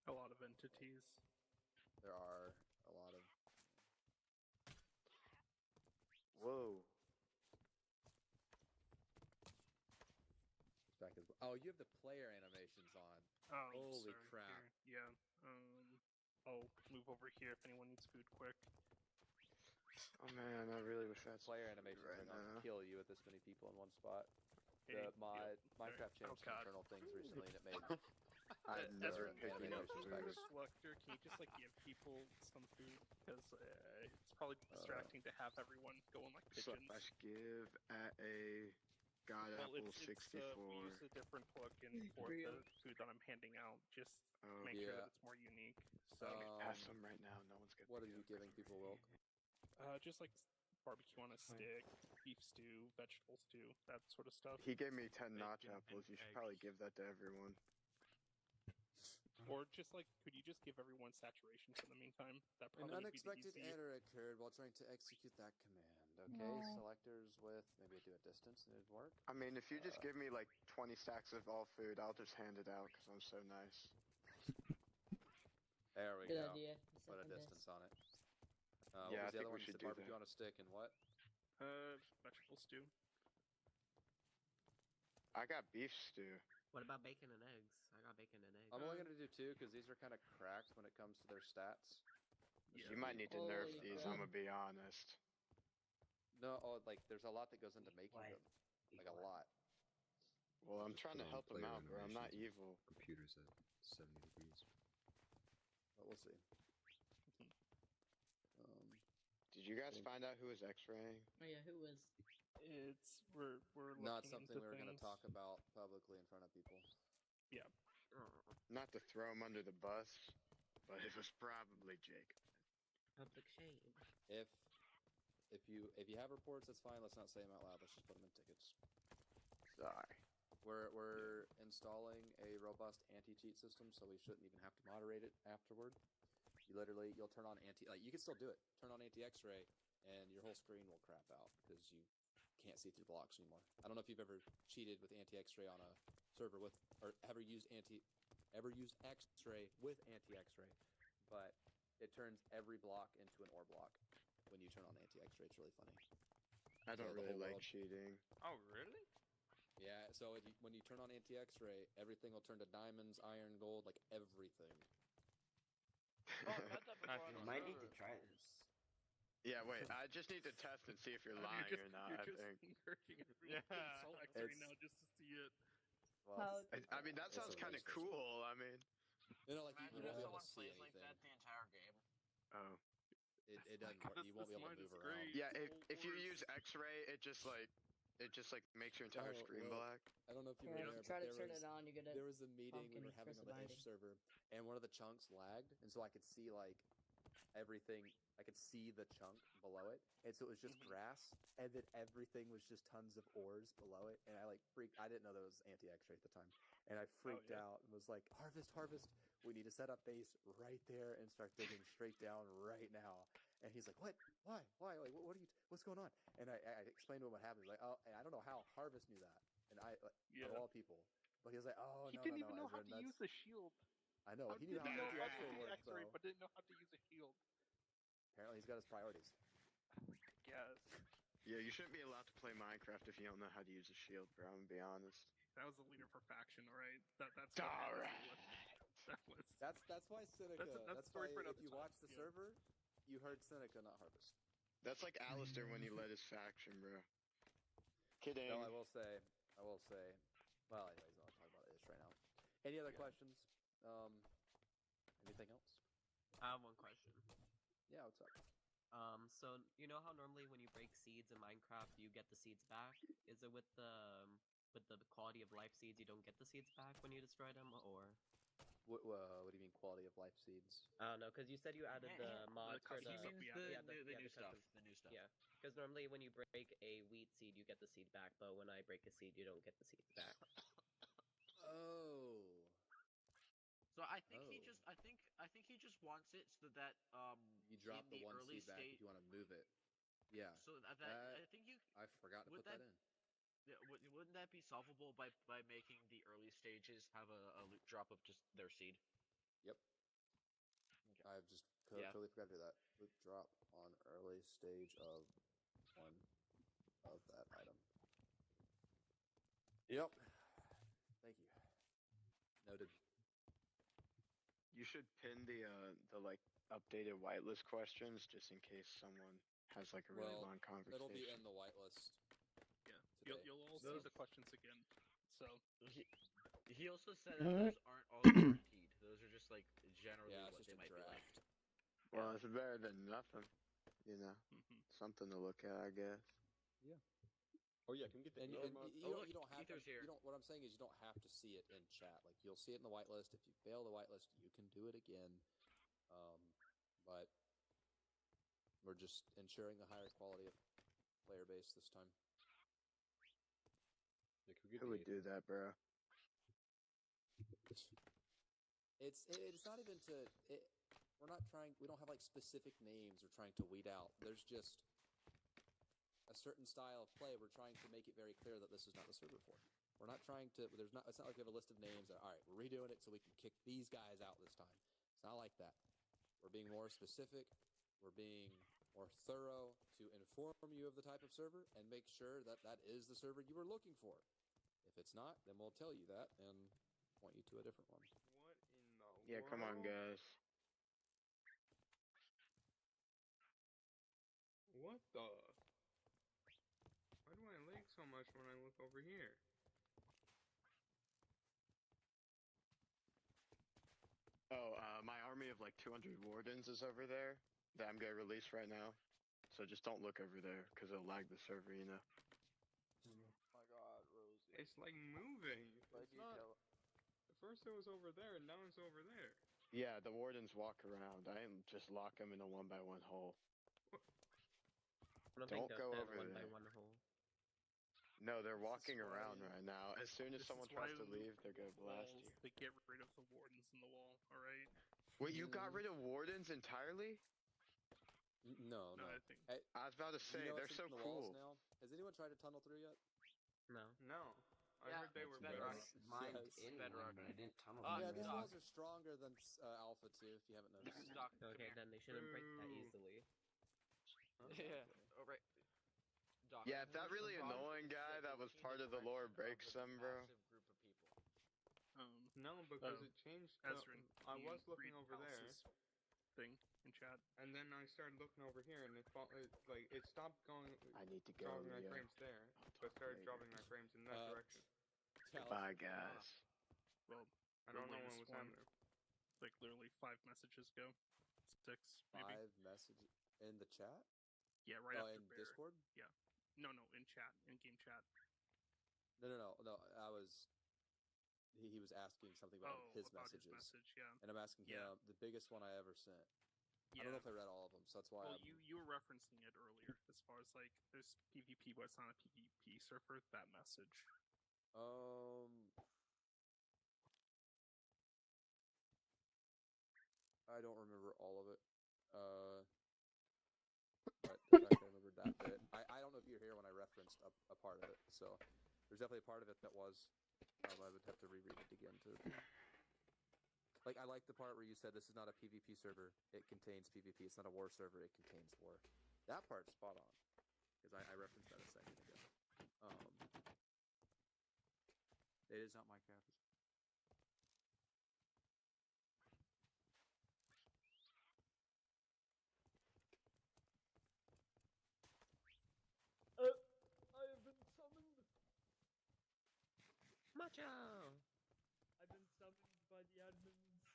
a lot of entities. There are a lot of. Whoa. Oh, you have the player animations on. Oh, holy sorry. crap! Here. Yeah. I'll move over here if anyone needs food quick. Oh man, I really wish I had player animations right are gonna now. kill you with this many people in one spot. Hey, Minecraft changed some internal things recently, and it made. I've never picked enough food food. selector, can you just give people some food? Because it's probably distracting to have everyone going like pigeons. / give at a God Apple 64. We use a different plugin for the food that I'm handing out, just to make sure that it's more unique. So pass them right now. No one's gonna. What are you giving people, Wilk? Just like barbecue on a stick, beef stew, vegetable stew, that sort of stuff. He gave me 10 notch apples. You should probably give that to everyone. Or just could you just give everyone saturation for the meantime? That An probably would be the unexpected easy. error occurred while trying to execute that command. Okay, No. selectors with maybe do a distance and it'd work. I mean, if you just give me like 20 stacks of all food, I'll just hand it out because I'm so nice. There we Good go. idea. Put a Second distance best. on it. Yeah, what was I the think other we one? You should said do barbecue that. on a stick and what? Vegetable stew. I got beef stew. What about bacon and eggs? I got bacon and eggs. I'm only gonna do 2 because these are kind of cracked when it comes to their stats. Yeah. You might need to nerf Holy these. crap. I'm gonna be honest. No, like there's a lot that goes into making quiet. them, like a lot. Well, I'm Just trying put to on help them player out, bro. I'm not animations evil. and Computers at 70 degrees. But we'll see. Did you guys find out who was X-raying? Oh yeah, who was? We're Not looking something into we're gonna things. talk about publicly in front of people. Yeah. Not to throw him under the bus, but it was probably Jacob. Public shame. If you have reports, that's fine. Let's not say them out loud. Let's just put them in tickets. Sorry. We're installing a robust anti-cheat system, so we shouldn't even have to moderate it afterward. You'll turn on you can still do it. Turn on anti-X-ray, and your whole screen will crap out because you can't see through blocks anymore. I don't know if you've ever cheated with anti-X-ray on a server or ever used X-ray with anti-X-ray, but it turns every block into an ore block when you turn on anti-X-ray. It's really funny. I don't So the really whole like world- cheating. Oh, really? Yeah, so when you turn on anti-X-ray, everything will turn to diamonds, iron, gold, like everything. Oh, I've had that before on You a might need to server. try this. Yeah, wait. I just need to test and see if you're lying or not. You're I just think. working Yeah. X right now just to see it. Well, I mean, that it's sounds a kind of waste of cool. I mean, like you Imagine won't be if able someone to see plays like anything. that the entire game. oh. It doesn't work. You won't be able to move around. Yeah, if you use X-ray, it just like makes your entire screen black. I don't know if you've Yeah, been if you there, try but to turn it on, you get a there was a meeting we pumpkin were having on the crucified. Ish server, and one of the chunks lagged, and so I could see like everything. I could see the chunk below it, and so it was just grass, and then everything was just tons of ores below it, and I like freaked. I didn't know there was anti-X-ray at the time, and I freaked out and was like, "Harvest, harvest! We need to set up base right there and start digging straight down right now." And he's like, "What? Why? Why? Like, what are you? What's going on?" And I explained to him what happened. He's like, "Oh, and I don't know how Harvest knew that." And I, of all people, but he was like, "Oh, He no, didn't no, even know how Ezra, to use a shield. I know. How He did knew how he know about anti-X-ray worked, X-ray, though. but didn't know how to use a shield? Apparently, he's got his priorities. Yes. Yeah, you shouldn't be allowed to play Minecraft if you don't know how to use a shield, bro. I'm gonna be honest. That was the leader for faction, alright? That's what All that right. was. That was. That's why Seneca. That's why story for if another you time, watch the yeah. server, you heard Seneca, not Harvest. That's like Alistair when he led his faction, bro. Kidding. No, I will say. Well, anyways, I'll talk about this right now. Any other questions? Anything else? I have one question. Yeah, what's up? So you know how normally when you break seeds in Minecraft, you get the seeds back? Is it with the quality of life seeds, you don't get the seeds back when you destroy them, or? What do you mean quality of life seeds? I don't know, because you said you added the mod for custom the. stuff we added. The new stuff. custom- The new stuff. Yeah, because normally when you break a wheat seed, you get the seed back, but when I break a seed, you don't get the seeds back. Oh. So I think he just wants it so that You drop in the one early seed back if you want to move it. Yeah. So I think you. I forgot to put that in. Yeah, wouldn't that be solvable by making the early stages have a loot drop of just their seed? Yep. Okay. I've just Yeah. totally forgot to do that. Loot drop on early stage of one of that item. Yep. Thank you. Noted. You should pin the like updated whitelist questions just in case someone has like a really long conversation. It'll be in the whitelist. Yeah, you'll all see the questions again. So he also said that those aren't all guaranteed. Those are just like generally it's what just they a might draft. be like. Well, it's better than nothing. You know, something to look at, I guess. Yeah. Oh yeah, can we get the And error mod? you don't have to. here. What I'm saying is you don't have to see it in chat. Like you'll see it in the whitelist. If you fail the whitelist, you can do it again. But we're just ensuring a higher quality of player base this time. Yeah, can we get Who would do that, bro? It's not even to. We're not trying. We don't have like specific names we're trying to weed out. There's just a certain style of play, we're trying to make it very clear that this is not the server for. We're not trying to. It's not like we have a list of names. That, all right, we're redoing it so we can kick these guys out this time. It's not like that. We're being more specific. We're being more thorough to inform you of the type of server and make sure that that is the server you were looking for. If it's not, then we'll tell you that and point you to a different one. What in the Yeah, world? come on, guys. What the? Why do I lag so much when I look over here? Oh, my army of like 200 wardens is over there that I'm gonna release right now. So just don't look over there because it'll lag the server, you know. Oh my god, Rosie. It's like moving. Why'd It's you not. tell? At first it was over there, and now it's over there. Yeah, the wardens walk around. I didn't just lock them in a 1x1 hole. I don't Don't think go there's over one there. by one hole. No, they're This is walking around why- right now. As soon as This someone is why tries to leave, they're gonna blast walls, you. they get rid of the wardens in the wall, alright? Wait, you got rid of wardens entirely? No. I think. I was about to say, you know they're what's so in the walls cool. now? Has anyone tried to tunnel through yet? No. No. I Yeah, heard they were Bedrock better. mined Yes. in Bedrock. one, but I didn't tunnel Yeah, through these that. walls are stronger than Alpha 2, if you haven't noticed. Doc, come Okay, here. then they shouldn't break that Boo. easily. Yeah. Oh, right. Doc, Yeah, I if that think the really problem annoying is guy that we're was looking in part the of the lore direction breaks of a them, bro. massive group of people. No, because it changed. Ezrin, I can you was looking read over there, Alice's thing in chat. and then I started looking over here, and it stopped going. I need to go, dropping my Leo. frames there, I'll but talk started later. dropping my frames in that direction. Goodbye, guys. Well, I don't the know what latest was one, happening. like literally 5 messages ago. 6, maybe. 5 messages in the chat? Yeah, right after in Bear. Discord? Yeah. No, in chat, in game chat. No. I was. He was asking something about his messages. His message, yeah. And I'm asking him the biggest one I ever sent. Yeah. I don't know if I read all of them, so that's why. Well, you were referencing it earlier, as far as like there's PvP, but it's not a PvP server. That message. I don't remember all of it. But the fact I remembered that bit. I don't know if you're here when I referenced a part of it, so there's definitely a part of it that was. I would have to reread it again to. Like, I like the part where you said this is not a PvP server, it contains PvP. It's not a war server, it contains war. That part's spot on, because I referenced that a second ago. It is not Minecraft. I have been summoned. Macho! I've been summoned by the admins.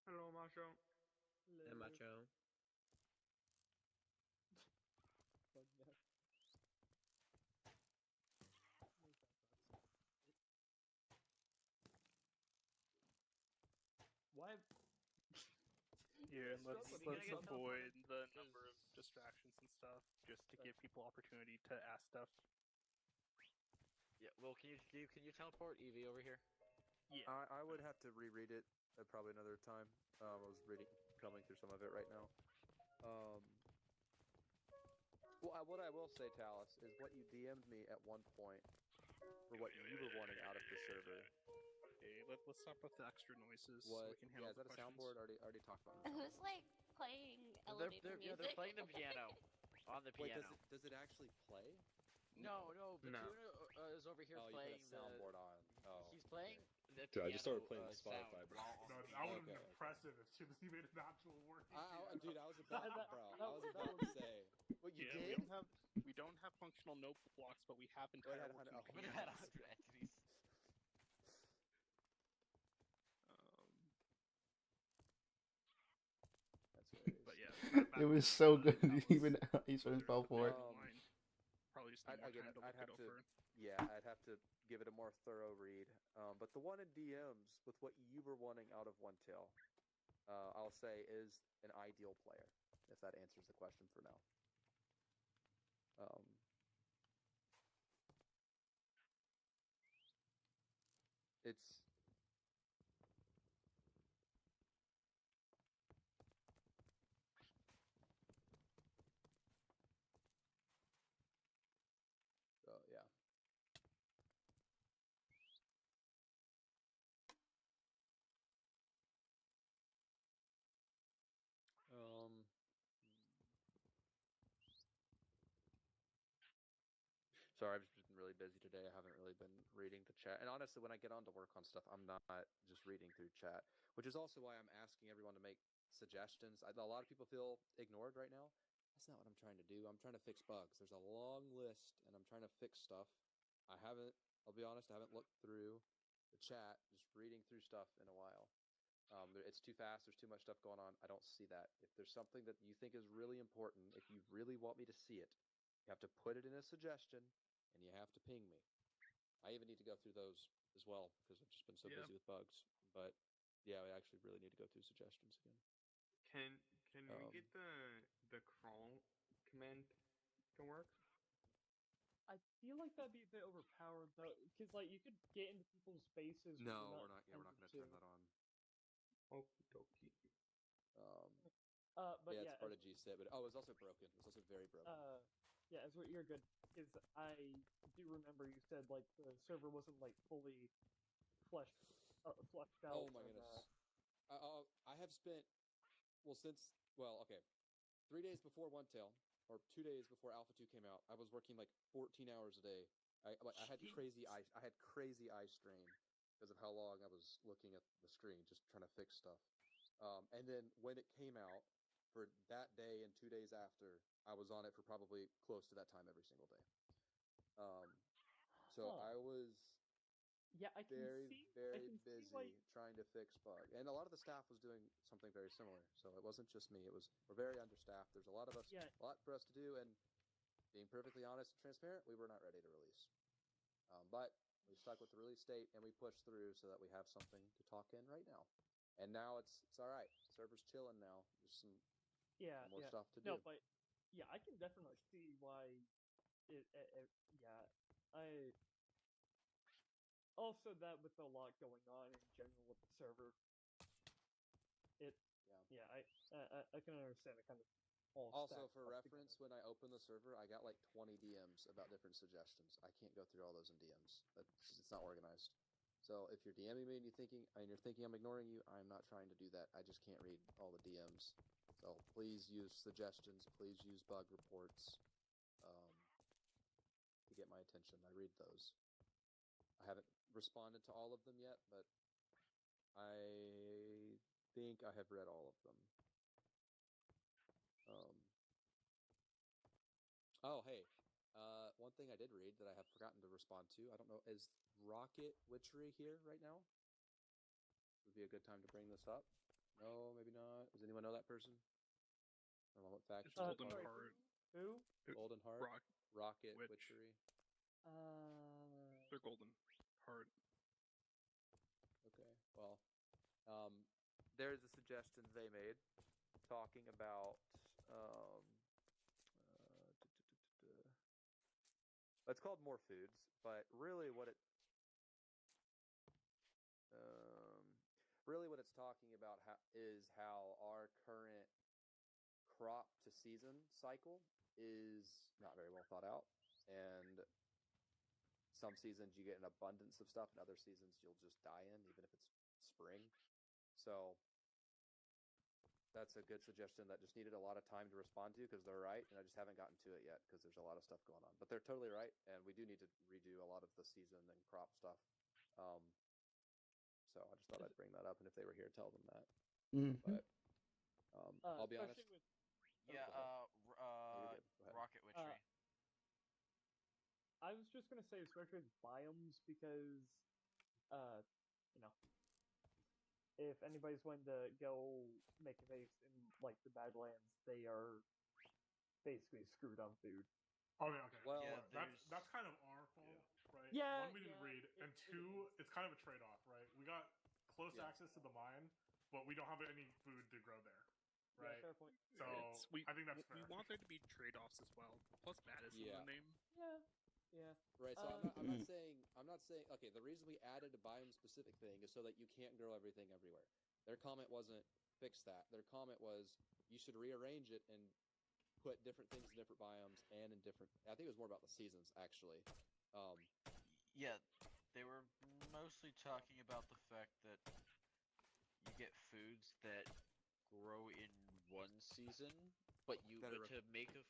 Hello, Macho. Hey, Macho. Why? Yeah, let's Can I get avoid teleported? the number of distractions and stuff, just to give people opportunity to ask stuff. Yeah. Well, can you teleport Evie over here? Yeah. I would have to reread it probably another time. I was coming through some of it right now. Well, what I will say, Talus, is what you DM'd me at one point for what you were wanting out of the server. Hey, let's stop with the extra noises so What? we can handle Is that the a questions. soundboard? Already talked about it. Who's like playing elevator music? They're playing the piano. On the Wait, piano. does it actually play? No, Batuna is over here you playing put a soundboard on. Oh, he's playing the Dude, piano. I just started playing sound. Spotify, bro. That would have been impressive if Chimsy made an actual working Dude, I was about to say. What you did? We don't have functional note blocks, but we have entire working We had pianos. 100 entities. But yeah, It was so good. Even Eastern fell for it. Probably just need more time to look it over. Yeah, I'd have to give it a more thorough read. But the one in DMs with what you were wanting out of OneTale, I'll say is an ideal player, if that answers the question for now. It's Sorry, I've just been really busy today. I haven't really been reading the chat. And honestly, when I get on to work on stuff, I'm not just reading through chat, which is also why I'm asking everyone to make suggestions. A lot of people feel ignored right now. That's not what I'm trying to do. I'm trying to fix bugs. There's a long list, and I'm trying to fix stuff. I'll be honest, I haven't looked through the chat, just reading through stuff in a while. It's too fast. There's too much stuff going on. I don't see that. If there's something that you think is really important, if you really want me to see it, you have to put it in a suggestion, and you have to ping me. I even need to go through those as well because I've just been so busy with bugs. But yeah, I actually really need to go through suggestions again. Can we get the crawl command to work? I feel like that'd be a bit overpowered though, because like you could get into people's faces. No, we're not going to turn that on. Okie dokie. But yeah, yeah, it's part of GSIT, but it's also broken. It's also very broken. Yeah, as you're good. Because I do remember you said like the server wasn't like fully fleshed out. Oh my goodness! I have spent 3 days before OneTale, or 2 days before Alpha 2 came out, I was working like 14 hours a day. I had crazy eye strain because of how long I was looking at the screen, just trying to fix stuff. And then when it came out, for that day and 2 days after, I was on it for probably close to that time every single day. I was very busy trying to fix bug. And a lot of the staff was doing something very similar. So it wasn't just me. We're very understaffed. There's a lot of us, a lot for us to do. And being perfectly honest and transparent, we were not ready to release. But we stuck with the release date and we pushed through so that we have something to talk in right now. And now it's all right. Server's chilling now. There's some more stuff to do. No, but yeah, I can definitely see why. I also that with a lot going on in general with the server. I can understand it kind of. Also, for reference, when I opened the server, I got like 20 DMs about different suggestions. I can't go through all those in DMs. It's not organized. So if you're DMing me and you're thinking I'm ignoring you, I'm not trying to do that. I just can't read all the DMs. So please use suggestions. Please use bug reports to get my attention. I read those. I haven't responded to all of them yet, but I think I have read all of them. One thing I did read that I have forgotten to respond to, I don't know, is Rocket Witchery here right now? Would be a good time to bring this up. No, maybe not. Does anyone know that person? I don't know what faction. It's Golden Heart. Who? Golden Heart? Rocket Witchery. They're Golden Heart. Okay, well, there's a suggestion they made talking about it's called More Foods, but really what it's talking about is how our current crop to season cycle is not very well thought out, and some seasons you get an abundance of stuff, and other seasons you'll just die in, even if it's spring. So that's a good suggestion that just needed a lot of time to respond to because they're right, and I just haven't gotten to it yet because there's a lot of stuff going on. But they're totally right, and we do need to redo a lot of the season and crop stuff. So I just thought I'd bring that up, and if they were here, tell them that. But I'll be honest. Rocket Witchery. I was just gonna say, especially with biomes, because if anybody's wanting to go make a base in like the Badlands, they are basically screwed on food. Okay. Well, that's kind of our fault, right? Yeah. One, we didn't read, and two, it's kind of a trade-off, right? We got close access to the mine, but we don't have any food to grow there, right? Yeah, fair point. So I think that's fair. We want there to be trade-offs as well. Plus, bad is in the name. Yeah. Right. So I'm not saying. Okay. The reason we added a biome-specific thing is so that you can't grow everything everywhere. Their comment wasn't fix that. Their comment was you should rearrange it and put different things in different biomes and in different. I think it was more about the seasons actually. Yeah, they were mostly talking about the fact that you get foods that grow in one season, But Better to make a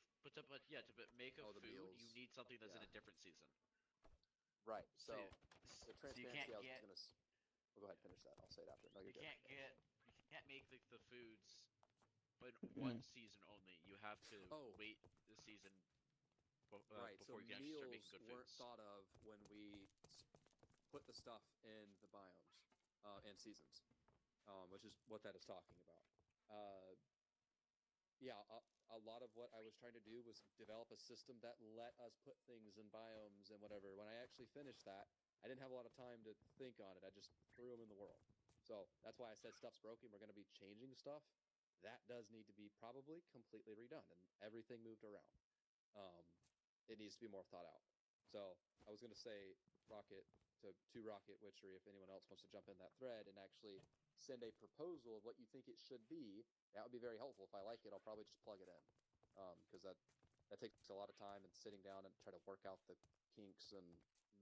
make a Oh, the food, you meals. need something that's in Yeah. a different season. Right. So, So you- the so you can't transparency, I was get gonna. Well, go ahead, finish that. I'll say it after. No, you're you good. can't get you can't make the foods in one Mm. season only. You have to Oh. wait the season Right. So before you can actually start meals making good weren't foods. thought of when we put the stuff in the biomes and seasons, which is what that is talking about. Yeah, a lot of what I was trying to do was develop a system that let us put things in biomes and whatever. When I actually finished that, I didn't have a lot of time to think on it. I just threw them in the world. So that's why I said stuff's broken. We're going to be changing stuff. That does need to be probably completely redone, and everything moved around. Um, it needs to be more thought out. So I was going to say to Rocket Witchery, if anyone else wants to jump in that thread and actually send a proposal of what you think it should be, that would be very helpful. If I like it, I'll probably just plug it in, because that takes a lot of time and sitting down and try to work out the kinks and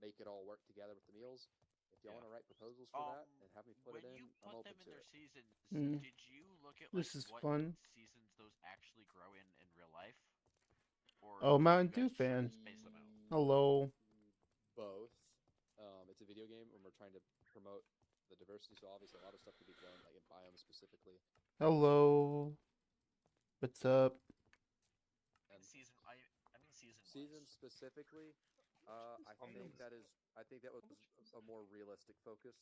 make it all work together with the meals. If y'all want to write proposals for that and have me put it in, When you I'm put open them in to their it. seasons, Mm. did you look at This like is what fun. seasons those actually grow in real life? Or Oh, did Mountain you Dew guys just fan. space them out? Hello. Both. It's a video game, and we're trying to promote the diversity. So obviously, a lot of stuff could be grown like in biomes specifically. Hello. What's up? I mean season. Season specifically, I think that was a more realistic focus.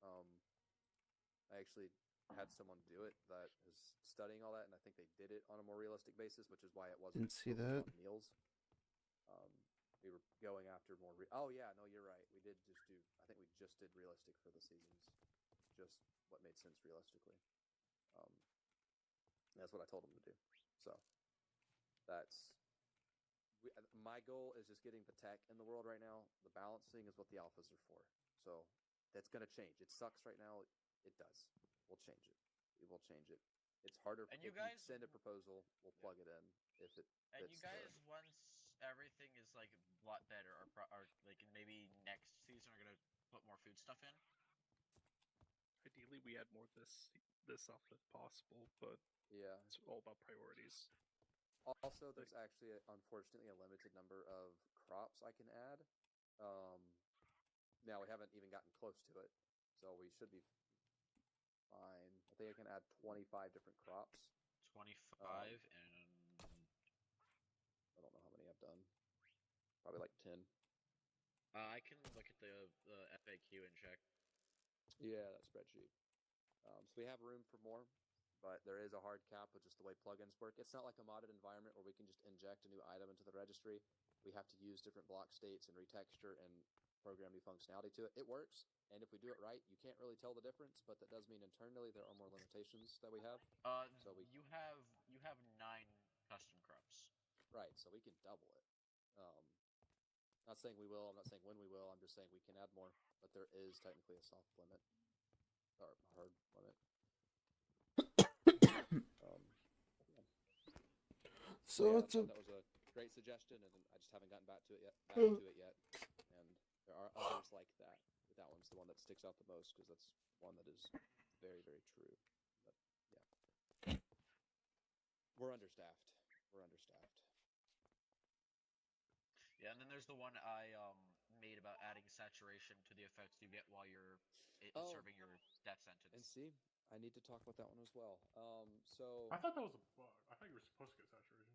I actually had someone do it that is studying all that, and I think they did it on a more realistic basis, which is why it wasn't Didn't see focused that. on meals. We were going after more. Oh yeah, no, you're right. We did just do. I think we just did realistic for the seasons, just what made sense realistically. That's what I told them to do. So that's my goal is just getting the tech in the world right now. The balancing is what the alphas are for. So that's going to change. It sucks right now. It does. We'll change it. We will change it. It's harder. And if you guys send a proposal, we'll plug it in if it. And you guys, once everything is like a lot better, or like maybe next season, are gonna put more food stuff in. Ideally, we add more this off if possible, but yeah, it's all about priorities. Also, there's actually, unfortunately, a limited number of crops I can add. Now, we haven't even gotten close to it, so we should be fine. I think I can add 25 different crops. 25 and... I don't know how many I've done. Probably like 10. I can look at the FAQ and check. Yeah, that spreadsheet. So we have room for more, but there is a hard cap with just the way plugins work. It's not like a modded environment where we can just inject a new item into the registry. We have to use different block states and retexture and program new functionality to it. It works, and if we do it right, you can't really tell the difference, but that does mean internally there are more limitations that we have. So you have 9 custom crops. Right, so we can double it. Not saying we will, I'm not saying when we will, I'm just saying we can add more, but there is technically a soft limit, or a hard limit. So yeah, it's a... that was a great suggestion, and I just haven't gotten back to it yet. And there are others like that. But that one's the one that sticks out the most because that's one that is very, very true. But yeah, we're understaffed. Yeah, and then there's the one I made about adding saturation to the effects you get while you're serving your death sentence. And see, I need to talk about that one as well. So I thought that was a bug. I thought you were supposed to get saturation.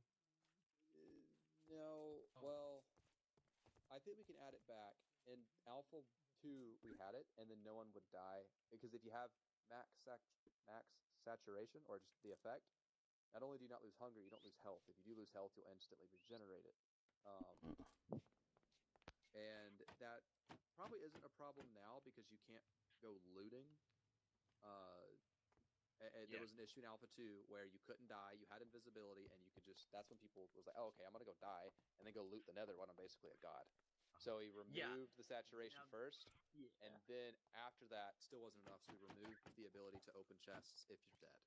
No, well, I think we can add it back. In Alpha 2, we had it, and then no one would die because if you have max saturation or just the effect, not only do you not lose hunger, you don't lose health. If you do lose health, you'll instantly regenerate it. And that probably isn't a problem now because you can't go looting. There was an issue in Alpha 2 where you couldn't die, you had invisibility, and you could just, that's when people was like, oh, okay, I'm going to go die, and then go loot the nether when I'm basically a god. So he removed the saturation first, and then after that, still wasn't enough, so he removed the ability to open chests if you're dead.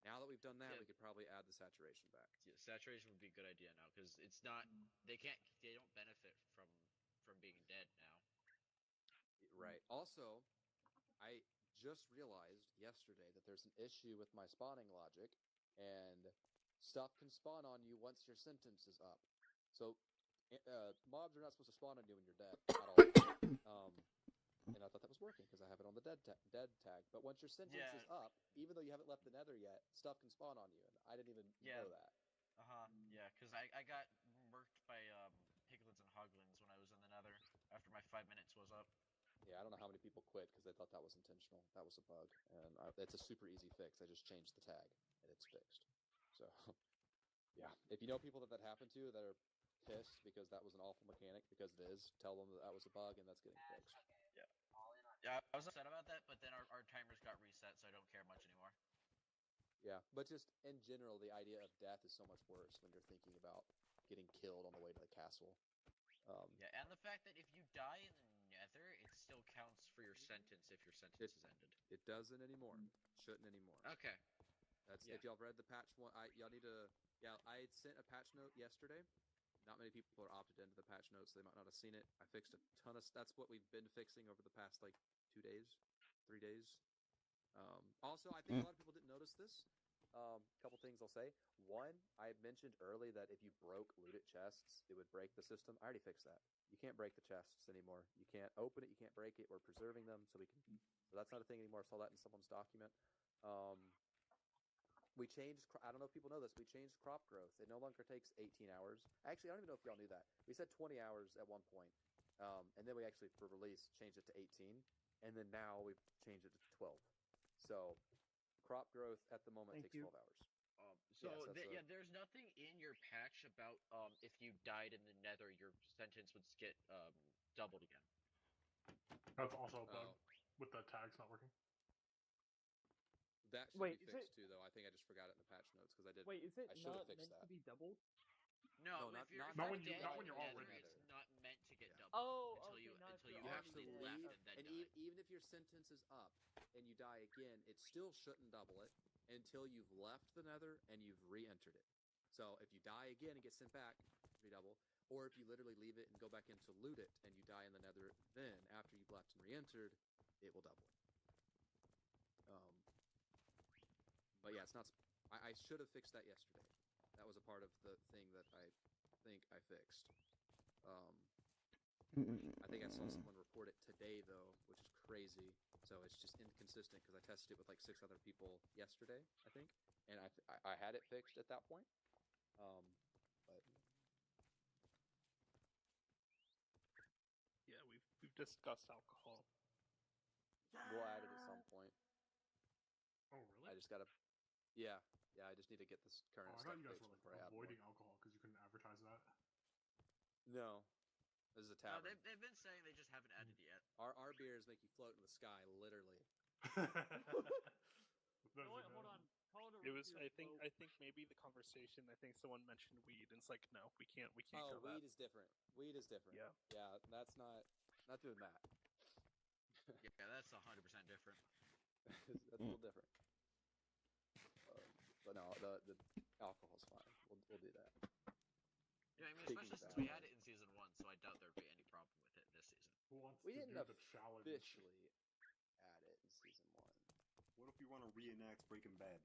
Now that we've done that, we could probably add the saturation back. Yeah, saturation would be a good idea now, because it's not, they don't benefit from being dead now. Right. Also, I just realized yesterday that there's an issue with my spawning logic, and stuff can spawn on you once your sentence is up. So mobs are not supposed to spawn on you when you're dead at all. And I thought that was working because I have it on the dead tag. But once your sentence is up, even though you haven't left the nether yet, stuff can spawn on you. And I didn't even know that. Yeah, because I got murked by piglins and hoglins when I was in the nether after my 5 minutes was up. Yeah, I don't know how many people quit because they thought that was intentional. That was a bug. And it's a super easy fix. I just changed the tag, and it's fixed. So, yeah. If you know people that happened to that are pissed because that was an awful mechanic, because it is, tell them that was a bug and that's getting fixed. Yeah, I was upset about that, but then our timers got reset, so I don't care much anymore. Yeah, but just in general, the idea of death is so much worse when you're thinking about getting killed on the way to the castle. Yeah, and the fact that if you die in the nether, it still counts for your sentence if your sentence is ended. It doesn't anymore. Shouldn't anymore. Okay. That's if y'all read the patch one. Y'all need to. Yeah, I sent a patch note yesterday. Not many people are opted into the patch notes, so they might not have seen it. I fixed a ton of. That's what we've been fixing over the past 2 days, 3 days. Also, I think a lot of people didn't notice this. A couple things I'll say. One, I mentioned early that if you broke looted chests, it would break the system. I already fixed that. You can't break the chests anymore. You can't open it. You can't break it. We're preserving them, so we can. So that's not a thing anymore. I saw that in someone's document. We changed. I don't know if people know this. We changed crop growth. It no longer takes 18 hours. Actually, I don't even know if y'all knew that. We said 20 hours at one point, and then we actually, for release, changed it to 18, and then now we've changed it to 12. So, crop growth at the moment takes 12 hours. There's nothing in your patch about if you died in the nether, your sentence would get doubled again. That's also a bug with the tags not working. That should be fixed too, though. I think I just forgot it in the patch notes because I did. Wait, is it I should have not fixed meant that. to be doubled? No, not when you're already. It's not meant to get doubled. Oh, until okay. you You have to actually leave, left and then and died. even if your sentence is up and you die again, it still shouldn't double it until you've left the nether and you've re-entered it. So if you die again and get sent back, redouble. Or if you literally leave it and go back in to loot it and you die in the nether, then after you've left and re-entered, it will double it. But yeah, it's not. I should have fixed that yesterday. That was a part of the thing that I think I fixed. I think I saw someone report it today, though, which is crazy. So it's just inconsistent because I tested it with 6 other people yesterday, I think, and I had it fixed at that point. But yeah, we've discussed alcohol. We'll add it at some point. Oh, really? I just gotta. Yeah. I just need to get this current I stuff thought you guys fixed were before I add avoiding more. alcohol because you couldn't advertise that. No, this is a tavern. They've been saying they just haven't added it yet. Our beers make you float in the sky, literally. Hold on. It was. I think maybe the conversation. I think someone mentioned weed, and it's like, no, we can't. We can't go weed that. is different. Weed is different. Yeah. That's not doing that. Yeah, that's 100% different. That's a little different. But no, the alcohol's fine. We'll do that. Yeah, I mean, especially since we had it in season 1, so I doubt there'd be any problem with it this season. Who wants we to didn't do the challenge? Officially add it in season 1. What if you want to reenact Breaking Bad?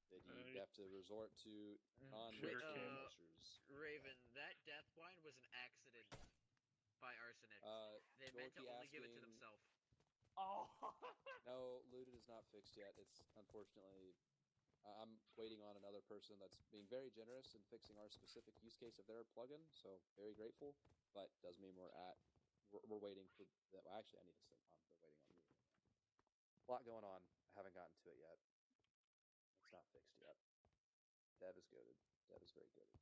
Then you have to resort to non-ritual measures. Raven, that death wine was an accident by Arsenic. They meant to only give it to themselves. Oh. No, looted is not fixed yet. It's unfortunately. I'm waiting on another person that's being very generous in fixing our specific use case of their plugin, so very grateful. But does mean we're waiting for that. Well, actually, I need to. They're waiting on me. A lot going on. I haven't gotten to it yet. It's not fixed yet. Dev is goated. Dev is very goated.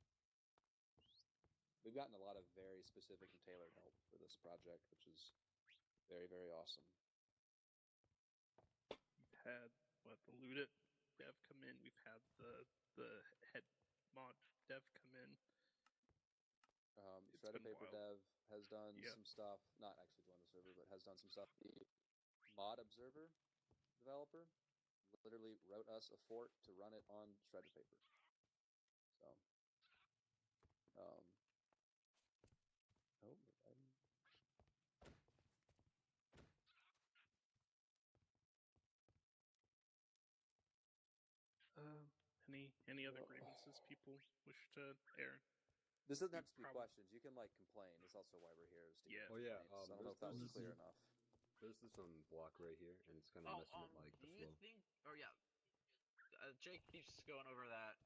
We've gotten a lot of very specific and tailored help for this project, which is very, very awesome. We've had the Loot It dev come in. We've had the head mod dev come in. Shredder Paper Dev has done some stuff. Not actually joined the server, but has done some stuff. The Mod Observer developer literally wrote us a fort to run it on Shredder Paper. So, any other grievances people wish to air? This doesn't You have to be prob- questions. You can like complain. That's also why we're here. Is to Yeah. Oh yeah. complaints. I don't know if that was clear enough. There's this block right here, and it's kind of messing with like Do the you flow. think? Oh yeah, Jake keeps going over that.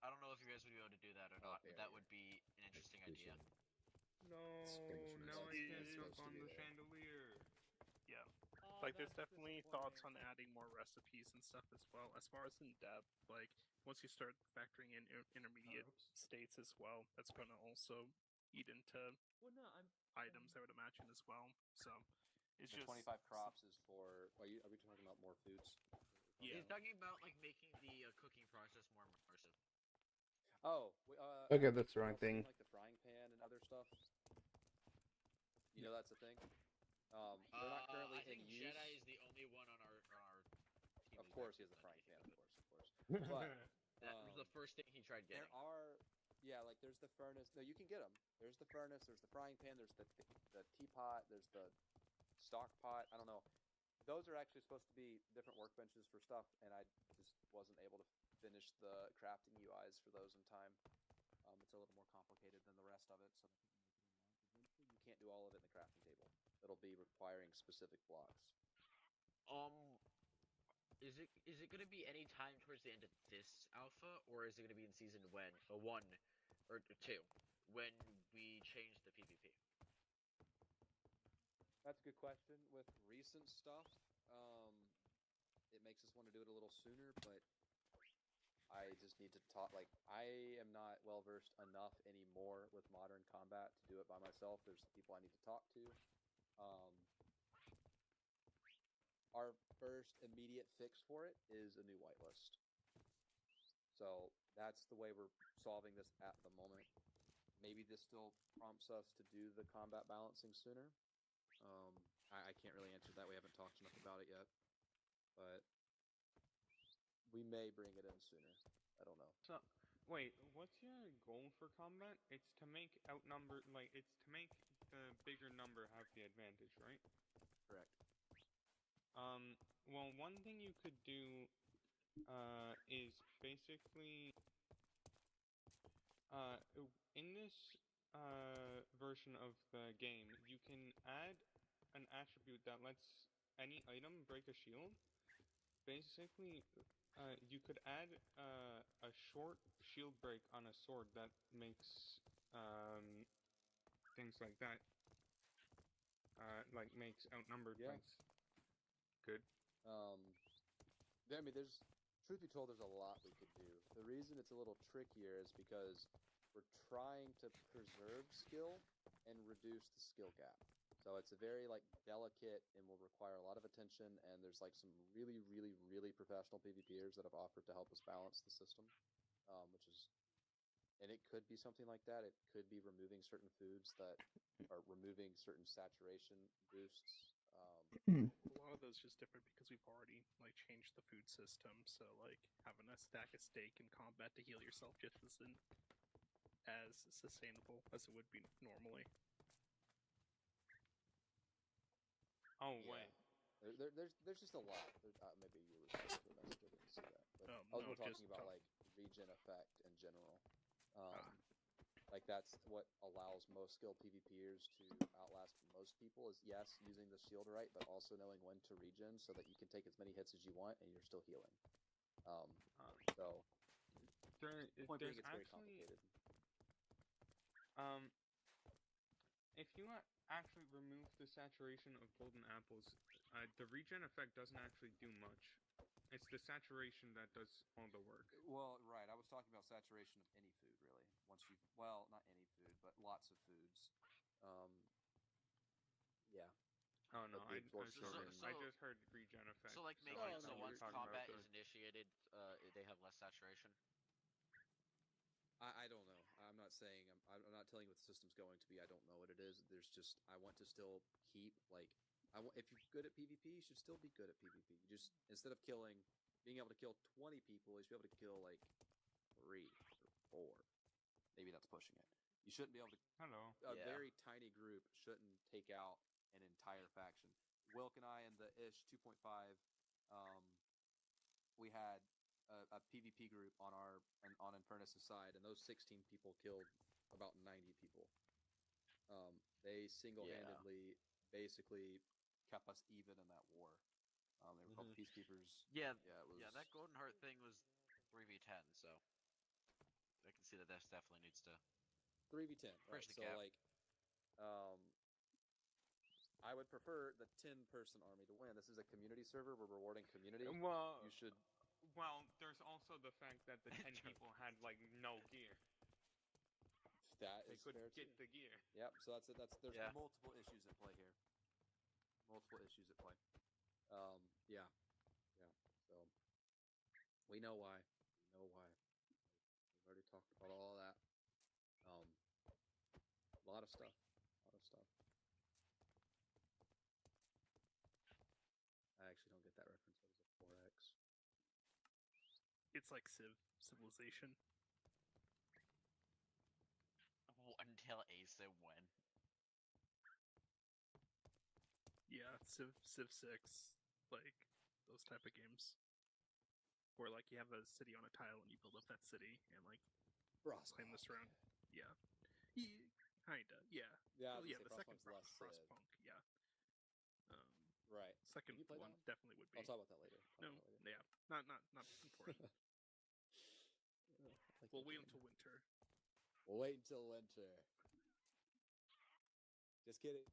I don't know if you guys would be able to do that or not, but that would be an interesting idea. Spanish No, now I can't That's jump supposed to on be the there. chandelier. Yeah. Oh, Like, there's that's definitely thoughts on disappointing. adding more recipes and stuff as well. As far as in depth, like, once you start factoring in intermediate states as well, that's going to also eat into Well, no, I'm. items, I would imagine, as well. So, it's The just 25 crops is for. Are we talking about more foods? Yeah. He's talking about like making the cooking process more immersive. Oh, Okay, have that's the you wrong all seen, thing. like the frying pan and other stuff. You know that's a thing. They're not currently I think in use. Jedi is the only one on our team. Of course, he has a frying pan. Of course. But that was the first thing he tried getting. there are, yeah, like there's the furnace. No, you can get them. There's the furnace. There's the frying pan. There's the teapot. There's the stock pot. I don't know. Those are actually supposed to be different workbenches for stuff, and I just wasn't able to finish the crafting UIs for those in time. It's a little more complicated than the rest of it, so eventually you can't do all of it in the crafting table. It'll be requiring specific blocks. Is it going to be any time towards the end of this alpha, or is it going to be in season when 1 or 2 when we change the PvP? That's a good question. With recent stuff, it makes us want to do it a little sooner, but I just need to talk. Like, I am not well versed enough anymore with modern combat to do it by myself. There's people I need to talk to. Our first immediate fix for it is a new whitelist. So that's the way we're solving this at the moment. Maybe this still prompts us to do the combat balancing sooner. I can't really answer that. We haven't talked enough about it yet. But we may bring it in sooner. I don't know. So, wait, what's your goal for combat? It's to make it's to make the bigger number have the advantage, right? Correct. Well, one thing you could do, is basically, in this, version of the game, you can add an attribute that lets any item break a shield. Basically, you could add a short shield break on a sword that makes things like that. Like makes outnumbered fights good. I mean, truth be told, there's a lot we could do. The reason it's a little trickier is because we're trying to preserve skill and reduce the skill gap. So it's a very delicate and will require a lot of attention. And there's some really, really, really professional PvPers that have offered to help us balance the system, and it could be something like that. It could be removing certain foods that are removing certain saturation boosts. A lot of those just different because we've already changed the food system. So having a stack of steak in combat to heal yourself just isn't as sustainable as it would be normally. Oh yeah. wait. There's just a lot. Maybe you were responding to a message. I didn't see that. But we're talking about regen effect in general. That's what allows most skilled PvPers to outlast most people. Is yes, using the shield right, but also knowing when to regen so that you can take as many hits as you want and you're still healing. So point being, it's very complicated. If you actually remove the saturation of golden apples, the regen effect doesn't actually do much. It's the saturation that does all the work. Well, right. I was talking about saturation of any food, really. Not any food, but lots of foods. Yeah. Oh no, I just heard regen effect. So once combat is initiated, they have less saturation. I don't know. I'm not saying. I'm not telling you what the system's going to be. I don't know what it is. There's just I want to still keep if you're good at PvP, you should still be good at PvP. You just instead of being able to kill 20 people, you should be able to kill 3 or 4. Maybe that's pushing it. You shouldn't be able to. A very tiny group shouldn't take out an entire faction. Wilk and I in the Ish 2.5, we had a PvP group on on Infernus' side, and those 16 people killed about 90 people. They single-handedly basically kept us even in that war. They were called Peacekeepers. Yeah, yeah, it was... yeah. That Golden Heart thing was 3v10, so I can see that this definitely needs to 3v10, right? bridge the So gap. like, I would prefer the 10-person army to win. This is a community server. We're rewarding community. Well, you should. Well, there's also the fact that the 10 people had like no gear. That they is couldn't fair get too. the gear. Yep. So there's Yeah. multiple issues at play here. Multiple issues at play. Yeah. So we know why. We know why. We've already talked about all of that. A lot of stuff. I actually don't get that reference. What is a 4X? It's like Civilization. OneTale Alpha when? Yeah, Civ 6, like those type of games. Where like you have a city on a tile and you build up that city and like claim this round. Yeah. Kinda, yeah. Yeah, well, yeah, the second less Frostpunk, yeah. Right. Second Did you play one that one? definitely would be. I'll talk about that later. No, yeah, not important. Like We'll wait until winter. We'll wait until winter. Just kidding.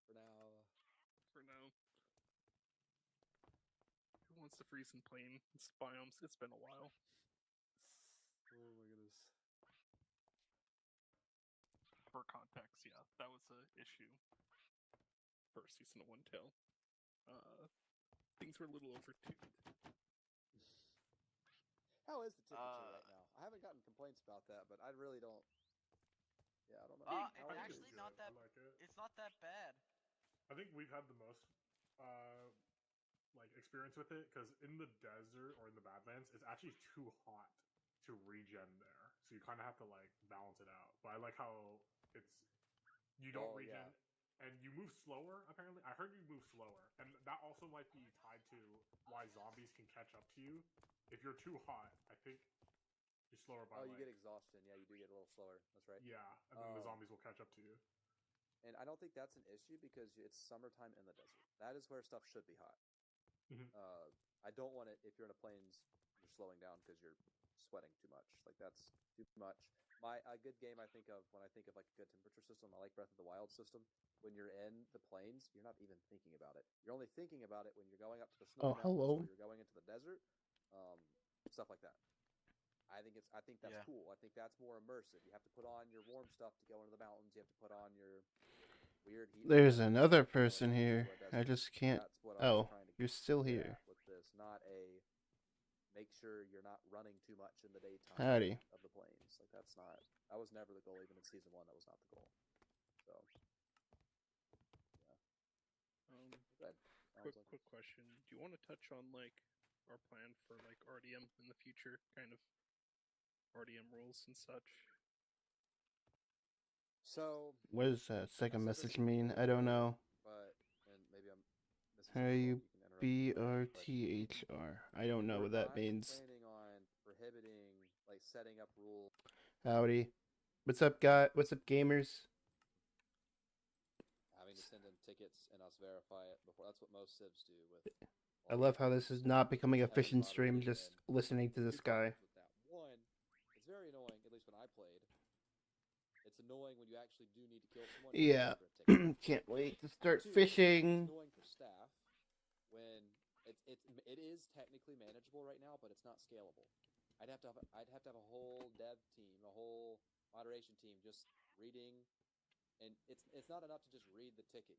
For now. Who wants to freeze in plain biomes? It's been a while. Oh my goodness. For context, yeah, that was an issue. First season of OneTale. Things were a little overtuned. How is the temperature right now? I haven't gotten complaints about that, but I really don't. Yeah, I don't know. It's actually not that. I like it. It's not that bad. I think we've had the most experience with it because in the desert or in the Badlands, it's actually too hot to regen there, so you kind of have to like balance it out. But I like how you don't regen. Yeah. And you move slower, apparently. I heard you move slower. And that also might be tied to why zombies can catch up to you. If you're too hot, I think you're slower by you get exhaustion. Yeah, you do get a little slower. That's right. Yeah, and then the zombies will catch up to you. And I don't think that's an issue because it's summertime in the desert. That is where stuff should be hot. Mm-hmm. I don't want it if you're in a plains, you're slowing down because you're sweating too much. Like, that's too much. A good game I think of when I think of like a good temperature system, I like Breath of the Wild system. When you're in the plains, you're not even thinking about it. You're only thinking about it when you're going up to the snowy mountains or you're going into the desert, stuff like that. I think that's cool. I think that's more immersive. You have to put on your warm stuff to go into the mountains. You have to put on your weird heat. There's another person here. I just can't. Oh, you're still here. With this, not a make sure you're not running too much in the daytime Howdy. of the plains. Like that was never the goal. Even in season 1, that was not the goal. So, yeah. Quick question. Do you want to touch on like our plan for like RDM in the future? Kind of RDM rules and such. So. What does that second message mean? I don't know. And maybe I'm. BRTHR. I don't know what that means. Planning on prohibiting, like setting up rules. Howdy. What's up, guy? What's up, gamers? Having to send in tickets and us verify it before. That's what most civs do. I love how this is not becoming a fishing stream. Just listening to this guy. One, it's very annoying. At least when I played. It's annoying when you actually do need to kill someone. Yeah. Can't wait to start fishing. It's annoying for staff when it is technically manageable right now, but it's not scalable. I'd have to have a whole dev team, a whole moderation team just reading, and it's not enough to just read the ticket.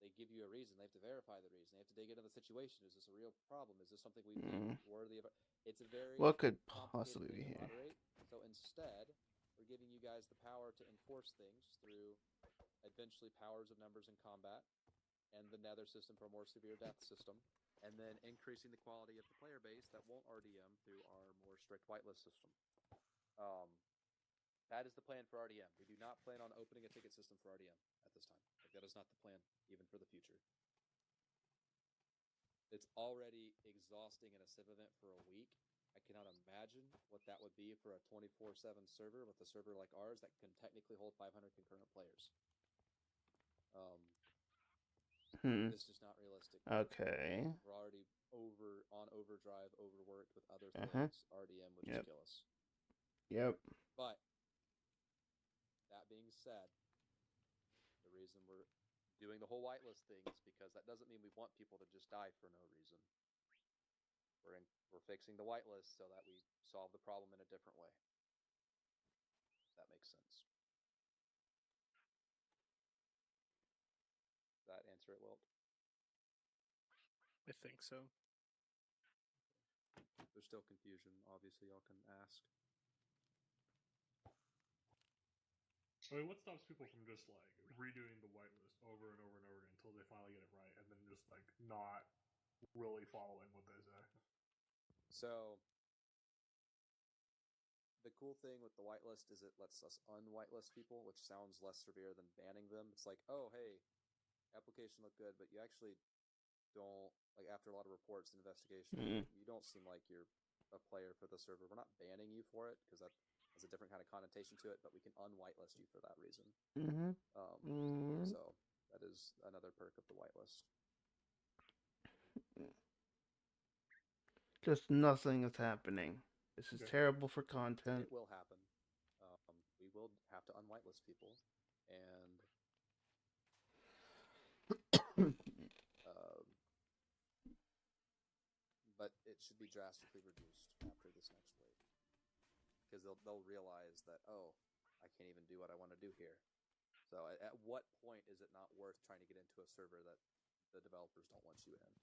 They give you a reason. They have to verify the reason. They have to dig into the situation. Is this a real problem? Is this something we think worthy of? It's a very what could possibly be here? Moderate. So instead, we're giving you guys the power to enforce things through eventually powers of numbers in combat and the nether system for a more severe death system, and then increasing the quality of the player base that won't RDM through our more strict whitelist system. That is the plan for RDM. We do not plan on opening a ticket system for RDM at this time. Like, that is not the plan, even for the future. it's already exhausting in a civ event for a week. I cannot imagine what that would be for a 24/7 server with a server like ours that can technically hold 500 concurrent players. It's just not realistic. Okay. We're already on overdrive, overworked with other Uh-huh. things. RDM would just kill us. Yep. But that being said, the reason we're doing the whole whitelist thing is because that doesn't mean we want people to just die for no reason. We're fixing the whitelist so that we solve the problem in a different way. If that makes sense. Does that answer it, Wilt? I think so. If there's still confusion, obviously y'all can ask. I mean, what stops people from just like redoing the whitelist over and over and over again until they finally get it right, and then just like not really following what they say? So the cool thing with the whitelist is it lets us unwhitelist people, which sounds less severe than banning them. It's like, oh, hey, application looked good, but you actually don't, like, after a lot of reports and investigation, you don't seem like you're a player for the server. We're not banning you for it because that has a different kind of connotation to it, but we can unwhitelist you for that reason. So that is another perk of the whitelist. Just nothing is happening. This is terrible for content. It will happen. We will have to unwhitelist people, and but it should be drastically reduced after this next wave, because they'll realize that, oh, I can't even do what I want to do here. So at what point is it not worth trying to get into a server that the developers don't want you in?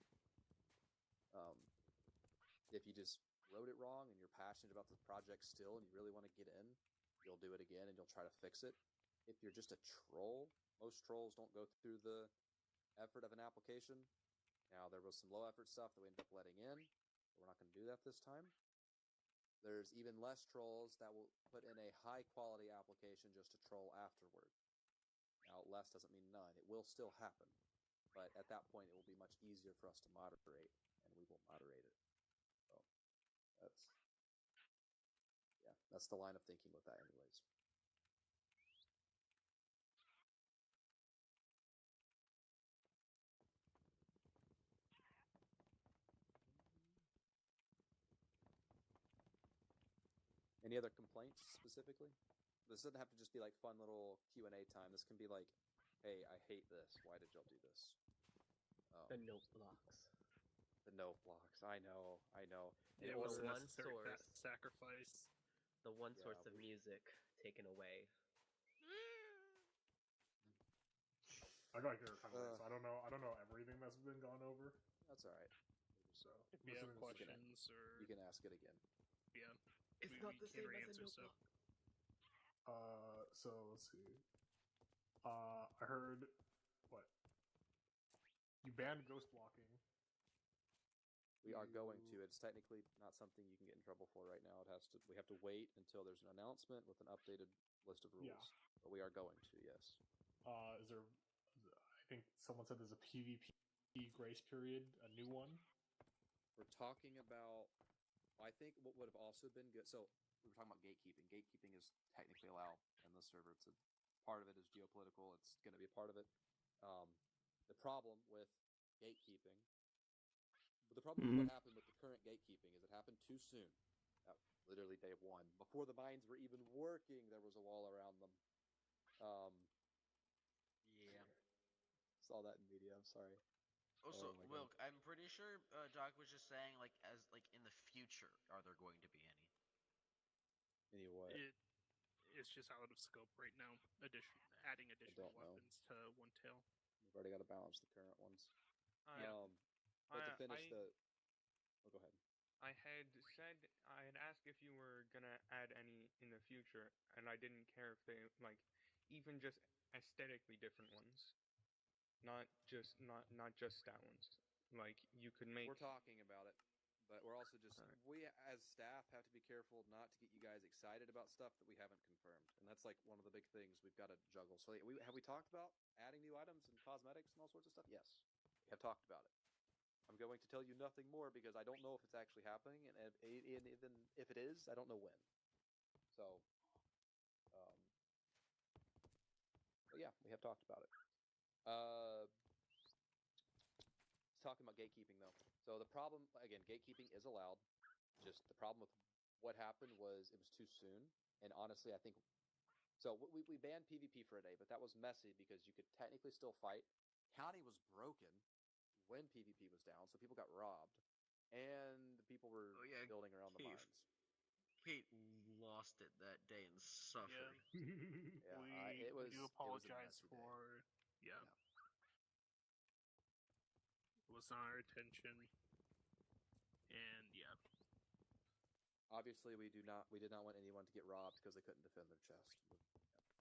If you just wrote it wrong and you're passionate about the project still and you really want to get in, you'll do it again and you'll try to fix it. If you're just a troll, most trolls don't go through the effort of an application. Now, there was some low effort stuff that we ended up letting in, but we're not going to do that this time. There's even less trolls that will put in a high quality application just to troll afterward. Now, less doesn't mean none. It will still happen, but at that point, it will be much easier for us to moderate, and we will moderate it. So that's the line of thinking with that, anyways. Any other complaints specifically? This doesn't have to just be like fun little Q&A time. This can be like, hey, I hate this. Why did y'all do this? The note blocks. The note blocks. I know. It was a necessary sacrifice. The one source of music taken away. I got here kind of late, so I don't know everything that's been gone over. That's all right. So if you have questions you can ask it again. Yeah, it's not the same as a notebook. So let's see. I heard what you banned ghost blocking. We are going to. It's technically not something you can get in trouble for right now. We have to wait until there's an announcement with an updated list of rules. Yeah. But we are going to, yes. Is there? I think someone said there's a PvP grace period, a new one. We're talking about. I think what would have also been good. So we were talking about gatekeeping. Gatekeeping is technically allowed in the server. It's part of it is geopolitical. It's going to be a part of it. The problem with gatekeeping. But the problem with what happened with the current gatekeeping is it happened too soon. Literally day one. Before the mines were even working, there was a wall around them. Yeah. Saw that in media. I'm sorry. Also, Wilk, I'm pretty sure Doc was just saying, like, as like in the future, are there going to be any? Any what? It's just out of scope right now. Adding additional weapons to OneTale. We've already got to balance the current ones. Yeah. But to finish go ahead. I had asked if you were gonna add any in the future, and I didn't care if they even just aesthetically different ones, not just stat ones. Like you could make. We're talking about it, but we're also just we as staff have to be careful not to get you guys excited about stuff that we haven't confirmed, and that's like one of the big things we've got to juggle. So have we talked about adding new items and cosmetics and all sorts of stuff? Yes, we have talked about it. I'm going to tell you nothing more because I don't know if it's actually happening, and even if it is, I don't know when. So, but yeah, we have talked about it. Talking about gatekeeping though. So the problem, again, gatekeeping is allowed. Just the problem with what happened was it was too soon. And honestly, I think so. We banned PvP for a day, but that was messy because you could technically still fight. County was broken when PvP was down, so people got robbed, and people were building around the mines. Kate lost it that day and suffered. Yeah, it was. We do apologize for. Yeah. It was not our intention, and yeah. Obviously, we did not want anyone to get robbed because they couldn't defend their chest.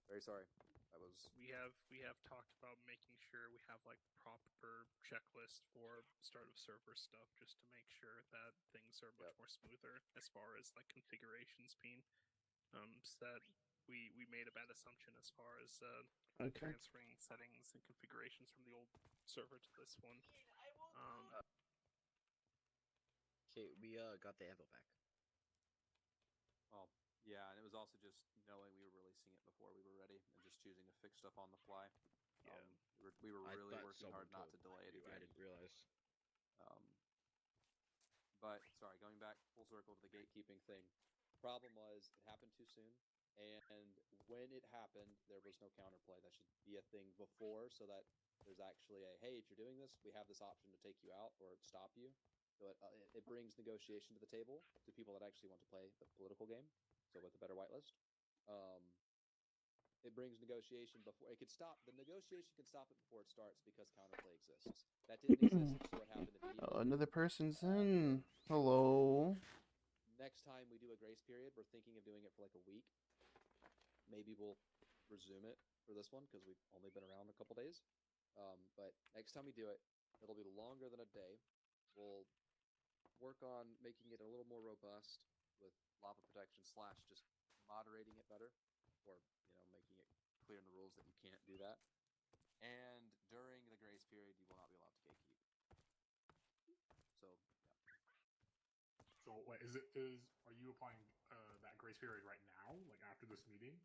Very sorry. That was. We have talked about making sure we have like proper checklist for start of server stuff, just to make sure that things are much more smoother as far as like configurations being. So that we made a bad assumption as far as transferring settings and configurations from the old server to this one. Okay, we got the ammo back. Oh, yeah, and it was also just knowing we were releasing it before we were ready and just choosing to fix stuff on the fly. Yeah, we were really working hard not to delay it again. I didn't realize. But sorry, going back full circle to the gatekeeping thing. Problem was it happened too soon, and when it happened, there was no counterplay. That should be a thing before, so that there's actually a hey, if you're doing this, we have this option to take you out or stop you. So it brings negotiation to the table to people that actually want to play the political game. So with a better whitelist, it brings negotiation before it could stop. The negotiation can stop it before it starts because counterplay exists. That didn't exist, so it happened immediately. Oh, another person's in. Hello. Next time we do a grace period, we're thinking of doing it for like a week. Maybe we'll resume it for this one because we've only been around a couple days. But next time we do it, it'll be longer than a day. We'll work on making it a little more robust with lava protection / just moderating it better, or making it clear in the rules that you can't do that. And during the grace period, you will not be allowed to gatekeep. So yeah. So wait, are you applying that grace period right now, like after this meeting?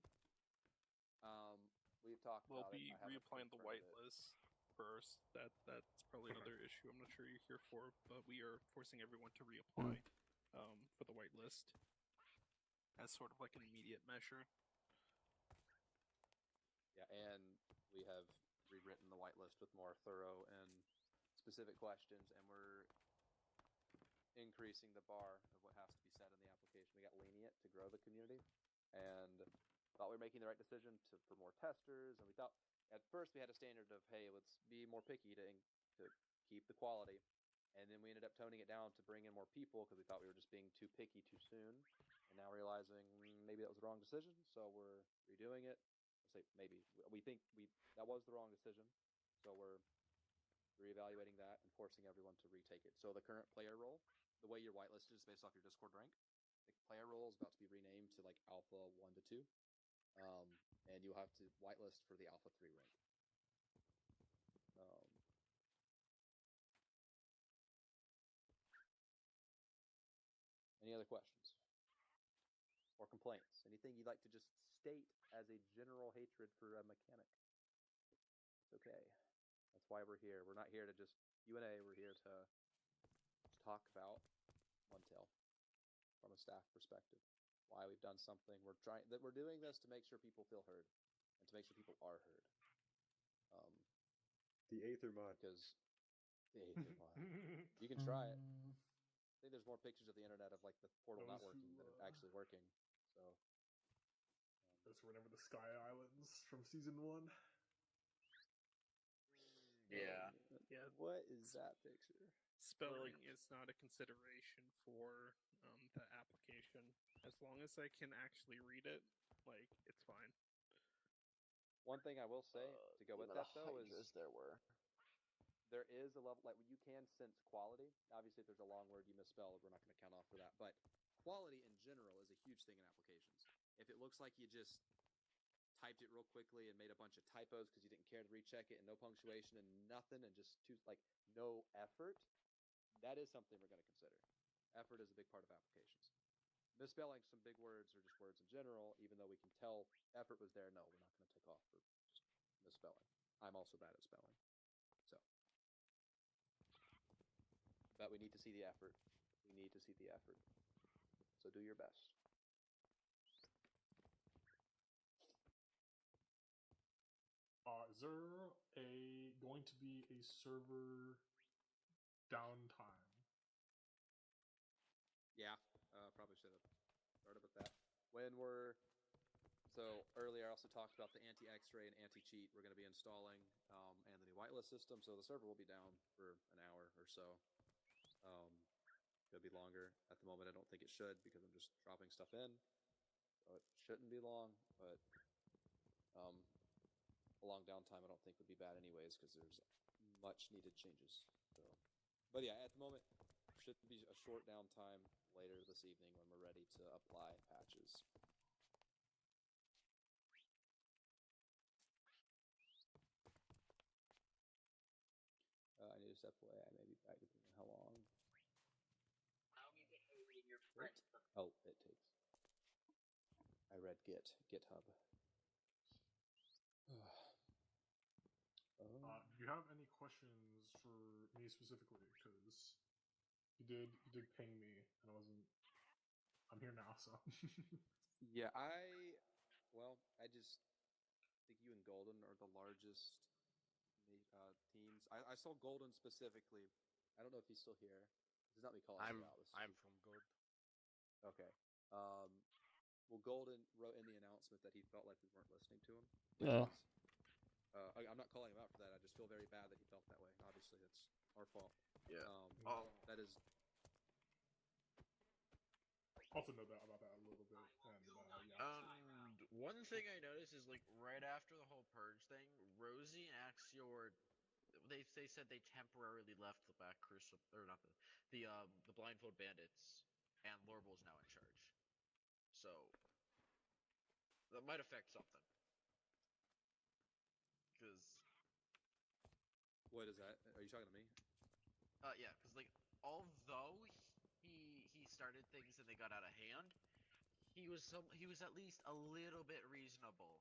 We've talked we'll about be it. reapplying the whitelist first. That's probably another issue I'm not sure you're here for, but we are forcing everyone to reapply for the whitelist as sort of like an immediate measure. Yeah, and we have rewritten the whitelist with more thorough and specific questions, and we're increasing the bar of what has to be said in the application. We got lenient to grow the community, and thought we were making the right decision for more testers. And we thought at first we had a standard of hey, let's be more picky to keep the quality, and then we ended up toning it down to bring in more people because we thought we were just being too picky too soon. And now realizing maybe that was the wrong decision, so we're redoing it. I'll say maybe we think that was the wrong decision, so we're reevaluating that and forcing everyone to retake it. So the current player role, the way you're whitelisted is based off your Discord rank. The player role is about to be renamed to like Alpha 1 to 2, and you'll have to whitelist for the Alpha 3 rank. Any other questions or complaints? Anything you'd like to just state as a general hatred for a mechanic? It's okay. That's why we're here. We're not here to just Q&A. We're here to talk about OneTale from a staff perspective. Why we've done something. We're doing this to make sure people feel heard and to make sure people are heard. The Aether mod. Because the Aether mod. You can try it. I think there's more pictures of the internet of like the portal not working than it actually working. So those were never the Sky Islands from season 1. Yeah. What is that picture? Spelling is not a consideration for the application. As long as I can actually read it, like, it's fine. One thing I will say to go with that though is there is a level like you can sense quality. Obviously, if there's a long word you misspell, we're not going to count off for that. But quality in general is a huge thing in applications. If it looks like you just typed it real quickly and made a bunch of typos because you didn't care to recheck it and no punctuation and nothing and just no effort, that is something we're going to consider. Effort is a big part of applications. Misspelling some big words or just words in general, even though we can tell effort was there, no, we're not going to take off for just misspelling. I'm also bad at spelling. So, but we need to see the effort. We need to see the effort. So do your best. Is there going to be a server downtime? Yeah, probably should have started with that. So earlier I also talked about the anti-X-ray and anti-cheat we're going to be installing, and the new whitelist system. So the server will be down for an hour or so. It'll be longer. At the moment, I don't think it should because I'm just dropping stuff in. So it shouldn't be long, but a long downtime I don't think would be bad anyways because there's much needed changes. So, but yeah, at the moment, should be a short downtime later this evening when we're ready to apply patches. I need to step away. I may be back depending on how long. What? Oh, it takes. I read GitHub. Do you have any questions for me specifically? Because you did ping me, and I'm here now, so. Yeah, I just think you and Golden are the largest teams. I saw Golden specifically. I don't know if he's still here. This is not me calling you out. I'm from Gold. Okay. Well, Golden wrote in the announcement that he felt like we weren't listening to him. Yeah. I'm not calling him out for that. I just feel very bad that he felt that way. Obviously, that's our fault. Yeah. That is. Also know that about that a little bit, and yeah. One thing I noticed is like right after the whole purge thing, Rosie and Axior, they said they temporarily left the Black Crucible, or not the Blindfold Bandits, and Lorbel's now in charge. So that might affect something. Because. What is that? Are you talking to me? Yeah, because like although he started things and they got out of hand, he was at least a little bit reasonable.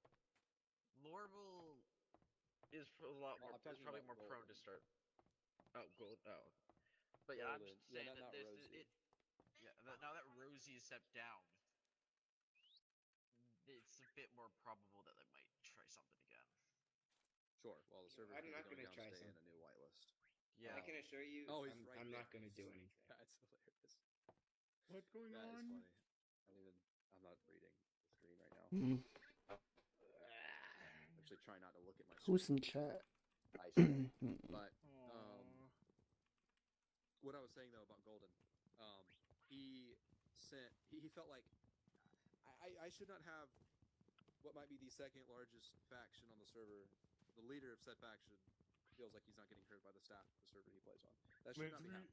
Lorbel is a lot more. Is probably more prone to start. Oh, Gold. Oh, but yeah, I'm just saying that this Rosie. Yeah, now that Rosie is stepped down, it's a bit more probable that they might try something again. Sure. Well, the server's I'm not going to to try stay in something. a new whitelist. Yeah. I can assure you, I'm not going to do anything. That's hilarious. What's going on? That is funny. I'm not reading the screen right now. Actually, try not to look at my screen. Who's in chat? I should. But what I was saying though about Golden, he felt like I should not have what might be the second largest faction on the server. The leader of said faction feels like he's not getting heard by the staff of the server he plays on. That should not be happening.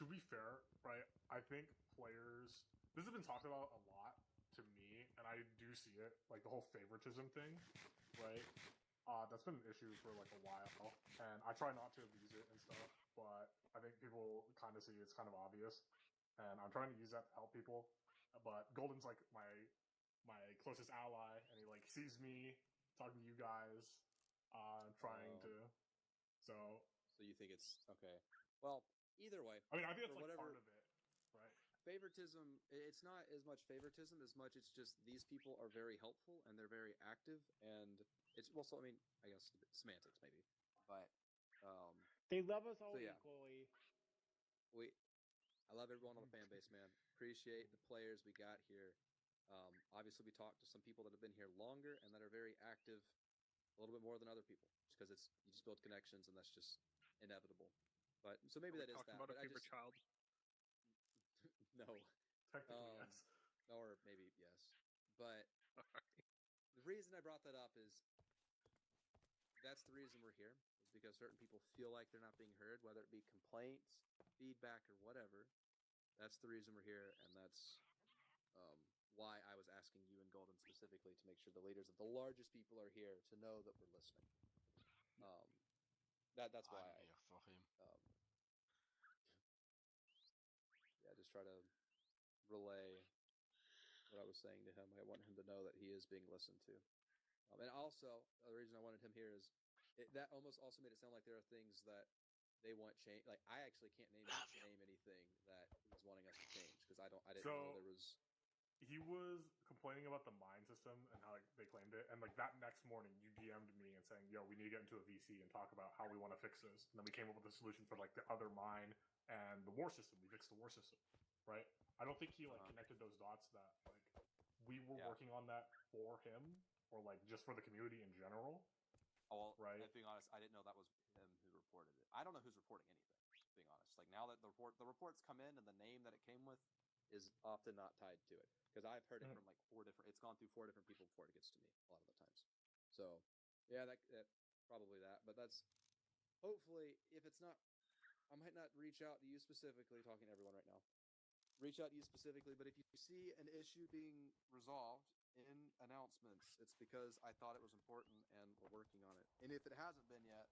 To be fair, right, I think players... This has been talked about a lot to me, and I do see it, like the whole favoritism thing, right? That's been an issue for like a while, and I try not to abuse it and stuff, but I think people kind of see it's kind of obvious, and I'm trying to use that to help people. But Golden's like my closest ally, and he like sees me talking to you guys, trying to. So you think it's okay? Well, either way. I mean, I think that's like part of it, right? Favoritism. It's not as much favoritism as much it's just these people are very helpful and they're very active, and it's also. I mean, I guess semantics maybe, but they love us all so, yeah. equally. I love everyone on the fan base, man. Appreciate the players we got here. Obviously, we talked to some people that have been here longer and that are very active, a little bit more than other people, just because you just build connections and that's just inevitable. But so maybe that is that. About but a favorite child. No. Technically, yes. Or maybe yes. But the reason I brought that up is that's the reason we're here, is because certain people feel like they're not being heard, whether it be complaints, feedback, or whatever. That's the reason we're here, and that's why I was asking you and Golden specifically to make sure the leaders of the largest people are here to know that we're listening. That's why I'm here for him. just try to relay what I was saying to him. I want him to know that he is being listened to. And also, the reason I wanted him here is that almost also made it sound like there are things that they want change. Like I actually can't name anything that he's wanting us to change because I didn't know there was. He was complaining about the mine system and how they claimed it, and like that next morning, you DM'd me and saying, "Yo, we need to get into a VC and talk about how we want to fix this." And then we came up with a solution for like the other mine and the war system. We fixed the war system, right? I don't think he like connected those dots that like we were working on that for him or like just for the community in general. Oh, well, right. Being honest, I didn't know that was him who reported it. I don't know who's reporting anything. Being honest, like now that the reports come in and the name that it came with is often not tied to it. Because I've heard it from like it's gone through 4 different people before it gets to me a lot of the times. So, yeah, that probably that. But that's hopefully if it's not, I might not reach out to you specifically. Talking to everyone right now, reach out to you specifically. But if you see an issue being resolved in announcements, it's because I thought it was important and we're working on it. And if it hasn't been yet,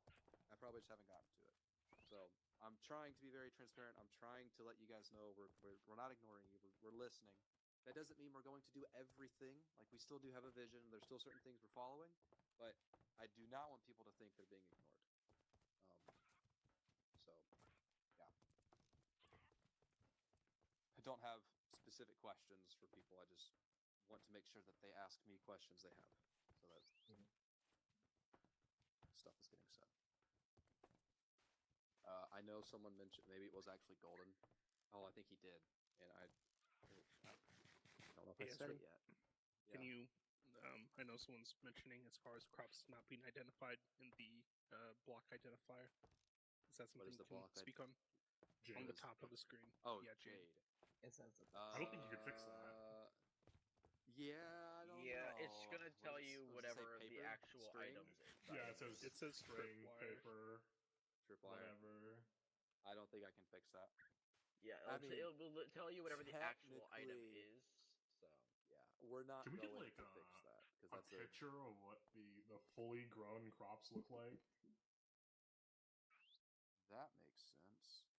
I probably just haven't gotten to it. So I'm trying to be very transparent. I'm trying to let you guys know we're not ignoring you. We're listening. That doesn't mean we're going to do everything. Like we still do have a vision. There's still certain things we're following, but I do not want people to think they're being ignored. So, yeah. I don't have specific questions for people. I just want to make sure that they ask me questions they have, so that stuff is getting said. I know someone mentioned maybe it was actually Golden. Oh, I think he did, and I don't know if I said it yet. Can you? I know someone's mentioning as far as crops not being identified in the block identifier. Is that something you can speak on? Jade. On the top of the screen. Oh, yeah, Jade. It says it. I don't think you could fix that. Yeah, I don't know. Yeah, it's gonna tell you whatever the actual string? items is. Yeah, it says string, tripwire. paper, tripwire. Whatever. I don't think I can fix that. Yeah, I mean, it will tell you whatever the actual item is. So yeah, we're not Can we going get like to fix that because a that's picture of what the fully grown crops look like? That makes sense.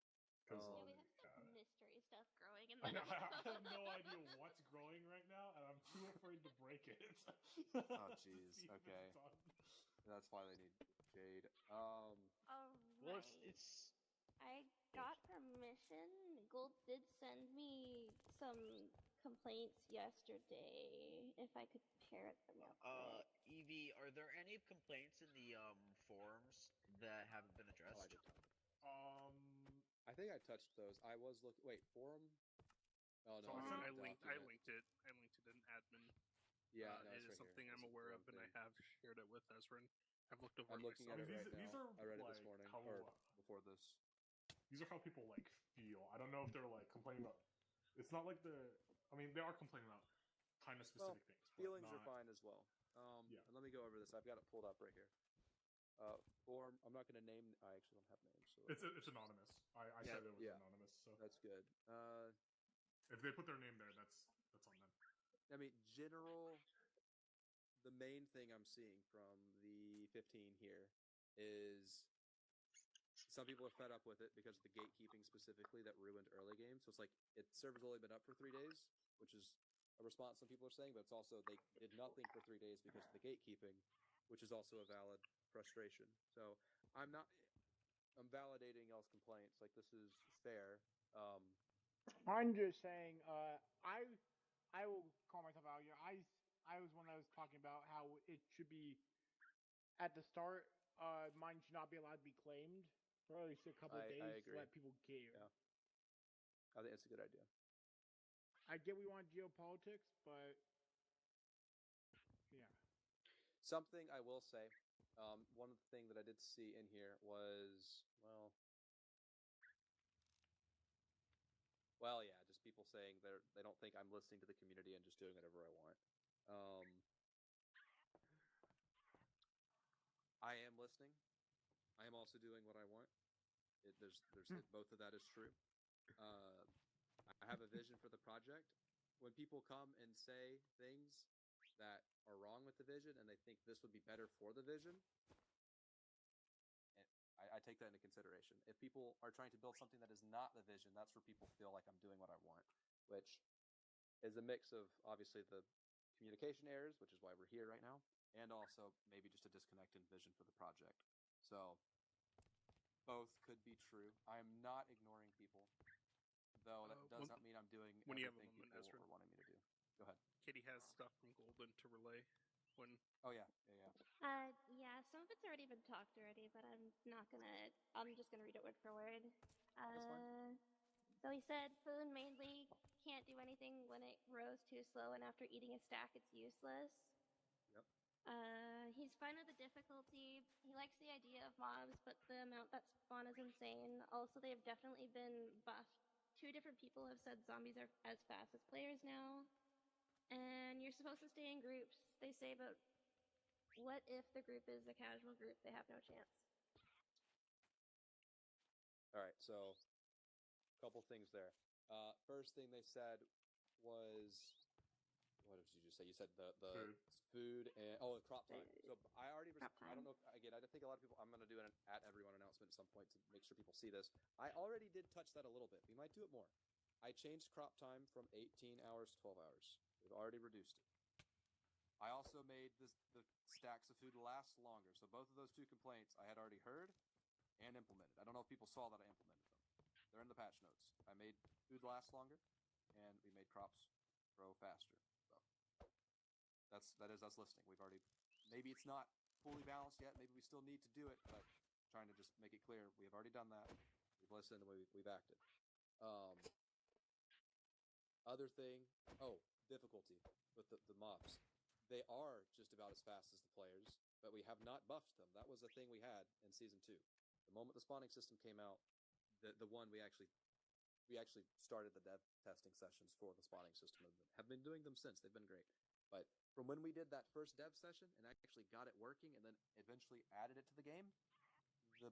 Because Yeah, we have some mystery stuff growing in I there. have no idea what's growing right now, and I'm too afraid to break it. Oh, jeez. Okay. That's why they need Jade. All Well, right. it's I got permission. Gold did send me some complaints yesterday. If I could parrot them real quick. Evie, are there any complaints in the forums that haven't been addressed? Oh, I did talk. I think I touched those. I was looking. Wait, forum? Oh no, I linked it. I linked it in admin. Yeah, no, it is right something here. I'm aware of, and I have shared it with Ezrin. I've looked over I'm it looking myself. at it right these now. are I read it like this morning how, or before this. These are how people like feel. I don't know if they're like complaining about. It's not like the. I mean, they are complaining about kind of specific things. Feelings not, are fine as well. Yeah. And let me go over this. I've got it pulled up right here. Form. I'm not going to name. I actually don't have names. So it's anonymous. I said it was anonymous. So that's good. If they put their name there, that's on them. I mean, the main thing I'm seeing from the 15 here is some people are fed up with it because of the gatekeeping specifically that ruined early games. So it's like server's only been up for 3 days, which is a response some people are saying, but it's also they did nothing for 3 days because of the gatekeeping, which is also a valid frustration. So I'm validating y'all's complaints. Like this is fair. I'm just saying, I will call myself out here. I was one that was talking about how it should be at the start. Mine should not be allowed to be claimed for at least a couple of days I agree. to let people care. Yeah, I think it's a good idea. I get we want geopolitics, but yeah. Something I will say, one thing that I did see in here was, well, yeah, just people saying they don't think I'm listening to the community and just doing whatever I want. I am listening. I am also doing what I want. Both of that is true. I have a vision for the project. When people come and say things that are wrong with the vision and they think this would be better for the vision, and I take take that into consideration. If people are trying to build something that is not the vision, that's where people feel like I'm doing what I want, which is a mix of obviously the communication errors, which is why we're here right now, and also maybe just a disconnect in vision for the project. So both could be true. I'm not ignoring people, though that does not mean I'm doing when you have a everything moment, people Ezra. are wanting me to do. Go ahead. Katie has stuff from Golden to relay. When Oh yeah. Yeah, some of it's already been talked already, but I'm just gonna read it word for word. That's fine. So he said, food mainly can't do anything when it grows too slow, and after eating a stack, it's useless. Yep. He's fine with the difficulty. He likes the idea of mobs, but the amount that spawn is insane. Also, they have definitely been buffed. 2 different people have said zombies are as fast as players now. And you're supposed to stay in groups. They say, but what if the group is a casual group? They have no chance. All right, so a couple things there. First thing they said was, what did you just say? You said the food and crop time. So I already I don't know again. I think a lot of people. I'm going to do an at everyone announcement at some point to make sure people see this. I already did touch that a little bit. We might do it more. I changed crop time from 18 hours to 12 hours. We've already reduced it. I also made the stacks of food last longer. So both of those 2 complaints I had already heard and implemented. I don't know if people saw that I implemented them. They're in the patch notes. I made food last longer, and we made crops grow faster. So that is us listening. We've already, maybe it's not fully balanced yet. Maybe we still need to do it, but trying to just make it clear we have already done that. We've listened and we've acted. Other thing, difficulty with the mobs. They are just about as fast as the players, but we have not buffed them. That was the thing we had in Season 2. The moment the spawning system came out, the one we actually started the dev testing sessions for the spawning system and have been doing them since. They've been great. But from when we did that first dev session and actually got it working and then eventually added it to the game, the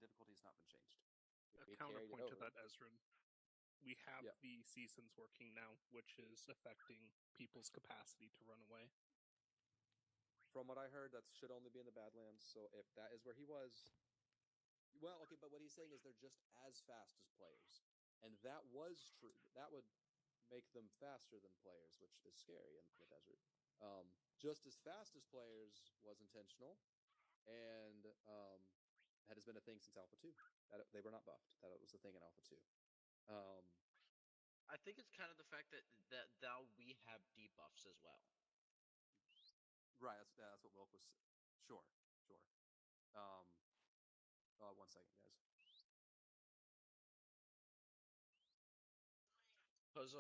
difficulty has not been changed. A counterpoint to that, Ezra, we have the seasons working now, which is affecting people's capacity to run away. From what I heard, that should only be in the Badlands. So if that is where he was, well, okay, but what he's saying is they're just as fast as players, and that was true. That would make them faster than players, which is scary in the desert. Just as fast as players was intentional, and that has been a thing since Alpha 2. That they were not buffed. That was the thing in Alpha 2. I think it's kind of the fact that now we have debuffs as well. Right, that's what Wilk was. Sure. 1 second, guys. Because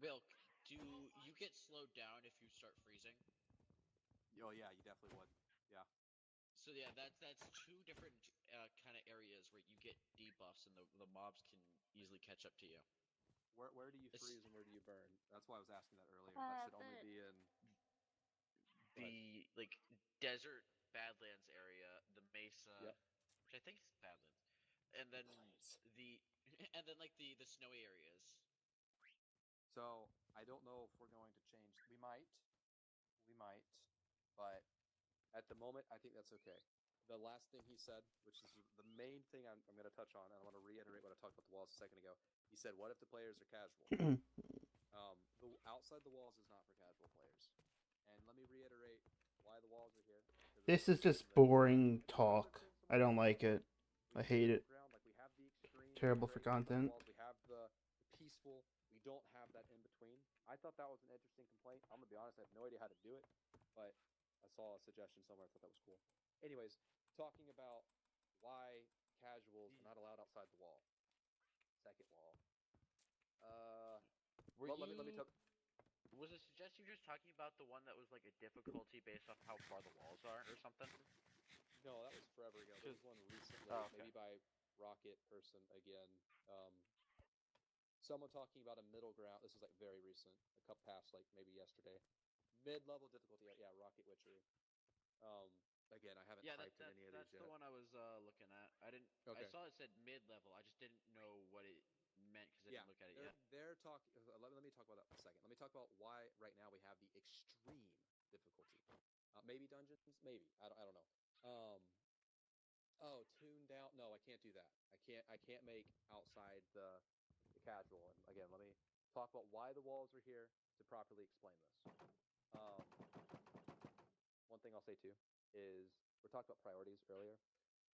Wilk, do you get slowed down if you start freezing? Oh yeah, you definitely would. Yeah. So yeah, that's 2 different kind of areas where you get debuffs and the mobs can easily catch up to you. Where do you freeze and where do you burn? That's why I was asking that earlier. That should only be in the desert Badlands area, the Mesa, which I think is Badlands, and then the snowy areas. So I don't know if we're going to change. We might, but at the moment I think that's okay. The last thing he said, which is the main thing I'm going to touch on, and I want to reiterate what I talked about the walls a second ago. He said, "What if the players are casual?" The outside the walls is not for casual players. And let me reiterate why the walls are here. This is just boring talk. I don't like it. I hate it. Like we have the extreme, Terrible for content. We have the peaceful. We don't have that in between. I thought that was an interesting complaint. I'm gonna be honest. I have no idea how to do it, but I saw a suggestion somewhere. I thought that was cool. Anyways, talking about why casuals are not allowed outside the wall. Second wall. Let me talk. Was the suggestion just talking about the one that was like a difficulty based off how far the walls are or something? No, that was forever ago. There was one recently, maybe by Rocket person again. Someone talking about a middle ground. This was like very recent, a couple past like maybe yesterday. Mid-level difficulty. Yeah, Rocket Witchery. Again, I haven't typed in any of these yet. That's the one I was looking at. I didn't. Okay. I saw it said mid-level. I just didn't know what it meant because I didn't look at it yet. They're talking. Let me talk about that for a second. Let me talk about why right now we have the extreme difficulty. Maybe dungeons dungeons, maybe. I don't know. Oh, tune down. No, I can't do that. I can't make outside the casual. And again, let me talk about why the walls are here to properly explain this. One thing I'll say too is we talked about priorities earlier,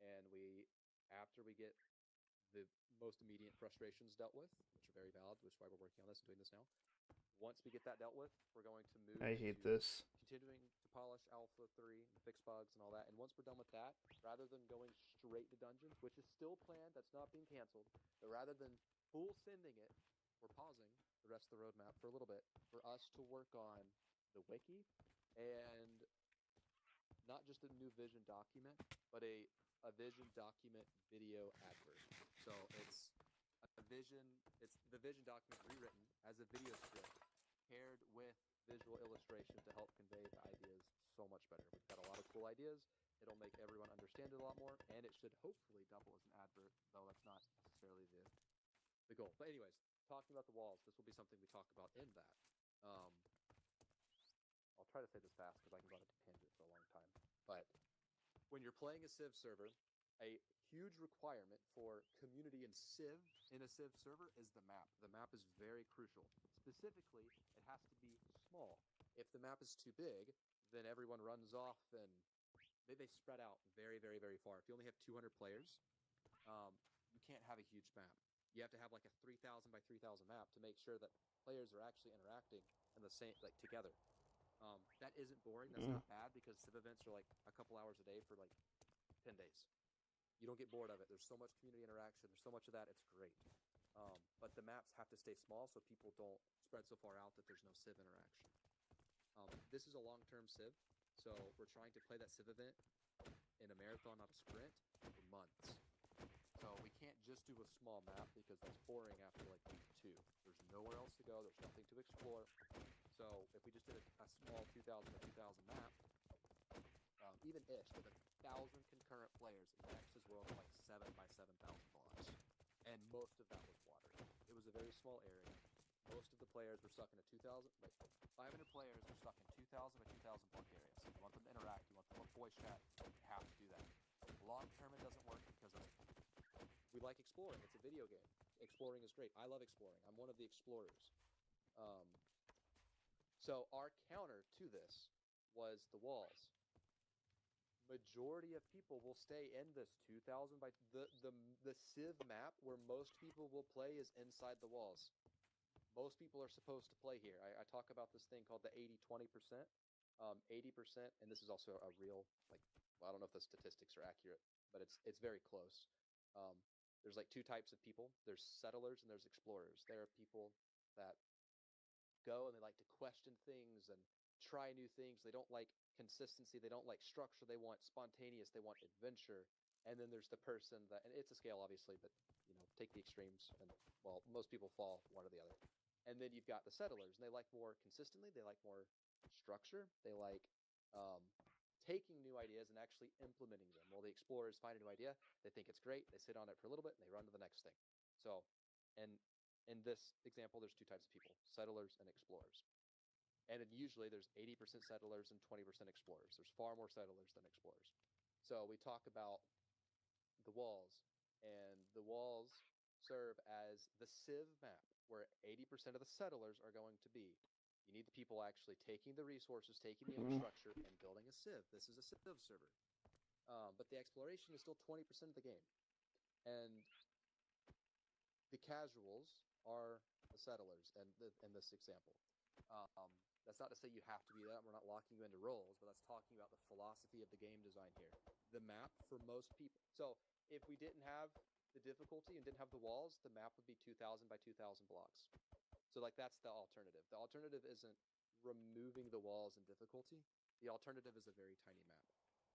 and after we get the most immediate frustrations dealt with, which are very valid, which is why we're working on this and doing this now. Once we get that dealt with, we're going to move I hate to this. continuing to polish Alpha 3 and fix bugs and all that. And once we're done with that, rather than going straight to dungeons, which is still planned, that's not being canceled, but rather than full sending it, we're pausing the rest of the roadmap for a little bit for us to work on the wiki and not just a new vision document, but a vision document video advert. So it's the vision document rewritten as a video script paired with visual illustration to help convey the ideas so much better. We've got a lot of cool ideas. It'll make everyone understand it a lot more, and it should hopefully double as an advert, though that's not necessarily the goal. But anyways, talking about the walls, this will be something we talk about in that. I'll try to say this fast because I can go on a tangent for a long time. But when you're playing a Civ server, a huge requirement for community and Civ in a Civ server is the map. The map is very crucial. Specifically, it has to be small. If the map is too big, then everyone runs off and they spread out very, very, very far. If you only have 200 players, you can't have a huge map. You have to have like a 3,000 by 3,000 map to make sure that players are actually interacting in the same, like together. That isn't boring. That's not bad because Civ events are like a couple hours a day for like 10 days. You don't get bored of it. There's so much community interaction. There's so much of that. It's great. But the maps have to stay small so people don't spread so far out that there's no Civ interaction. This is a long-term Civ, so we're trying to play that Civ event in a marathon, not a sprint, for months. So we can't just do a small map because that's boring after like week 2. There's nowhere else to go. There's nothing to explore. So if we just did a small 2,000 by 2,000 map, even ish, with 1,000 concurrent players, Max's world was like 7 by 7,000 blocks. And most of that was water. It was a very small area. Most of the players were stuck in a 500 players were stuck in 2,000 by 2,000 block areas. You want them to interact, you want them to voice chat, you have to do that. Long term, it doesn't work because we like exploring. It's a video game. Exploring is great. I love exploring. I'm one of the explorers. So our counter to this was the walls. Majority of people will stay in this 2,000 by the Civ map where most people will play is inside the walls. Most people are supposed to play here. I talk about this thing called the 80-20%. 80%, and this is also a real, like, well, I don't know if the statistics are accurate, but it's very close. There's like 2 types of people. There's settlers and there's explorers. There are people that go and they like to question things and try new things. They don't like consistency. They don't like structure. They want spontaneous. They want adventure. And then there's the person that, and it's a scale obviously, but take the extremes and, well, most people fall one or the other. And then you've got the settlers, and they like more consistently. They like more structure. They like taking new ideas and actually implementing them. While the explorers find a new idea, they think it's great. They sit on it for a little bit and they run to the next thing. So, and in this example, there's 2 types of people, settlers and explorers. And then usually there's 80% settlers and 20% explorers. There's far more settlers than explorers. So we talk about the walls, and the walls serve as the Civ map where 80% of the settlers are going to be. You need the people actually taking the resources, taking the infrastructure, and building a Civ. This is a Civ server. But the exploration is still 20% of the game. And the casuals are the settlers in this example. That's not to say you have to be that. We're not locking you into roles, but that's talking about the philosophy of the game design here. The map for most people. So if we didn't have the difficulty and didn't have the walls, the map would be 2,000 by 2,000 blocks. So like that's the alternative. The alternative isn't removing the walls and difficulty. The alternative is a very tiny map.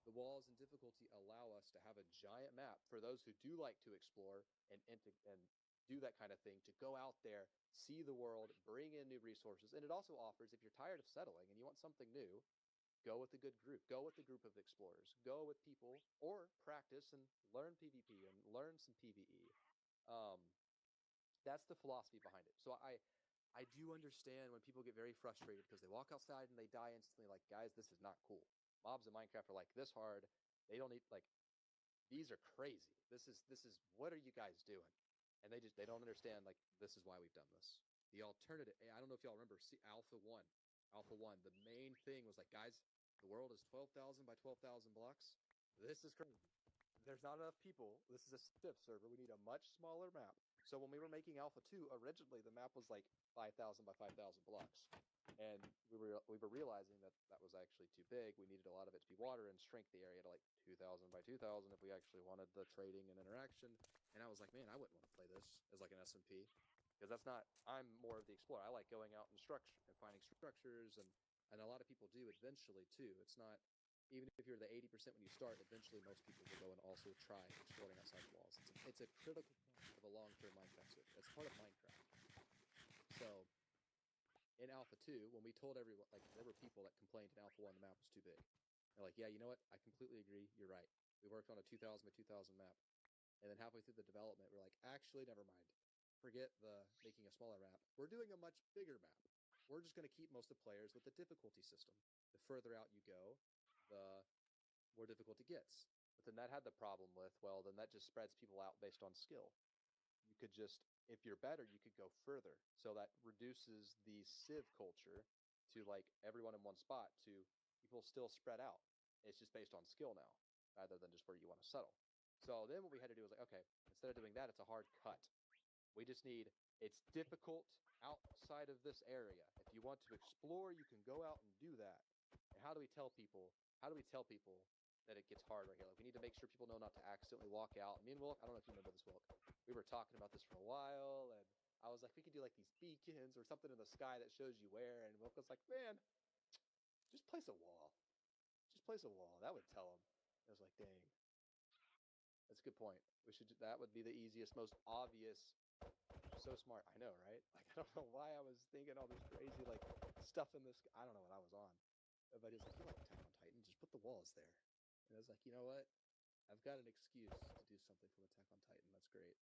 The walls and difficulty allow us to have a giant map for those who do like to explore and do that kind of thing, to go out there, see the world, bring in new resources. And it also offers, if you're tired of settling and you want something new, go with a good group. Go with a group of explorers. Go with people, or practice and learn PvP and learn some PvE. That's the philosophy behind it. So I do understand when people get very frustrated because they walk outside and they die instantly, like, guys, this is not cool. mobs in Minecraft are like this hard. They don't need like these are crazy. This is what are you guys doing? And they don't understand like this is why we've done this. The alternative, I don't know if y'all remember Alpha 1. Alpha 1, the main thing was like, guys, the world is 12,000 by 12,000 blocks. This is crazy. There's not enough people. This is a Civ server. We need a much smaller map. So when we were making Alpha 2, originally the map was like 5,000 by 5,000 blocks. And we were realizing that that was actually too big. We needed a lot of it to be water and shrink the area to like 2,000 by 2,000 if we actually wanted the trading and interaction. And I was like, man, I wouldn't want to play this as like an SMP. Because that's not, I'm more of the explorer. I like going out and finding structures, and a lot of people do eventually too. It's not, even if you're the 80% when you start, eventually most people will go and also try exploring outside the walls. It's a critical part of a long-term Minecraft server. It's part of Minecraft. So, in Alpha 2, when we told everyone, like, there were people that complained in Alpha 1 the map was too big. They're like, yeah, you know what? I completely agree. You're right. We worked on a 2,000 by 2,000 map. And then halfway through the development, we're like, actually, never mind. Forget the making a smaller map. We're doing a much bigger map. We're just going to keep most of the players with the difficulty system. The further out you go, the more difficult it gets. But then that had the problem with, well, then that just spreads people out based on skill. You could just, if you're better, you could go further. So that reduces the Civ culture to like everyone in one spot to people still spread out. It's just based on skill now, rather than just where you want to settle. So then what we had to do was like, okay, instead of doing that, it's a hard cut. We just need, it's difficult outside of this area. If you want to explore, you can go out and do that. And how do we tell people that it gets hard right here? Like, we need to make sure people know not to accidentally walk out. Me and Wilk, I don't know if you remember this, Wilk. We were talking about this for a while, and I was like, we could do like these beacons or something in the sky that shows you where. And Wilk was like, man, just place a wall. Just place a wall. That would tell them. I was like, dang. That's a good point. That would be the easiest, most obvious. So smart. I know, right? Like, I don't know why I was thinking all this crazy, like, stuff in this. I don't know what I was on. But he's like, you like Attack on Titan? Just put the walls there. And I was like, you know what? I've got an excuse to do something from Attack on Titan. That's great.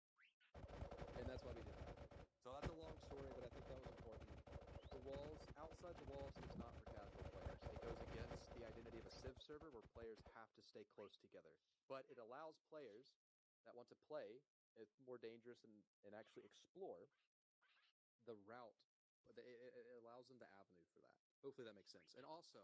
And that's why we did that. So that's a long story, but I think that was important. The walls, outside the walls, is not for casual players. It goes against the identity of a Civ server where players have to stay close together. But it allows players that want to play it's more dangerous and actually explore the route. It allows them the avenue for that. Hopefully that makes sense. And also,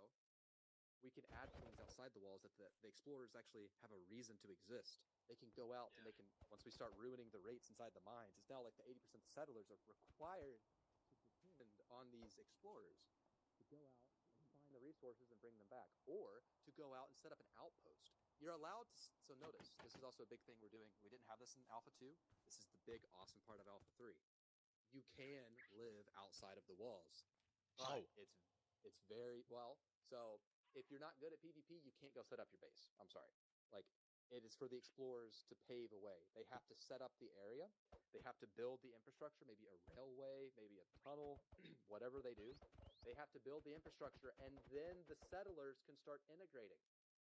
we can add things outside the walls that the explorers actually have a reason to exist. They can go out and they can, once we start ruining the rates inside the mines, it's now like the 80% of settlers are required to depend on these explorers to go out and find the resources and bring them back, or to go out and set up an outpost. You're allowed to, so notice, this is also a big thing we're doing. We didn't have this in Alpha 2. This is the big, awesome part of Alpha 3. You can live outside of the walls. How? It's very, well, so if you're not good at PvP, you can't go set up your base. I'm sorry. Like, it is for the explorers to pave a way. They have to set up the area. They have to build the infrastructure, maybe a railway, maybe a tunnel, whatever they do. They have to build the infrastructure, and then the settlers can start integrating.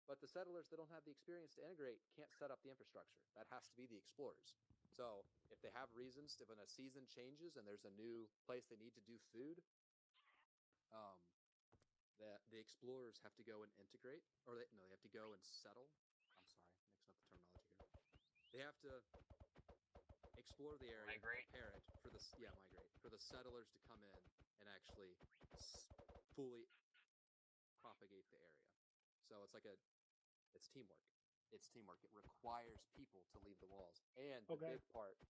But the settlers that don't have the experience to integrate can't set up the infrastructure. That has to be the explorers. So if they have reasons, if when a season changes and there's a new place they need to do food, the explorers have to go and integrate, or they have to go and settle. I'm sorry, mixing up the terminology here. They have to explore the area, prepare it for migrate for the settlers to come in and actually fully propagate the area. So it's like it's teamwork. It's teamwork. It requires people to leave the walls. And the big part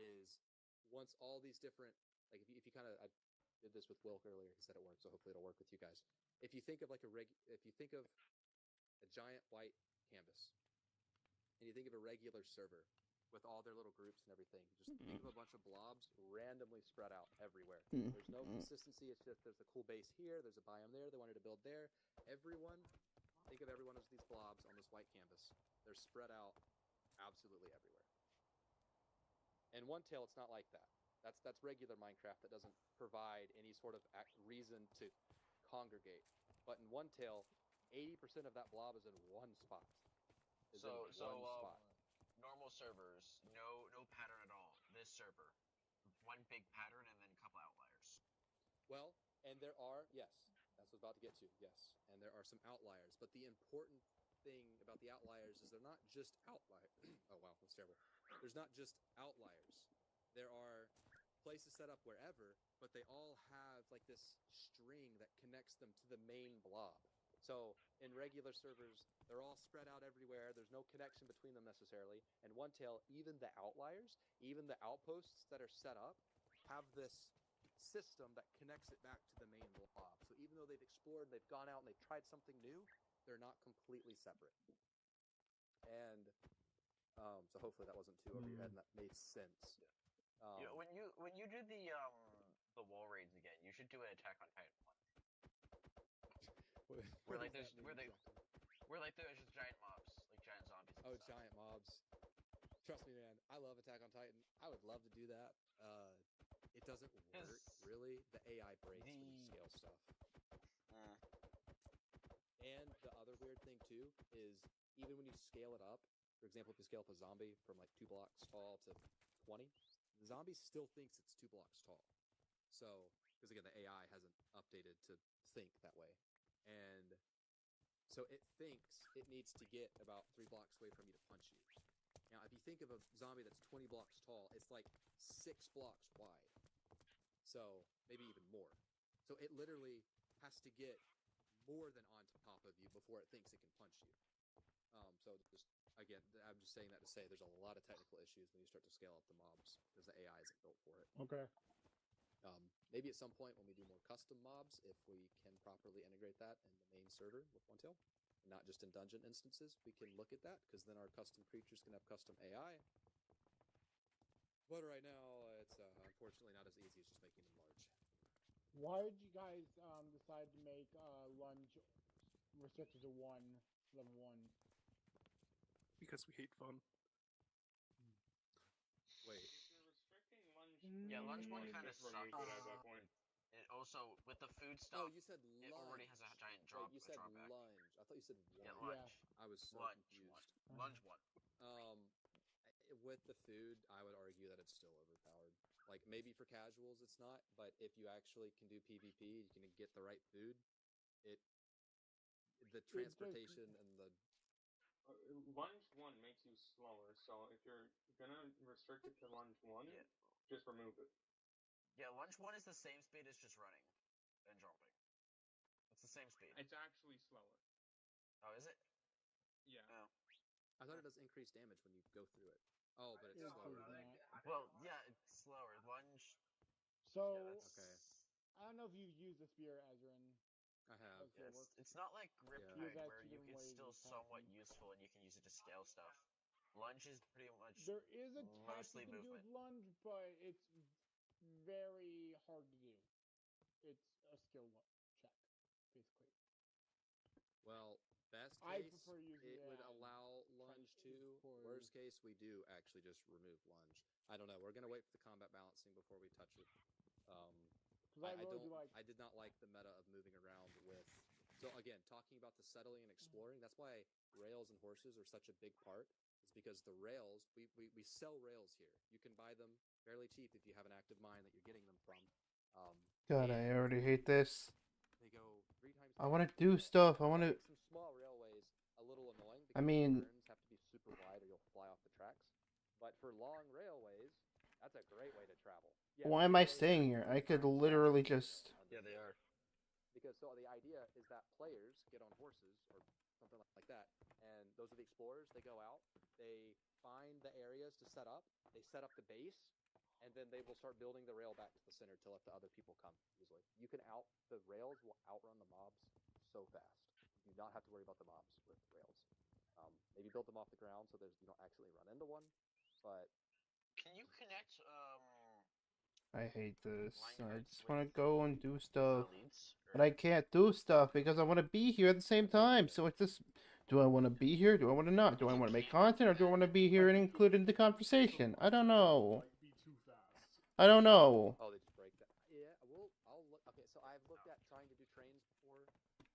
is once all these different, like if you kind of, I did this with Wilk earlier. He said it worked, so hopefully it'll work with you guys. If you think of like if you think of a giant white canvas, and you think of a regular server with all their little groups and everything, just think of a bunch of blobs randomly spread out everywhere. There's no consistency. It's just there's a cool base here. There's a biome there. They wanted to build there. Think of everyone as these blobs on this white canvas. They're spread out absolutely everywhere. In OneTale, it's not like that. That's regular Minecraft that doesn't provide any sort of reason to congregate. But in OneTale, 80% of that blob is in one spot. Normal servers, no pattern at all. This server, one big pattern and then a couple outliers. Well, and there are, yes, That's what I was about to get to. Yes, and there are some outliers, but the important thing about the outliers is they're not just outliers. Oh wow, that's terrible. There's not just outliers. There are places set up wherever, but they all have like this string that connects them to the main blob. So in regular servers, they're all spread out everywhere. There's no connection between them necessarily. And OneTale, even the outliers, even the outposts that are set up, have this system that connects it back to the main blob. So even though they've explored, they've gone out and they've tried something new, they're not completely separate. And so hopefully that wasn't too over your head and that made sense. You know, when you do the wall raids again, you should do an Attack on Titan one. Where there's just giant mobs, like giant zombies. Oh, giant mobs. Trust me, man. I love Attack on Titan. I would love to do that. It doesn't work, really. The AI breaks when you scale stuff. And the other weird thing, too, is even when you scale it up, for example, if you scale up a zombie from like 2 blocks tall to 20, the zombie still thinks it's 2 blocks tall. So, because again, the AI hasn't updated to think that way. And so it thinks it needs to get about 3 blocks away from you to punch you. Now, if you think of a zombie that's 20 blocks tall, it's like 6 blocks wide. So, maybe even more. So it literally has to get more than on top of you before it thinks it can punch you. So just, again, I'm just saying that to say there's a lot of technical issues when you start to scale up the mobs because the AI isn't built for it. Okay. Maybe at some point when we do more custom mobs, if we can properly integrate that in the main server with OneTale, and not just in dungeon instances, we can look at that because then our custom creatures can have custom AI. But right now, it's unfortunately not as easy as just making them large. Why did you guys decide to make lunge restricted to level 1? Because we hate fun. Wait. If you're restricting lunge, Yeah, lunge one just kind of remove sucks. it at that point. And also with the food stuff. Oh, you said lunge. It already has a giant drop. Wait, you said drawback. lunge. I thought you said one. Yeah, lunge. I was so lunge confused. Lunge one. With the food, I would argue that it's still overpowered. Like maybe for casuals, it's not, but if you actually can do PvP, you can get the right food. The transportation and the lunge 1 makes you slower, so if you're gonna restrict it to lunge 1, just remove it. Yeah, lunge 1 is the same speed as just running and jumping. It's the same speed. It's actually slower. Oh, is it? Yeah. Oh. I thought it does increased damage when you go through it. Oh, but it's slower. Well, yeah, it's slower. Lunge. So, okay. I don't know if you've used the spear, Ezrin. I have. It's not like grip Yeah. where it's still somewhat useful and you can use it to scale stuff. Lunge is pretty much there is a type you can movement. do with lunge, but it's very hard to do. It's a skill check, basically. Well, best I case, prefer using it would allow lunge too. Worst case, we do actually just remove lunge. I don't know. We're gonna wait for the combat balancing before we touch it. I did not like the meta of moving around with. So again, talking about the settling and exploring, that's why rails and horses are such a big part. Is because the rails, we sell rails here. You can buy them fairly cheap if you have an active mine that you're getting them from. God, I already hate this. They go 3 times. I want to do stuff. I want to. Some small railways a little annoying because I mean, the turns have to be super wide or you'll fly off the tracks. But for long railways, that's a great way to travel. Yeah, why am I staying here? I could literally just. Yeah, they are. Because so the idea is that players get on horses or something like that, and those are the explorers. They go out, they find the areas to set up, they set up the base, and then they will start building the rail back to the center to let the other people come easily. The rails will outrun the mobs so fast. You do not have to worry about the mobs with rails. Maybe build them off the ground so you don't actually run into one, but... Can you connect, I hate this. I just want to go and do stuff. But I can't do stuff because I want to be here at the same time. So it's just, do I want to be here? Do I want to not? Do I want to make content or do I want to be here and include in the conversation? I don't know. I don't know. Oh, they just break that. Yeah, I'll look. Okay, so I've looked at trying to do trains before,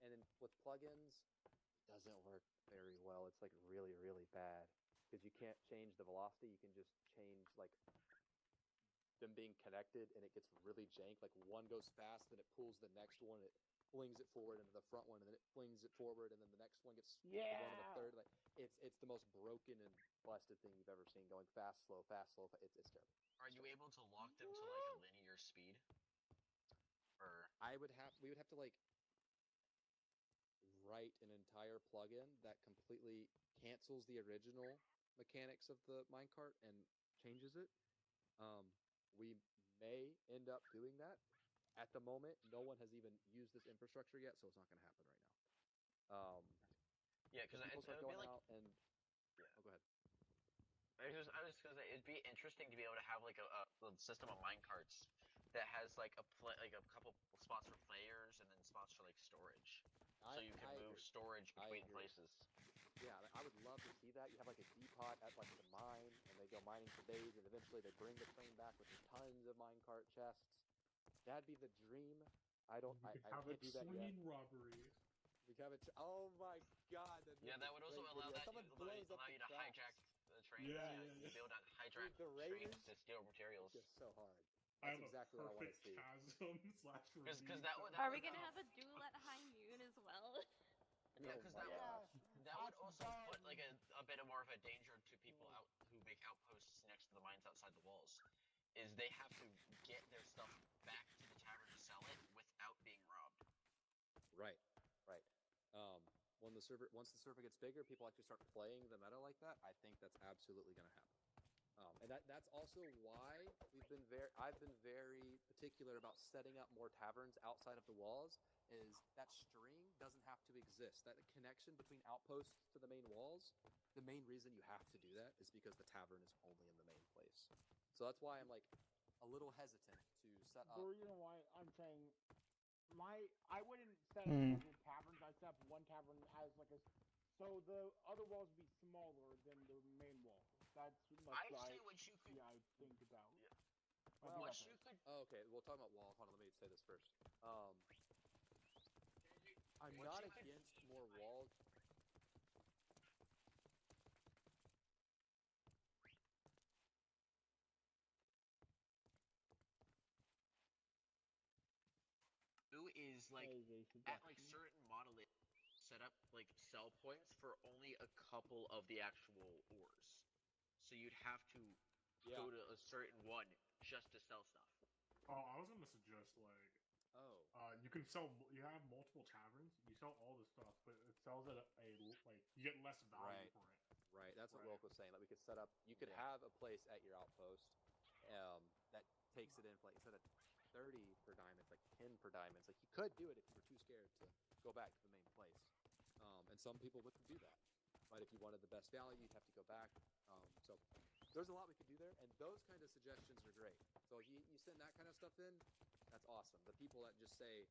and then with plugins, it doesn't work very well. It's like really, really bad because you can't change the velocity. You can just change like them being connected, and it gets really jank. Like one goes fast, then it pulls the next one. flings it forward into the front one, and then it flings it forward, and then the next one gets the one in the Yeah. third. Like it's the most broken and busted thing you've ever seen. Going fast, slow, fast, slow. It's terrible. Are you able to lock them to like a linear speed? Or we would have to like write an entire plugin that completely cancels the original mechanics of the minecart and changes it. We may end up doing that. At the moment, no one has even used this infrastructure yet, so it's not going to happen right now. Yeah, because people it start would be going like out and yeah. Oh, go ahead. I was gonna say it'd be interesting to be able to have like a system of minecarts that has like like a couple spots for players and then spots for like storage, so you can move storage between places. Yeah, I would love to see that. You have like a depot at like the mine, and they go mining for days, and eventually they bring the train back with tons of minecart chests. That'd be the dream. I We could have can't do that yet. train robbery. We could have it. Oh my god! That would also allow you to hijack the train. Yeah. You'd be able to hijack trains to steal materials. Just so hard. I That's have exactly a what I want to perfect see. chasm / Because that would. Are we gonna have a duel at High Noon as well? Yeah, because that would also put like a bit of more of a danger to people out who make outposts next to the mines outside the walls. Is they have to get their stuff back to the tavern to sell it without being robbed. Right. Once the server gets bigger, people actually start playing the meta like that. I think that's absolutely going to happen. And that's also why I've been very particular about setting up more taverns outside of the walls. Is that string doesn't have to exist. That connection between outposts to the main walls. The main reason you have to do that is because the tavern is only in the main place. So that's why I'm like a little hesitant to set up. The reason why I'm saying I wouldn't set up multiple taverns. I'd set up one tavern as like so the other walls would be smaller than the main wall. That's like I think about. Yeah. Well, okay, we'll talk about walls. Hold on, let me say this first. I'm not against more walls. Is like at like certain monoliths set up like sell points for only a couple of the actual ores. So you'd have to go to a certain one just to sell stuff. Oh, I was gonna suggest like you can sell. You have multiple taverns. You sell all the stuff, but it sells at a like you get less value for it. Right. That's what Wilk was saying. That we could set up. You could have a place at your outpost that takes it in. Like instead of 30 per diamond, it's like 10 per diamond. It's like you could do it if you were too scared to go back to the main place. And some people wouldn't do that. But if you wanted the best value, you'd have to go back. So there's a lot we could do there, and those kind of suggestions are great. So if you send that kind of stuff in, that's awesome. The people that just say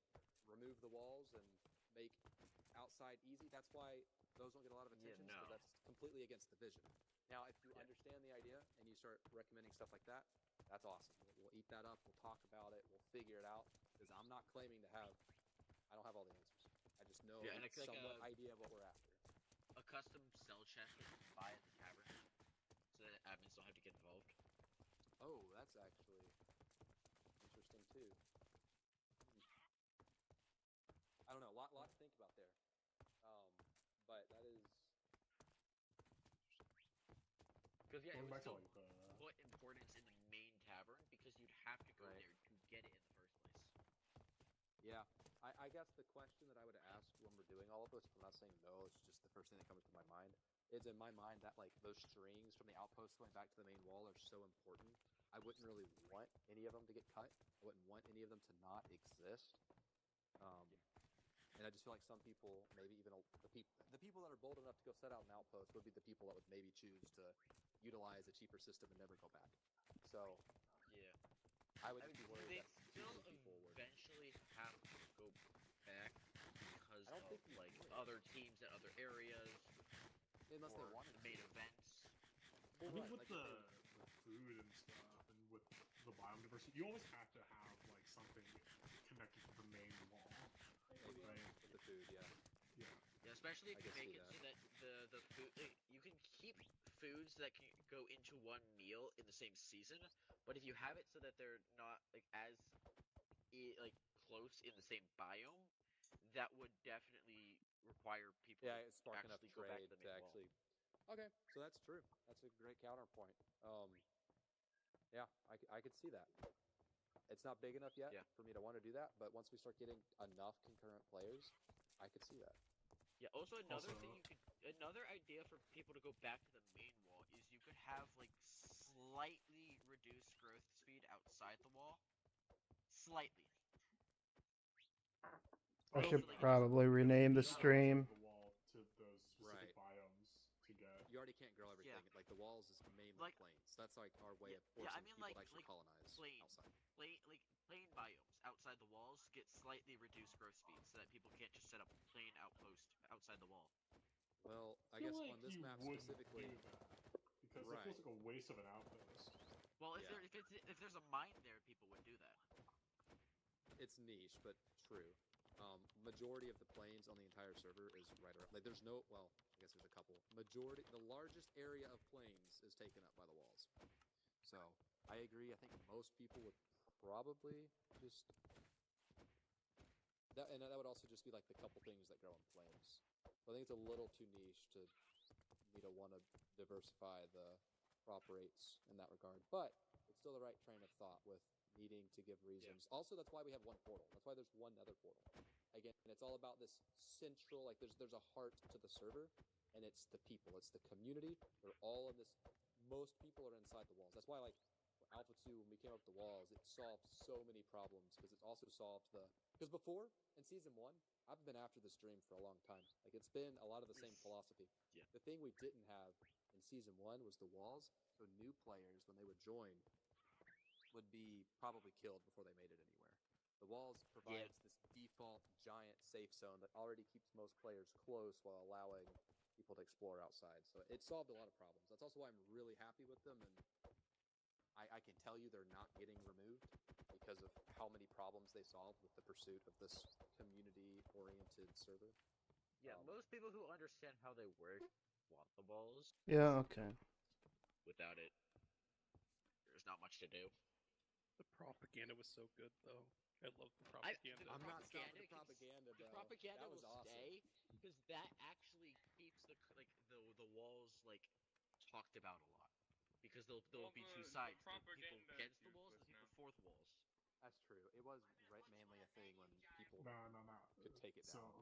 remove the walls and make outside easy, that's why those don't get a lot of attention, because that's completely against the vision. Now, if you understand the idea and you start recommending stuff like that, that's awesome. We'll eat that up. We'll talk about it. We'll figure it out, because I'm not claiming to have – I don't have all the answers. I just know somewhat idea of what we're after. A custom cell chest that you can buy at the tavern, so that admins don't have to get involved. Oh, that's actually interesting too. I don't know, a lot to think about there. But that is because it would still put importance in the main tavern, because you'd have to go there to get it in the first place. Yeah. I guess the question that I would ask when we're doing all of this, I'm not saying no, it's just the first thing that comes to my mind, is in my mind that like those strings from the outpost going back to the main wall are so important. I wouldn't really want any of them to get cut. I wouldn't want any of them to not exist. And I just feel like some people, maybe even the people that are bold enough to go set out an outpost would be the people that would maybe choose to utilize a cheaper system and never go back. So I would be worried that still eventually have to go back because of like other teams at other areas, unless they want the main events. I think with the food and stuff, and with the biodiversity, you always have to have like something connected to the main wall. Maybe right? With the food, yeah. Yeah, especially if you make it so that the food you can keep foods that can go into one meal in the same season, but if you have it so that they're not like as like close in the same biome, that would definitely require people Yeah, to it's spark enough actually go back trade to the to main actually. wall. Okay, so that's true. That's a great counterpoint. Yeah, I could see that. It's not big enough yet for me to want to do that, but once we start getting enough concurrent players, I could see that. Yeah. Also, another idea for people to go back to the main wall is you could have like slightly reduced growth speed outside the wall, slightly. I don't should know, probably because rename the you don't have stream. the wall to those specific biomes to get. You already can't grow everything. Like the walls is mainly Like- plains. That's like our way of Yeah, I forcing mean people like to actually colonize plain, outside. plain biomes outside the walls get slightly reduced growth speed, so that people can't just set up plain outpost outside the wall. Well, I feel guess like on this you map wouldn't specifically, do that because it feels like a waste of an outpost. Well, Yeah. if there's a mine there, people would do that. It's niche, but true. Majority of the plains on the entire server is right around. Like, there's no. Well, I guess there's a couple. The largest area of plains is taken up by the walls. So I agree. I think most people would probably just that, and that would also just be like the couple things that grow in plains. So I think it's a little too niche to me to want to diversify the crop rates in that regard. But it's still the right train of thought with needing to give reasons. Also, that's why we have one portal. That's why there's one nether portal. Again, it's all about this central, like there's a heart to the server, and it's the people, it's the community. They're all in this. Most people are inside the walls. That's why, like, for Alpha 2, when we came up with the walls, it solved so many problems because it's also solved because before in Season 1, I've been after this dream for a long time. Like, it's been a lot of the same philosophy. Yeah. The thing we didn't have in Season 1 was the walls. So new players, when they would join, would be probably killed before they made it anywhere. The walls provides this default giant safe zone that already keeps most players close while allowing people to explore outside. So it solved a lot of problems. That's also why I'm really happy with them, and I can tell you they're not getting removed because of how many problems they solved with the pursuit of this community-oriented server. Yeah, most people who understand how they work want the walls. Yeah, okay. Without it, there's not much to do. The propaganda was so good, though. I love the propaganda. I'm not stopping the propaganda, bro. The propaganda That was will awesome. stay because that actually keeps the walls like talked about a lot because there'll be two sides: the people against the walls and the people for the walls. That's true. It was mainly a thing when people No. could take it down.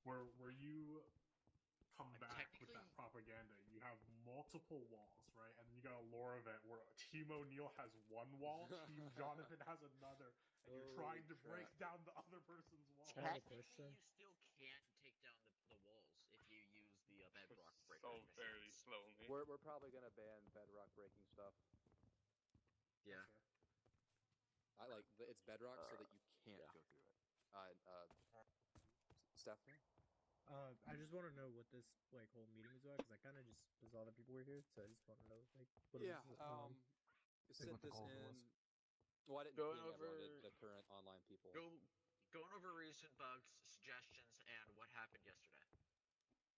Where you come back with that technically- propaganda, you have multiple walls, right? And you got a lore event where Team O'Neill has one wall, Team Jonathan has another, and you're trying to break down the other person's wall. Technically, you still can take down the walls if you use the bedrock breaker. So very slowly. We're probably gonna ban bedrock breaking stuff. Yeah. I like it's bedrock so that you can't go through it. Stephanie? I just want to know what this like whole meeting was about because I kind of just because all the people were here, so I just want to know like what Yeah. it was. Set what the this call in. was. Well, I didn't Going ping everyone, over- the current online people. Going over recent bugs, suggestions, and what happened yesterday.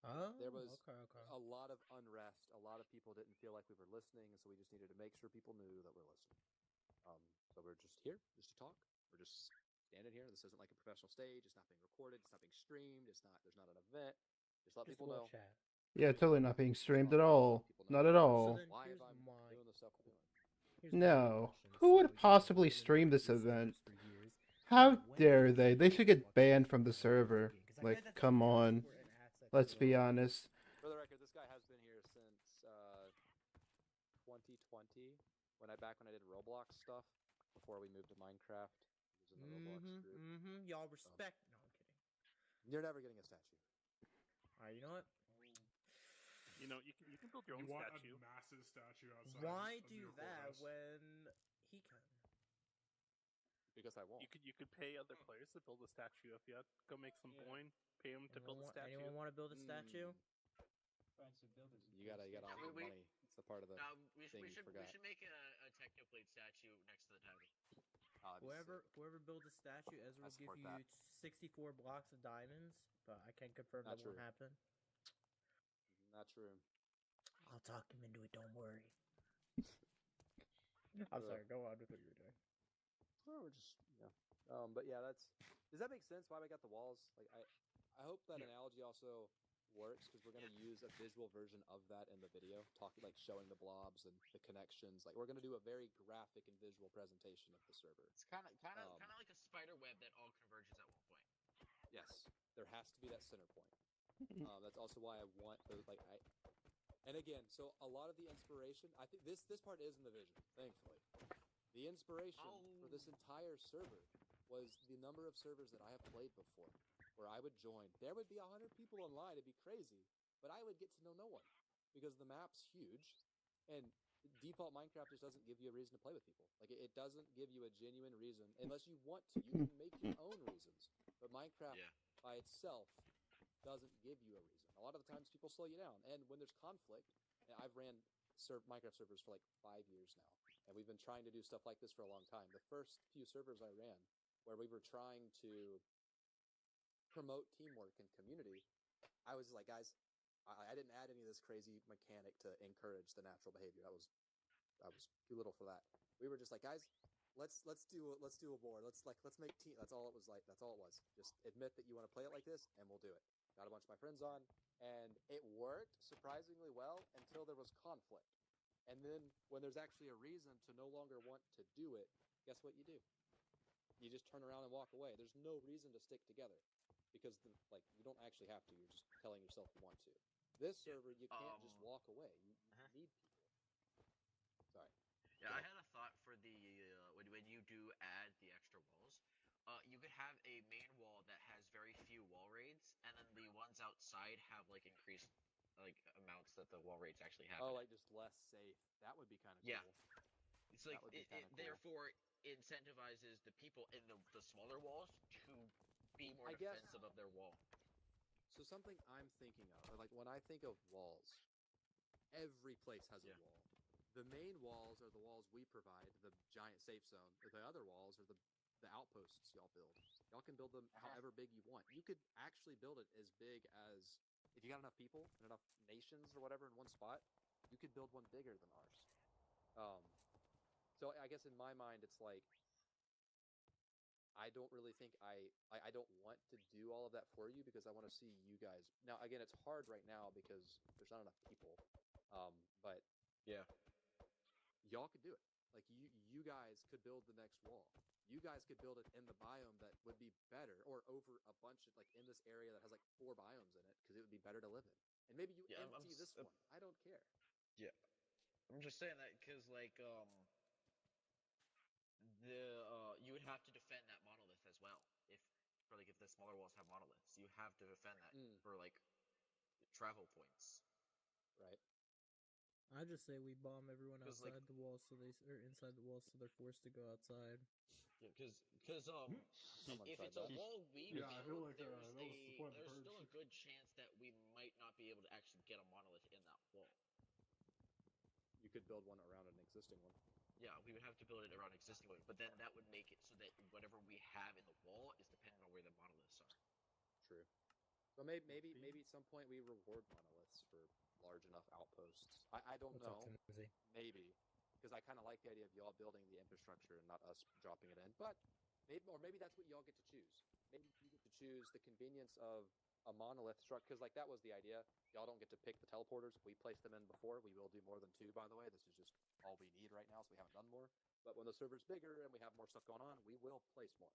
Oh, There was okay. a lot of unrest. A lot of people didn't feel like we were listening, and so we just needed to make sure people knew that we're listening. So we're just here, just to talk. We're just standing here. This isn't like a professional stage. It's not being recorded. It's not being streamed. There's not an event. Just let people know. Chat. Yeah, totally not being streamed at all. Not at all. Why if I'm doing the stuff we're doing? No. Who would possibly stream this event? How dare they? They should get banned from the server. Like, come on. Let's be honest. For the record, this guy has been here since 2020, when I did Roblox stuff before we moved to Minecraft. He was in the Roblox group. Y'all respect. No, I'm kidding. You're never getting a statue. All right, you know what? You know, you can build your own You want statue. a massive statue outside. Why of do your that courthouse. when he can? Because I won't. You could pay other players to build a statue if you had. Go make some coin, pay them to build a statue. Anyone want to build a statue? You gotta offer money. It's the part of the We thing you forgot. should make a Technoblade statue next to the title. Whoever builds a statue, Ezra will give support you that. 64 blocks of diamonds, but I can't confirm Not that won't true. happen. Not true. I'll talk him into it. Don't worry. I'm sorry. Go on with what you were doing. Oh, we're just But yeah, that's. Does that make sense? Why we got the walls? Like I hope that Yeah. analogy also works because we're gonna use a visual version of that in the video, talking like showing the blobs and the connections. Like we're gonna do a very graphic and visual presentation of the server. It's kind of like a spider web that all converges at one point. Yes, there has to be that center point. That's also why I want those. And again, so a lot of the inspiration, I think this part is in the vision. Thankfully, the inspiration for this entire server was the number of servers that I have played before, where I would join. There would be 100 people online. It'd be crazy, but I would get to know no one because the map's huge, and default Minecraft just doesn't give you a reason to play with people. Like it doesn't give you a genuine reason unless you want to. You can make your own reasons, but Minecraft by itself doesn't give you a reason. A lot of the times people slow you down, and when there's conflict, and I've ran Minecraft servers for like 5 years now, and we've been trying to do stuff like this for a long time. The first few servers I ran, where we were trying to promote teamwork and community, I was like, guys, I didn't add any of this crazy mechanic to encourage the natural behavior. I was too little for that. We were just like, guys, let's do a board. Let's make team. That's all it was like. That's all it was. Just admit that you want to play it like this, and we'll do it. Got a bunch of my friends on, and it worked surprisingly well until there was conflict. And then when there's actually a reason to no longer want to do it, guess what you do? You just turn around and walk away. There's no reason to stick together because you don't actually have to. You're just telling yourself you want to. This server, you can't just walk away. You need people. Sorry. Yeah, I had a thought for the when you do add the extra walls. You could have a main wall that has very few wall raids, and then the ones outside have like increased like amounts that the wall raids actually have. Oh, like just less safe. That would be kind of cool. It's like it therefore incentivizes the people in the smaller walls to be more defensive of their wall. So something I'm thinking of, like when I think of walls, every place has a wall. The main walls are the walls we provide, the giant safe zone. The other walls are the outposts y'all build. Y'all can build them however big you want. You could actually build it as big as, if you got enough people and enough nations or whatever in one spot, you could build one bigger than ours. So I guess in my mind, it's like, I don't really think I don't want to do all of that for you because I want to see you guys. Now, again, it's hard right now because there's not enough people. But y'all could do it. Like you guys could build the next wall. You guys could build it in the biome that would be better, or over a bunch of like in this area that has like 4 biomes in it because it would be better to live in. And maybe you empty this one. I don't care. Yeah, I'm just saying that because like you would have to defend that monolith as well if the smaller walls have monoliths. You have to defend that for like travel points. Right. I just say we bomb everyone outside the walls inside the walls so they're forced to go outside. Yeah, because if it's a wall we build, I feel like there's there's still a good chance that we might not be able to actually get a monolith in that wall. You could build one around an existing one. Yeah, we would have to build it around existing one, but then that would make it so that whatever we have in the wall is dependent on where the monoliths are. True. So maybe at some point we reward monoliths for large enough outposts. I don't know. Maybe. Because I kind of like the idea of y'all building the infrastructure and not us dropping it in. But maybe that's what y'all get to choose. Maybe you get to choose the convenience of a monolith structure. Because like that was the idea. Y'all don't get to pick the teleporters. We placed them in before. We will do more than 2, by the way. This is just all we need right now, so we haven't done more. But when the server's bigger and we have more stuff going on, we will place more.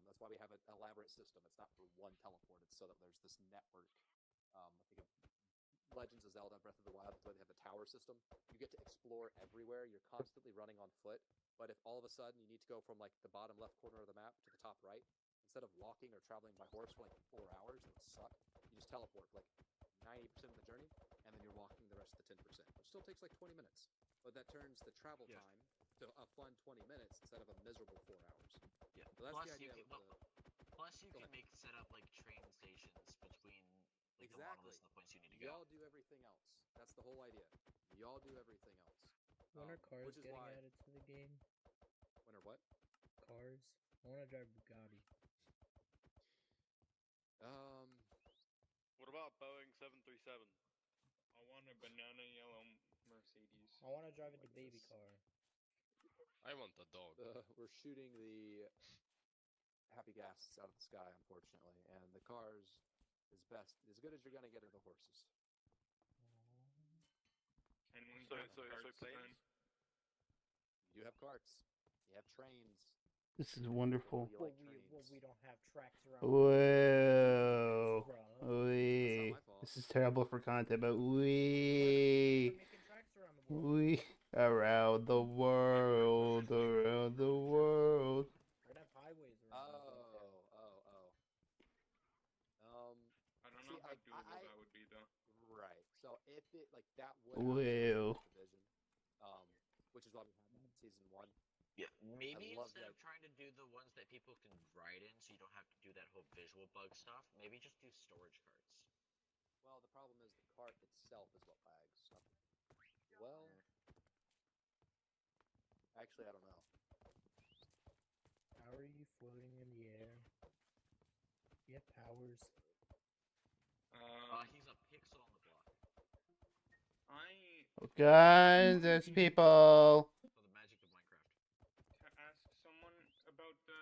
That's why we have an elaborate system. It's not for one teleport. It's so that there's this network. I think of Legends of Zelda, Breath of the Wild, that's why they have the tower system. You get to explore everywhere. You're constantly running on foot. But if all of a sudden you need to go from like the bottom left corner of the map to the top right, instead of walking or traveling by horse for like 4 hours, it would suck. You just teleport for like 90% of the journey, and then you're walking the rest of the 10%, which still takes like 20 minutes. But that turns the travel time to a fun 20 minutes instead of a miserable 4 hours. Yeah. So that's the idea. Plus, you can set up like train stations between like the monoliths and the points you need to go. Y'all do everything else. That's the whole idea. Y'all do everything else. When are cars getting added to the game? When are what? Cars. I want to drive Bugatti. What about Boeing 737? I want a banana yellow Mercedes. I want to drive the baby car. I want a dog. We're shooting the happy gas out of the sky, unfortunately, and the cars is best as good as you're gonna get are the horses. And we So have carts planes? then. You have carts. You have trains. This is wonderful. You Well, like trains. we don't have tracks around. Whoa. Bruh. Wee. my fault. This is terrible for content, but We're we making tracks around the world. we around the world, around the world. We're gonna have highways around the world. I don't See, know how like, doable that would be though. Right. So if it like that would absolutely Whoa. make division, which is why we had that in season 1. Yeah, maybe love instead that. of trying to do the ones that people can ride in, so you don't have to do that whole visual bug stuff, maybe just do storage carts. Well, the problem is the cart itself is what lags. Well, actually, I don't know. How are you floating in the air? You have powers. He's a pixel on the block. Oh, guys, there's people. So the magic of Minecraft. To ask someone about the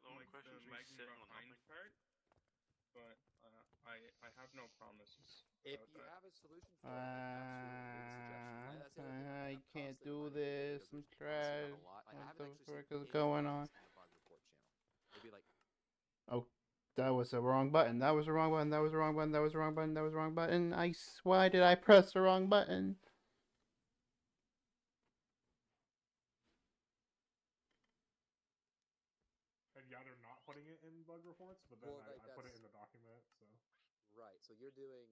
only question is me lagging sitting on behind nothing. part, but I have no promises. If about you that. have a solution for it, absolutely make a suggestion. That's the other thing I I'm can't constantly do reminding people this. because I'm there's honestly trash. not a lot. Like, I What haven't the actually frick seen is any going bugs on? in the bug report channel. Maybe like Oh, that was the wrong button. That was the wrong button. That was the wrong button. That was the wrong button. That was the wrong button. Why did I press the wrong button? And yeah, they're not putting it in bug reports, but then Well, like, I put it that's- in the document, so. right. So you're doing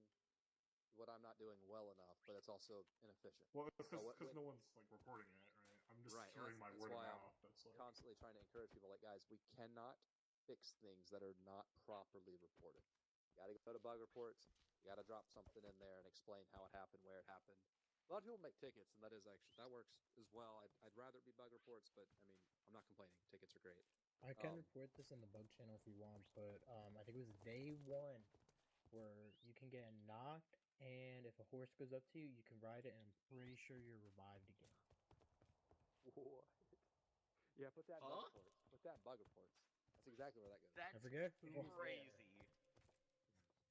what I'm not doing well enough, but it's also inefficient. Well, it's So because what- no one's like reporting it, right? I'm just Right. Well, hearing my word of why mouth. I'm That's like constantly trying to encourage people, like, guys, we cannot fix things that are not properly reported. You got to go to bug reports. You got to drop something in there and explain how it happened, where it happened. A lot of people make tickets, and that works as well. I'd rather it be bug reports, but I mean, I'm not complaining. Tickets are great. I can report this in the bug channel if you want, but I think it was day 1 where you can get knocked, and if a horse goes up to you, you can ride it, and I'm pretty sure you're revived again. What? Yeah, put that bug reports. Put that bug reports. That's exactly where that goes. That's I forget who was there. crazy.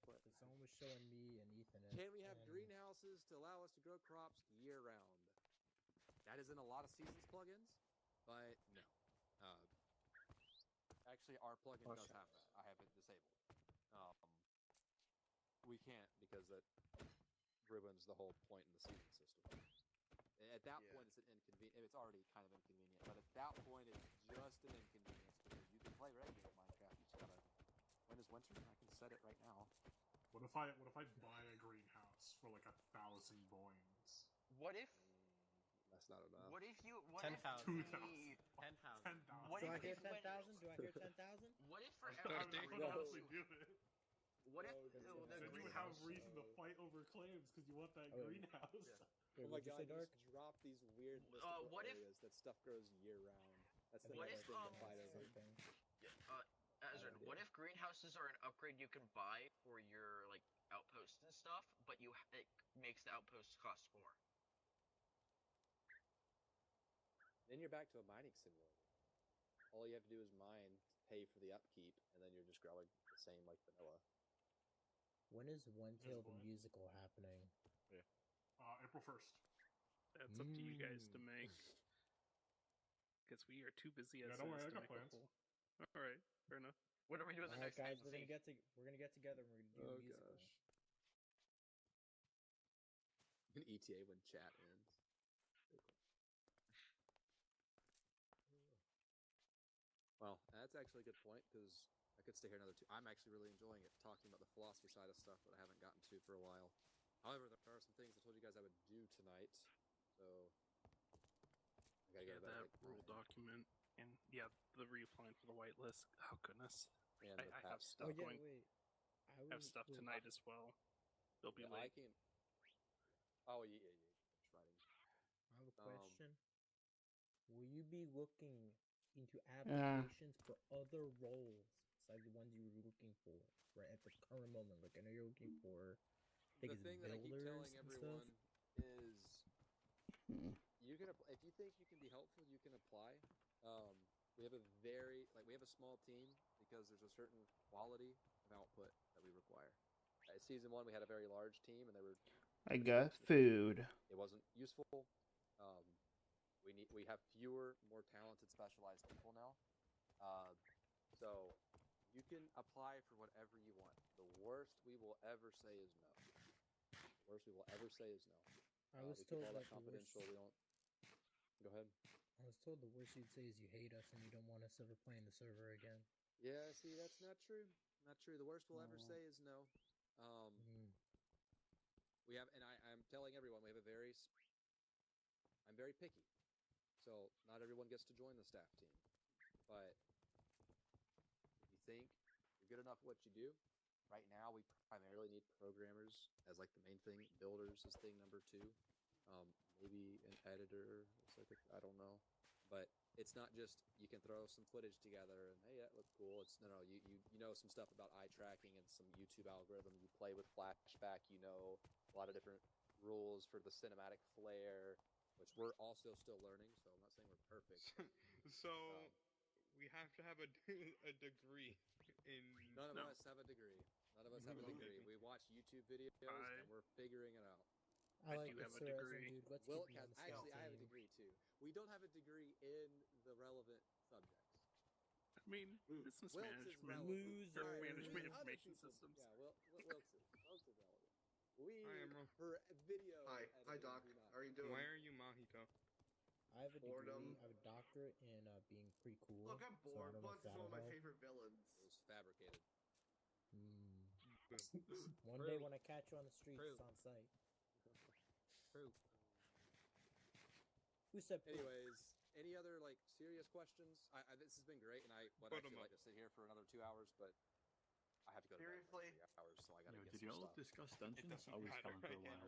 But someone was showing me and Ethan it. Can we have and greenhouses to allow us to grow crops year round? That is in a lot of seasons plugins, but no. Actually, our plugin does have that. I have it disabled. We can't because that ruins the whole point in the season system. At that point, it's an inconvenience. It's already kind of inconvenient, but at that point, it's just an inconvenience because you can play regular Minecraft. You just gotta. When is winter? I can set it right now. What if I buy a greenhouse for like 1,000 boins? What if? That's not enough. What if you? 10,000. 2,000. 10,000. Do I hear 10,000? Do I hear 10,000? What if for I would honestly do it. What if Then you would have reason to fight over claims because you want that greenhouse. Oh my god, you just drop these weird mystical what if- areas that stuff grows year round. That's the What next if, thing to fight over. Azrin, what if greenhouses are an upgrade you can buy for your like outposts and stuff, but it makes the outposts cost more? Then you're back to a mining simulator. All you have to do is mine to pay for the upkeep, and then you're just growing the same like vanilla. When is OneTale the musical happening? Yeah. April 1st. That's up to you guys to make. Because we are too busy as don't worry, I is to got make a plans. whole. All right, fair enough. What are we doing the Alright, next guys, time? we're gonna get together. And we're gonna do a musical. An ETA when chat ends. Well, that's actually a good point because I could stay here another 2. I'm actually really enjoying it, talking about the philosophy side of stuff that I haven't gotten to for a while. However, there are some things I told you guys I would do tonight, so I gotta go to bed that at like rule 9. document and the reapplying for the whitelist. Oh goodness, And I have stuff going. I have stuff tonight as well. They'll be late. I can. Oh yeah. Finish writing. I have a question. Will you be looking into applications for other roles besides the ones you were looking for right at the current moment? Like I know you're looking for The thing that I keep telling everyone is you can if you think you can be helpful, you can apply. We have a small team. We because there's a certain quality of output that we require. At season 1, we had a very large team, and they were. I got food. It wasn't useful. We have fewer, more talented, specialized people now. So you can apply for whatever you want. The worst we will ever say is no. The worst we will ever say is no. I was we keep told all that that the confidential. worst. We don't. Go ahead. I was told the worst you'd say is you hate us and you don't want us ever playing the server again. Yeah, see, that's not true. Not true. The worst we'll ever say is no. We have, and I'm telling everyone, we have I'm very picky. So not everyone gets to join the staff team. But if you think you're good enough at what you do, right now we primarily need programmers as like the main thing. Builders is thing number 2. Maybe an editor. I don't know. But it's not just you can throw some footage together and hey, that looks cool. It's no, you know some stuff about eye tracking and some YouTube algorithm. You play with flashback. You know a lot of different rules for the cinematic flare, which we're also still learning. So I'm not saying we're perfect. So we have to have a degree in. None of us have a degree. None of us have a degree. We watch YouTube videos and we're figuring it out. I like the Ceresm, dude. Let's keep him on the staff Actually, I have a team. degree too. We don't have a degree in the relevant subjects. I mean, business Wilkes is management, relevant. product Right. management, Other information people, systems. Yeah, Wilkes is relevant. We Hi, for video. Hi, Doc. How are you doing? Why are you Mahito? I have a degree. I have a doctorate in being pretty cool. Look, I'm bored. So Plus, it's one of my favorite villains. It was fabricated. One day when I catch you on the streets, it's on site. True. Who said? Anyways, any other like serious questions? This has been great, and I would actually like to sit here for another 2 hours, but I have to go to bed in 3 hours, so I got to get did some y'all stuff. discuss dungeons? I was gone for a while.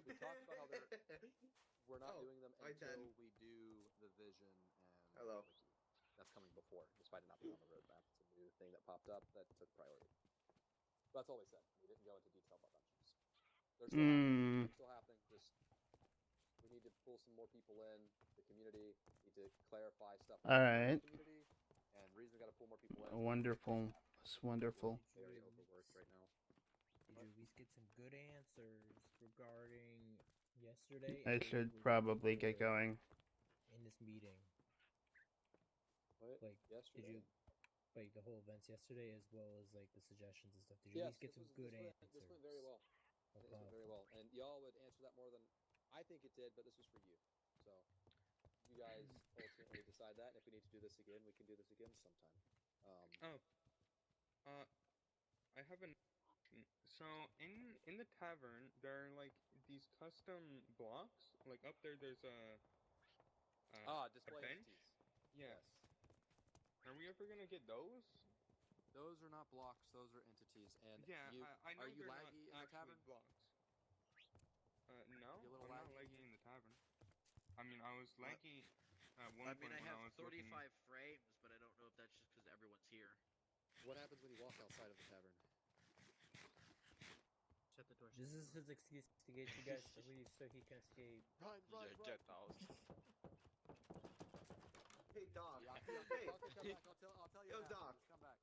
We talked about how we're not doing them until we do the vision and wiki. That's coming before, despite it not being on the roadmap. It's a new thing that popped up that took priority. But that's all we said. We didn't go into detail about dungeons. They're still happening. They're still happening. Just we need to pull some more people in. The community need to clarify stuff. All right. The community, and the reason we got to pull more people in. Wonderful. It's wonderful. Very overworked right now. Did you at least get some good answers regarding yesterday? I should probably get going. In this meeting. What? Like, yesterday? Did you like the whole events yesterday as well as like the suggestions and stuff? Did you at least get some good answers? This went very well. This went very well, and y'all would answer that more than I think it did, but this was for you. So you guys ultimately decide that, and if we need to do this again, we can do this again sometime. I have an. So in the tavern, there are like these custom blocks. Like up there, there's a display bench. entities. Yes. Are we ever gonna get those? Those are not blocks; those are entities. And yeah, I know are you they're laggy not in the tavern? Blocks. No, you a little I'm not laggy in the tavern. I mean, I was laggy at one point when I was 35 looking... frames, but I don't know if that's just because everyone's here. What happens when you walk outside of the tavern? Shut the door. This is his excuse to get you guys to leave so he can escape. Run. Get out. Hey, Doc. Yeah, Hey. I'll tell you. Yo, what Doc. Come back.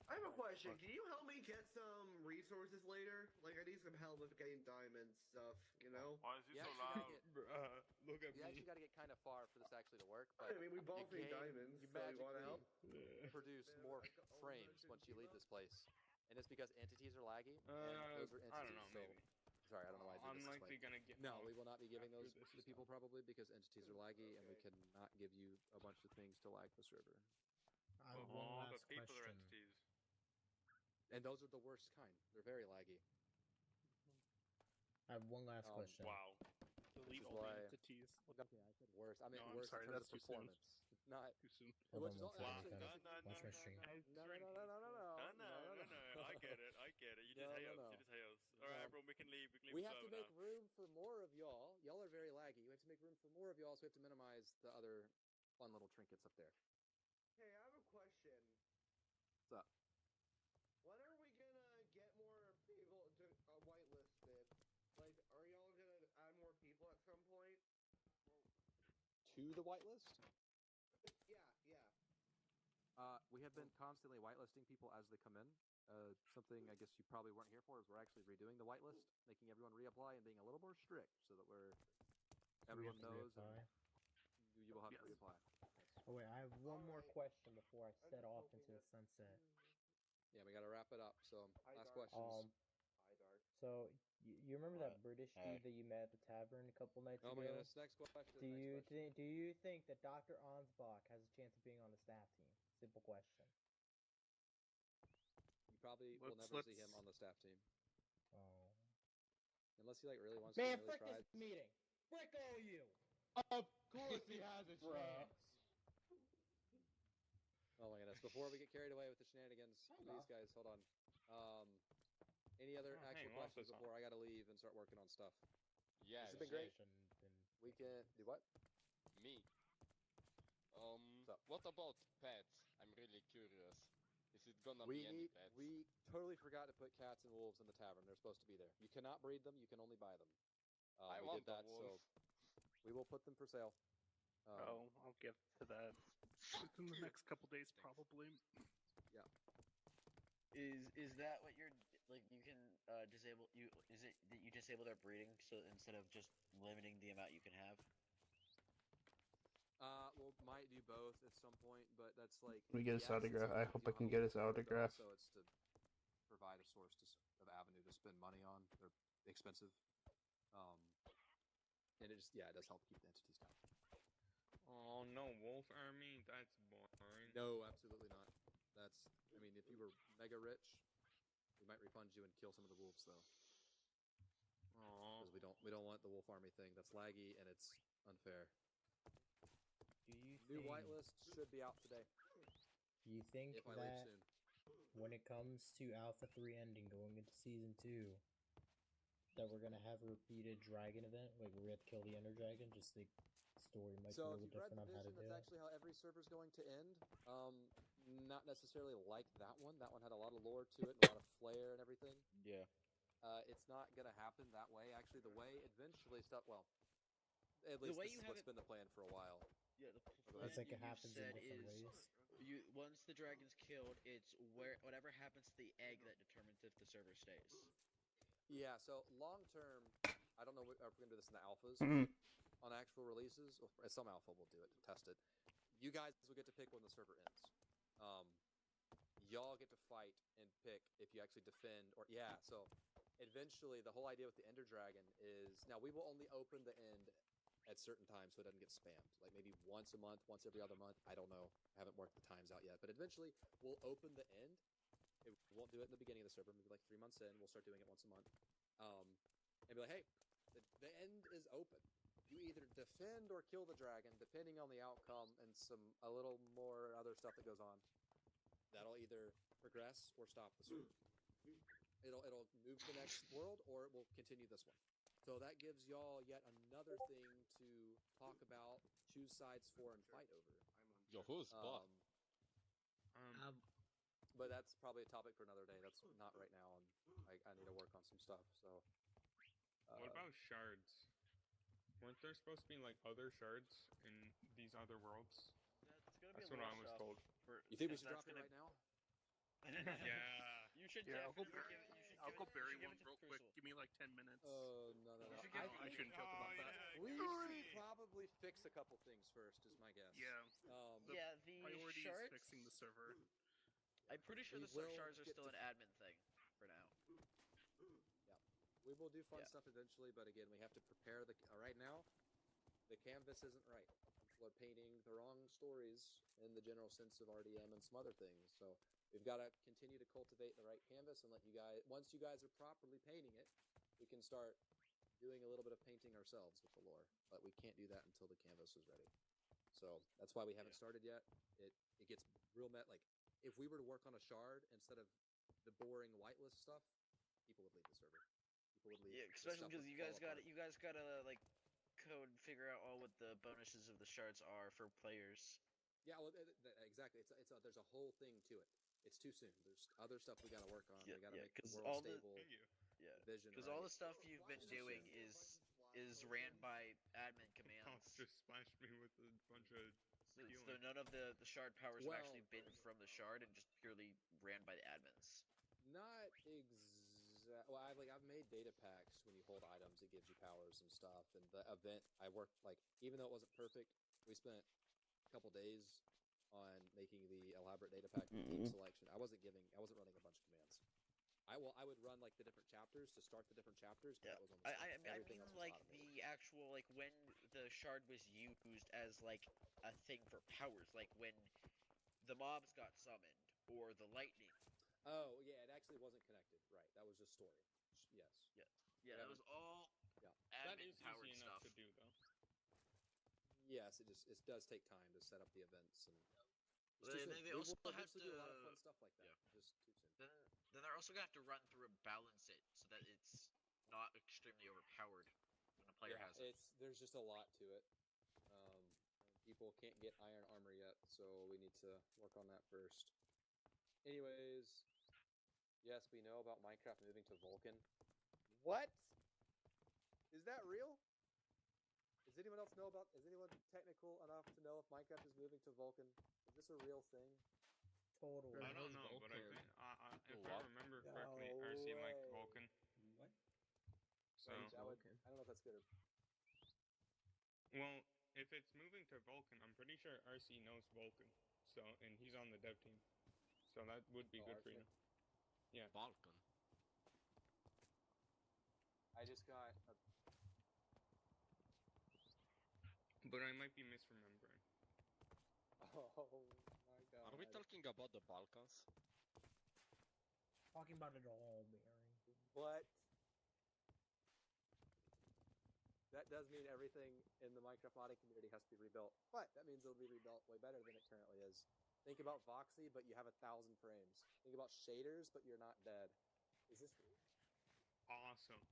I have a question. Can you help me get some resources later? Like, I need some help with getting diamond stuff, you know? Why is he so loud? Look at you me. actually got to get kind of far for this actually to work. But I mean, we both need diamonds, you so you want to help? produce more frames once you leave this place. And it's because entities are laggy. And those are entities. I don't know, so, maybe. Sorry, I don't know why I did I'm this likely gonna get. No, we will not be giving those this to people probably because entities are laggy, and we cannot give you a bunch of things to lag the server. I have one last the people question. are entities. And those are the worst kind. They're very laggy. I have one last question. Wow. Delete all the entities. Okay, I said worse. I mean No, I'm worse sorry, in terms that's of too soon. performance. Not too soon. Hold which on is one all, second, actually, guys. Watch my stream. No. I get it. You just hate us. You just hate us. Alright, bro, we can leave. We have to make room for more of y'all. Y'all are very laggy. We have to make room for more of y'all, so we have to minimize the other fun little trinkets up there. Hey, I have a question. What's up? When are we gonna get more people to whitelisted? Like, are y'all gonna add more people at some point? To the whitelist? Yeah. We have been constantly whitelisting people as they come in. Something I guess you probably weren't here for is we're actually redoing the whitelist, making everyone reapply and being a little more strict so that everyone knows and you will have to reapply. Oh wait, I have one more question before I set off into the sunset. Yeah, we got to wrap it up. So last questions. So you remember that British dude that you met at the tavern a couple nights ago? Oh my goodness! Next question. Do you think that Dr. Ansbach has a chance of being on the staff team? Simple question. You probably will never see him on the staff team. Oh. Unless he really wants Man, to really frick try. this meeting! Frick all you! Of course he has a chance. Oh my goodness! Before we get carried away with the shenanigans, please, guys, hold on. Any other actual questions before I got to leave and start working on stuff? Yeah, this has been great. And we can do what? Me. What about pets? I'm really curious. Is it gonna be any pets? We totally forgot to put cats and wolves in the tavern. They're supposed to be there. You cannot breed them. You can only buy them. I we want did that, a wolf. so we will put them for sale. I'll get to that within the next couple days, probably. Yeah. Is that what you're like? You can disable you? Is it that you disable their breeding so instead of just limiting the amount you can have? We'll might do both at some point, but that's like We get his autograph. I hope I can get his autograph. So it's to provide a source of avenue to spend money on. They're expensive, and it does help keep the entities down. Oh no, wolf army? That's boring. No, absolutely not. If you were mega rich, we might refund you and kill some of the wolves though. Because we don't want the wolf army thing. That's laggy and it's unfair. New whitelist should be out today. You think if I leave that soon. when it comes to Alpha 3 ending going into Season 2, that we're going to have a repeated dragon event? Like, we're going to have to kill the Ender Dragon? Just the story might be a little different on how to do it? That's actually how every server's going to end. Not necessarily like that one. That one had a lot of lore to it and a lot of flair and everything. Yeah. It's not going to happen that way. Actually, the way eventually stuff... Well, at least this is what's been the plan for a while. Yeah, the plan It's like it you happens said in different is ways. once the dragon's killed, it's whatever happens to the egg that determines if the server stays. Yeah, so long term, I don't know if we're gonna do this in the alphas on actual releases. Or some alpha will do it to test it. You guys will get to pick when the server ends. Y'all get to fight and pick if you actually defend or so. Eventually, the whole idea with the Ender Dragon is now we will only open the end at certain times so it doesn't get spammed. Like maybe once a month, once every other month. I don't know. I haven't worked the times out yet. But eventually, we'll open the end. We won't do it in the beginning of the server. Maybe like 3 months in, we'll start doing it once a month. And be like, hey, the end is open. You either defend or kill the dragon, depending on the outcome and a little more other stuff that goes on. That'll either progress or stop the server. It'll move to the next world or it will continue this one. So that gives y'all yet another thing to talk about, choose sides for, and fight over. Yo, who's Buck? But that's probably a topic for another day. That's not right now, and I need to work on some stuff. So. What about shards? Weren't there supposed to be like other shards in these other worlds? That's what I was told. You think we should drop it right now? Yeah. You should I'll go bury give one it to real quick. Give me like 10 minutes. Oh, no. I shouldn't joke about that. We should probably fix a couple things first, is my guess. Yeah. The priority shards, is fixing the server. I'm pretty sure the shards are still an admin thing for now. Yeah. We will do fun stuff eventually, but again, we have to prepare right now, the canvas isn't right. People are painting the wrong stories in the general sense of RDM and some other things. So we've got to continue to cultivate the right canvas and let you guys, once you guys are properly painting it, we can start doing a little bit of painting ourselves with the lore. But we can't do that until the canvas is ready. So that's why we haven't started yet. It gets real like if we were to work on a shard instead of the boring whitelist stuff, people would leave the server. People would leave. Yeah, especially because you guys gotta like code and figure out all what the bonuses of the shards are for players. Yeah, well, exactly. There's a whole thing to it. It's too soon. There's other stuff we got to work on. We got to make the world stable. Vision. Because all the stuff you've been doing is ran by admin commands. Just splashed me with a bunch of appealing. So none of the shard powers have actually Well- been from the shard and just purely ran by the admins. Not Well, I've made data packs. When you hold items, it gives you powers and stuff. And the event I worked even though it wasn't perfect, we spent a couple days on making the elaborate data pack for team selection. I wasn't running a bunch of commands. I would run the different chapters to start the different chapters, but that was on the I mean everything else was automated. the actual when the shard was used as a thing for powers, when the mobs got summoned or the lightning. Oh yeah, it actually wasn't connected. Right, that was just story. Yes. Yeah, that was all That admin is powered easy stuff. enough to do though. Yes, it does take time to set up the events and. They also have to do a lot of fun stuff like that. Yeah. Just too soon. Then they're also gonna have to run through and balance it so that it's not extremely overpowered when a player has it. There's just a lot to it. People can't get iron armor yet, so we need to work on that first. Anyways, yes, we know about Minecraft moving to Vulkan. What? Is that real? Does anyone else know about? Is anyone technical enough to know if Minecraft is moving to Vulkan? Is this a real thing? Totally. I don't know, but I think if I remember correctly, RC liked Vulkan. What? So I don't know if that's good. Well, if it's moving to Vulkan, I'm pretty sure RC knows Vulkan. So and he's on the dev team. So that would be good for you. Yeah. Vulkan. I just got But I might be misremembering. Oh my god. Are we talking about the Balkans? Talking about it all, Barry. What? That does mean everything in the Minecraft modding community has to be rebuilt, but that means it'll be rebuilt way better than it currently is. Think about Voxy, but you have 1,000 frames. Think about shaders, but you're not dead. Is this real? Awesome.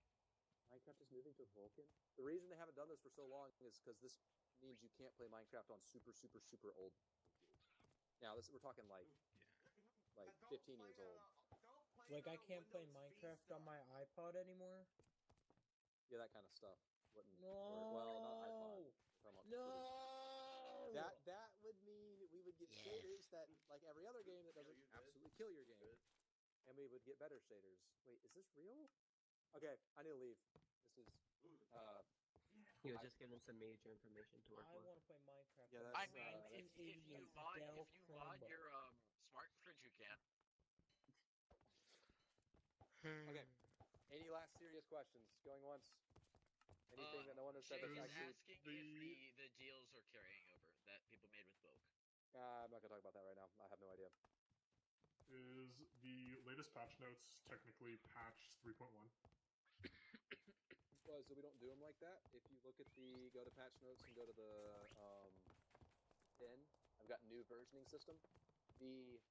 Minecraft is moving to Vulkan? The reason they haven't done this for so long is because this means you can't play Minecraft on super, super, super old computers. Now, we're talking like 15 years old. I can't play Minecraft on my iPod anymore? Yeah, that kind of stuff. No. Well, not iPod. No. That would mean we would get shaders that, like every other game, that doesn't absolutely kill your game, and we would get better shaders. Wait, is this real? Okay, I need to leave. This is. He was just given some major information to work I with. want to play Minecraft. Yeah, I mean, if you mod your smart fridge, you can. Okay. Any last serious questions? Going once? Anything that no one has said Jay that's is actually... asking if the deals are carrying over that people made with Vogue. I'm not going to talk about that right now. I have no idea. Is the latest patch notes technically patch 3.1? So we don't do them like that. If you look at go to patch notes and go to the pin, I've got new versioning system. The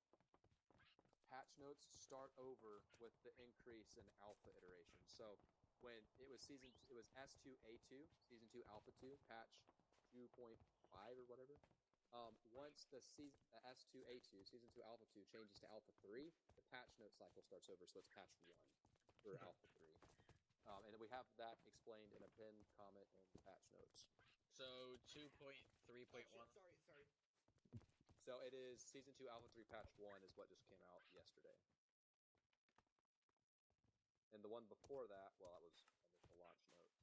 patch notes start over with the increase in alpha iteration. So when it was S2A2, season 2 alpha 2, patch 2.5 or whatever. Once the S2A2, season 2 alpha 2 changes to alpha 3, the patch note cycle starts over. So it's patch 1 for alpha 3. And we have that explained in a pinned comment in the patch notes. So 2.3.1. Sorry. So it is season 2 alpha 3 patch 1 is what just came out yesterday. And the one before that, well, that was initial launch note.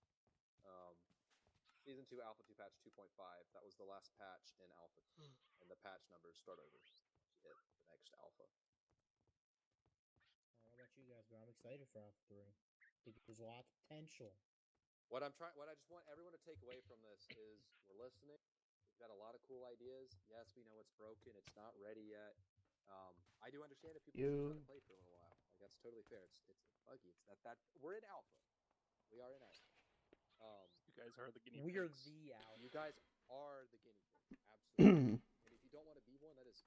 Season 2 alpha 2 patch 2.5, that was the last patch in alpha 2. And the patch numbers start over. The next alpha. I don't know about you guys, but I'm excited for Alpha 3. I think there's a lot of potential. What I just want everyone to take away from this is we're listening. We've got a lot of cool ideas. Yes, we know it's broken. It's not ready yet. I do understand if people just try to play for a little while. That's totally fair. It's buggy. It's that we're in alpha. We are in alpha. You guys are the guinea pigs. We're the alpha. You guys are the guinea pigs. Absolutely. And if you don't want to be one, that is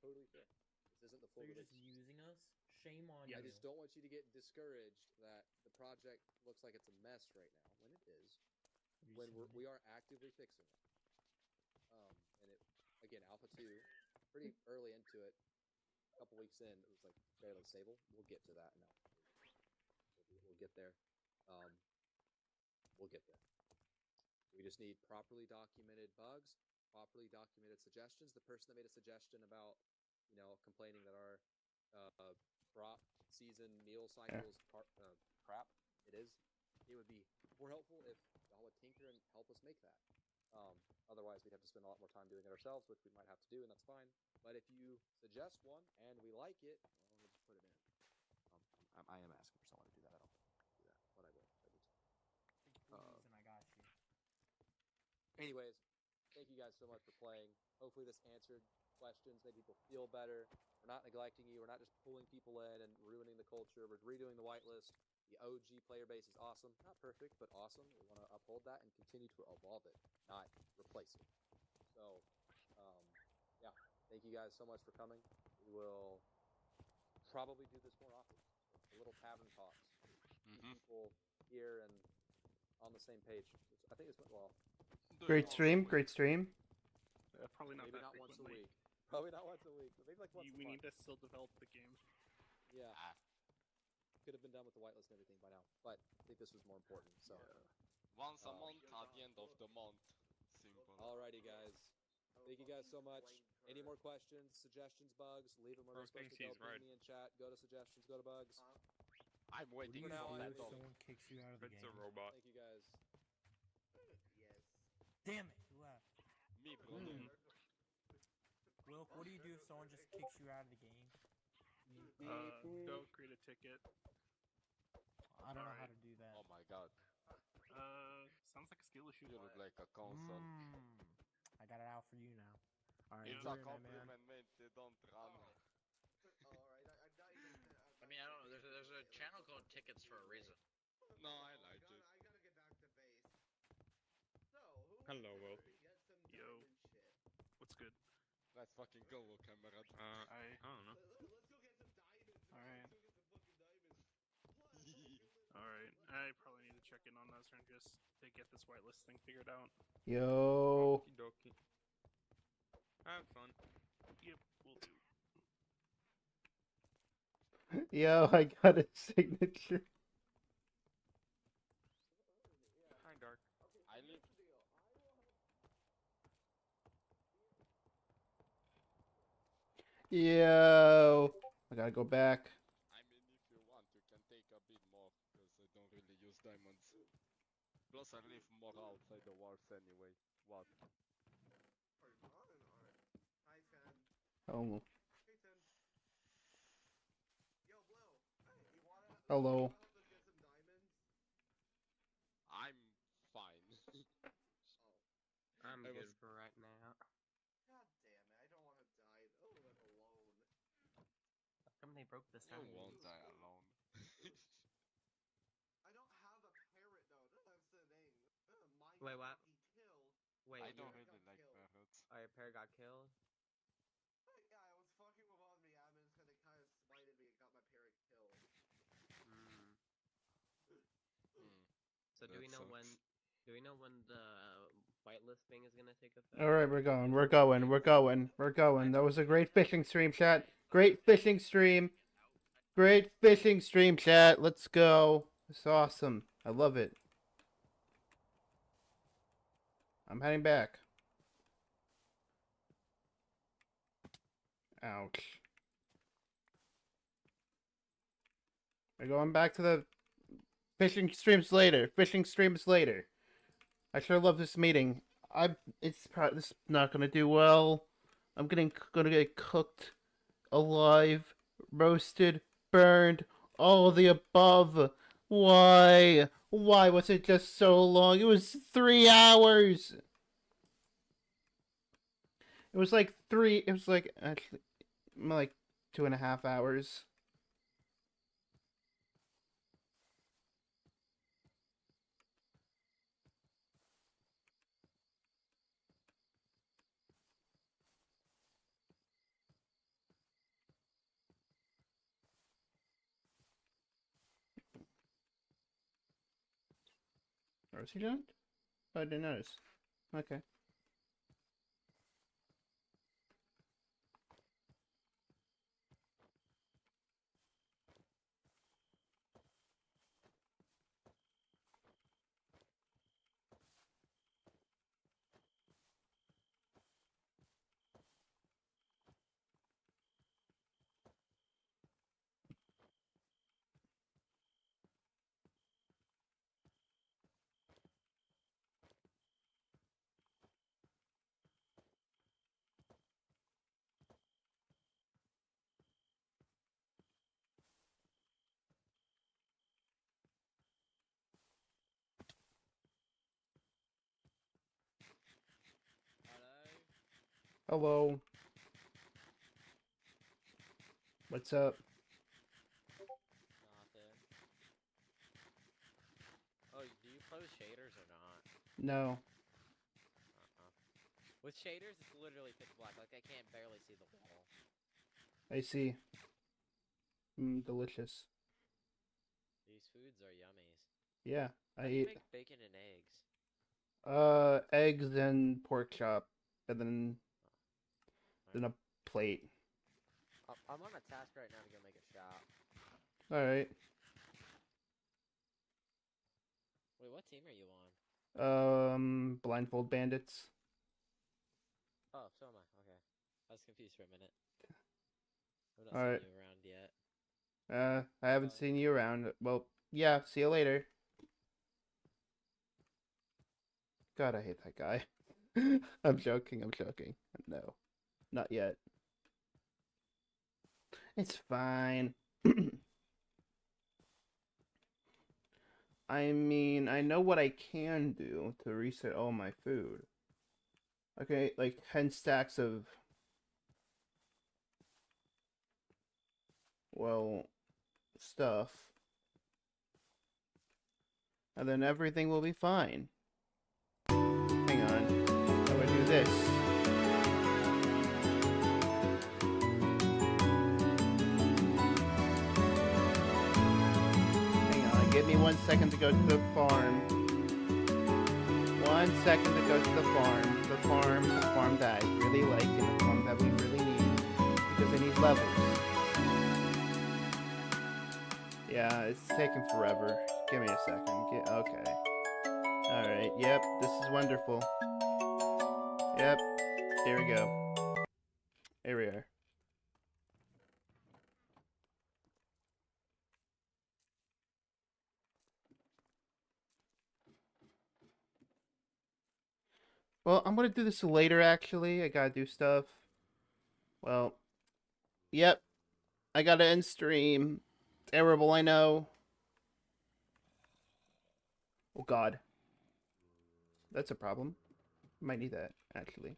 totally fair. This isn't the full. So you're just using us? Shame on you. I just don't want you to get discouraged that the project looks like it's a mess right now, when it is. When we are actively fixing it. And it, again, Alpha 2, pretty early into it, a couple weeks in, it was like fairly stable. We'll get to that now. We'll get there. We'll get there. We just need properly documented bugs. properly documented suggestions. The person that made a suggestion about, complaining that our crop season meal cycle is crap, it is. It would be more helpful if y'all would tinker and help us make that. Otherwise, we'd have to spend a lot more time doing it ourselves, which we might have to do, and that's fine. But if you suggest one and we like it, well, we'll just put it in. I am asking for someone to do that. I don't do that, but I will. Please, and I got you. Anyways, thank you guys so much for playing. Hopefully this answered questions, made people feel better. We're not neglecting you. We're not just pulling people in and ruining the culture. We're redoing the whitelist. The OG player base is awesome. Not perfect, but awesome. We want to uphold that and continue to evolve it, not replace it. So, yeah, thank you guys so much for coming. We will probably do this more often. A little tavern talks. People here and on the same page. I think it's well. Great stream. Probably not maybe that not once a frequently. week. Probably not once a week, but maybe like once a We month. need to still develop the game. Yeah. Could have been done with the whitelist and everything by now, but I think this was more important. So Once a month at the end of the month. Simple. Alrighty, guys. Thank you guys so much. Any more questions, suggestions, bugs? Leave them where they're supposed to go. Ping me in chat. Go to suggestions. Go to bugs. I'm waiting What do you for do that if dog. someone kicks you out of the It's game? a robot. Thank you guys. Yes. Damn it, you left. Me, brother. Wilf, what do you do if someone just kicks you out of the game? Go create a ticket. I don't know how to do that. Oh my god. Sounds like a skill issue. You look like a console. I got it out for you now. Alright, It's a compliment, mate. They don't run. Alright, I'm not even. I mean, I don't know. There's a channel called Tickets for a reason. No, I like it. I gotta get back to base. So, who Hello, Will. get some Yo. diamond shit? What's good? Let's fucking go, comrade. I don't know. Let's go get some diamonds. Alright. Let's go get some fucking diamonds. Alright. I probably need to check in on Ezra and just to get this whitelist thing figured out. Yo. Okie dokie. Have fun. Yep, we'll do. Yo, I got a signature. Hi, Dark. I live. Yo. I gotta go back. I mean, if you want, you can take a bit more, because I don't really use diamonds. Plus, I live more outside the walls anyway. What? Hi, Fan. Oh. Hey, Tim. Yo, Blue. Hey, you wanna Hello. help us get some diamonds? I'm fine. I'm good for right now. God damn it, I don't want to die. Oh, live alone. How come they broke the You sound? won't die alone. I don't have a parrot though. That's the thing. Mine Wait, what? Killed. Wait, I don't really like parrots. Oh, your parrot got killed? Yeah, I was fucking with one of the admins and they kind of smited me and got my parrot killed. So do we know when? Do we know when the whitelist thing is gonna take effect? Alright, we're going. That was a great fishing stream, chat. Great fishing stream. Chat. Let's go. It's awesome. I love it. I'm heading back. Ouch. We're going back to the fishing streams later. I sure love this meeting. This is not gonna do well. I'm gonna get cooked, alive, roasted, burned, all of the above. Why? Why was it just so long? It was 3 hours. It was like actually like 2.5 hours. Or is he joined? Oh, I didn't notice. Okay. Hello. What's up? Nothing. Oh, do you play with shaders or not? No. With shaders, it's literally pitch black. Like, I can't barely see the wall. I see. Delicious. These foods are yummies. Yeah, How I do you eat. make bacon and eggs? Eggs and pork chop, and then a plate. I'm on a task right now to go make a shop. All right. Wait, what team are you on? Blindfold bandits. Oh, so am I. Okay. I was confused for a minute. I've not All seen right. you around yet. I haven't seen you around. Well, yeah. See you later. God, I hate that guy. I'm joking. I'm joking. No, not yet. It's fine. I mean, I know what I can do to reset all my food. Okay, like 10 stacks of, well, stuff. And then everything will be fine. Hang on. How do I do this? Hang on, give me 1 second to go to the farm. 1 second to go to the farm. The farm that I really like, and the farm that we really need. Because I need levels. Yeah, it's taking forever. Give me a second. Okay. Alright, yep, this is wonderful. Yep, here we go. Here we are. Well, I'm gonna do this later, actually. I gotta do stuff. Well, yep. I gotta end stream. Terrible, I know. Oh, God. That's a problem. Might need that, actually.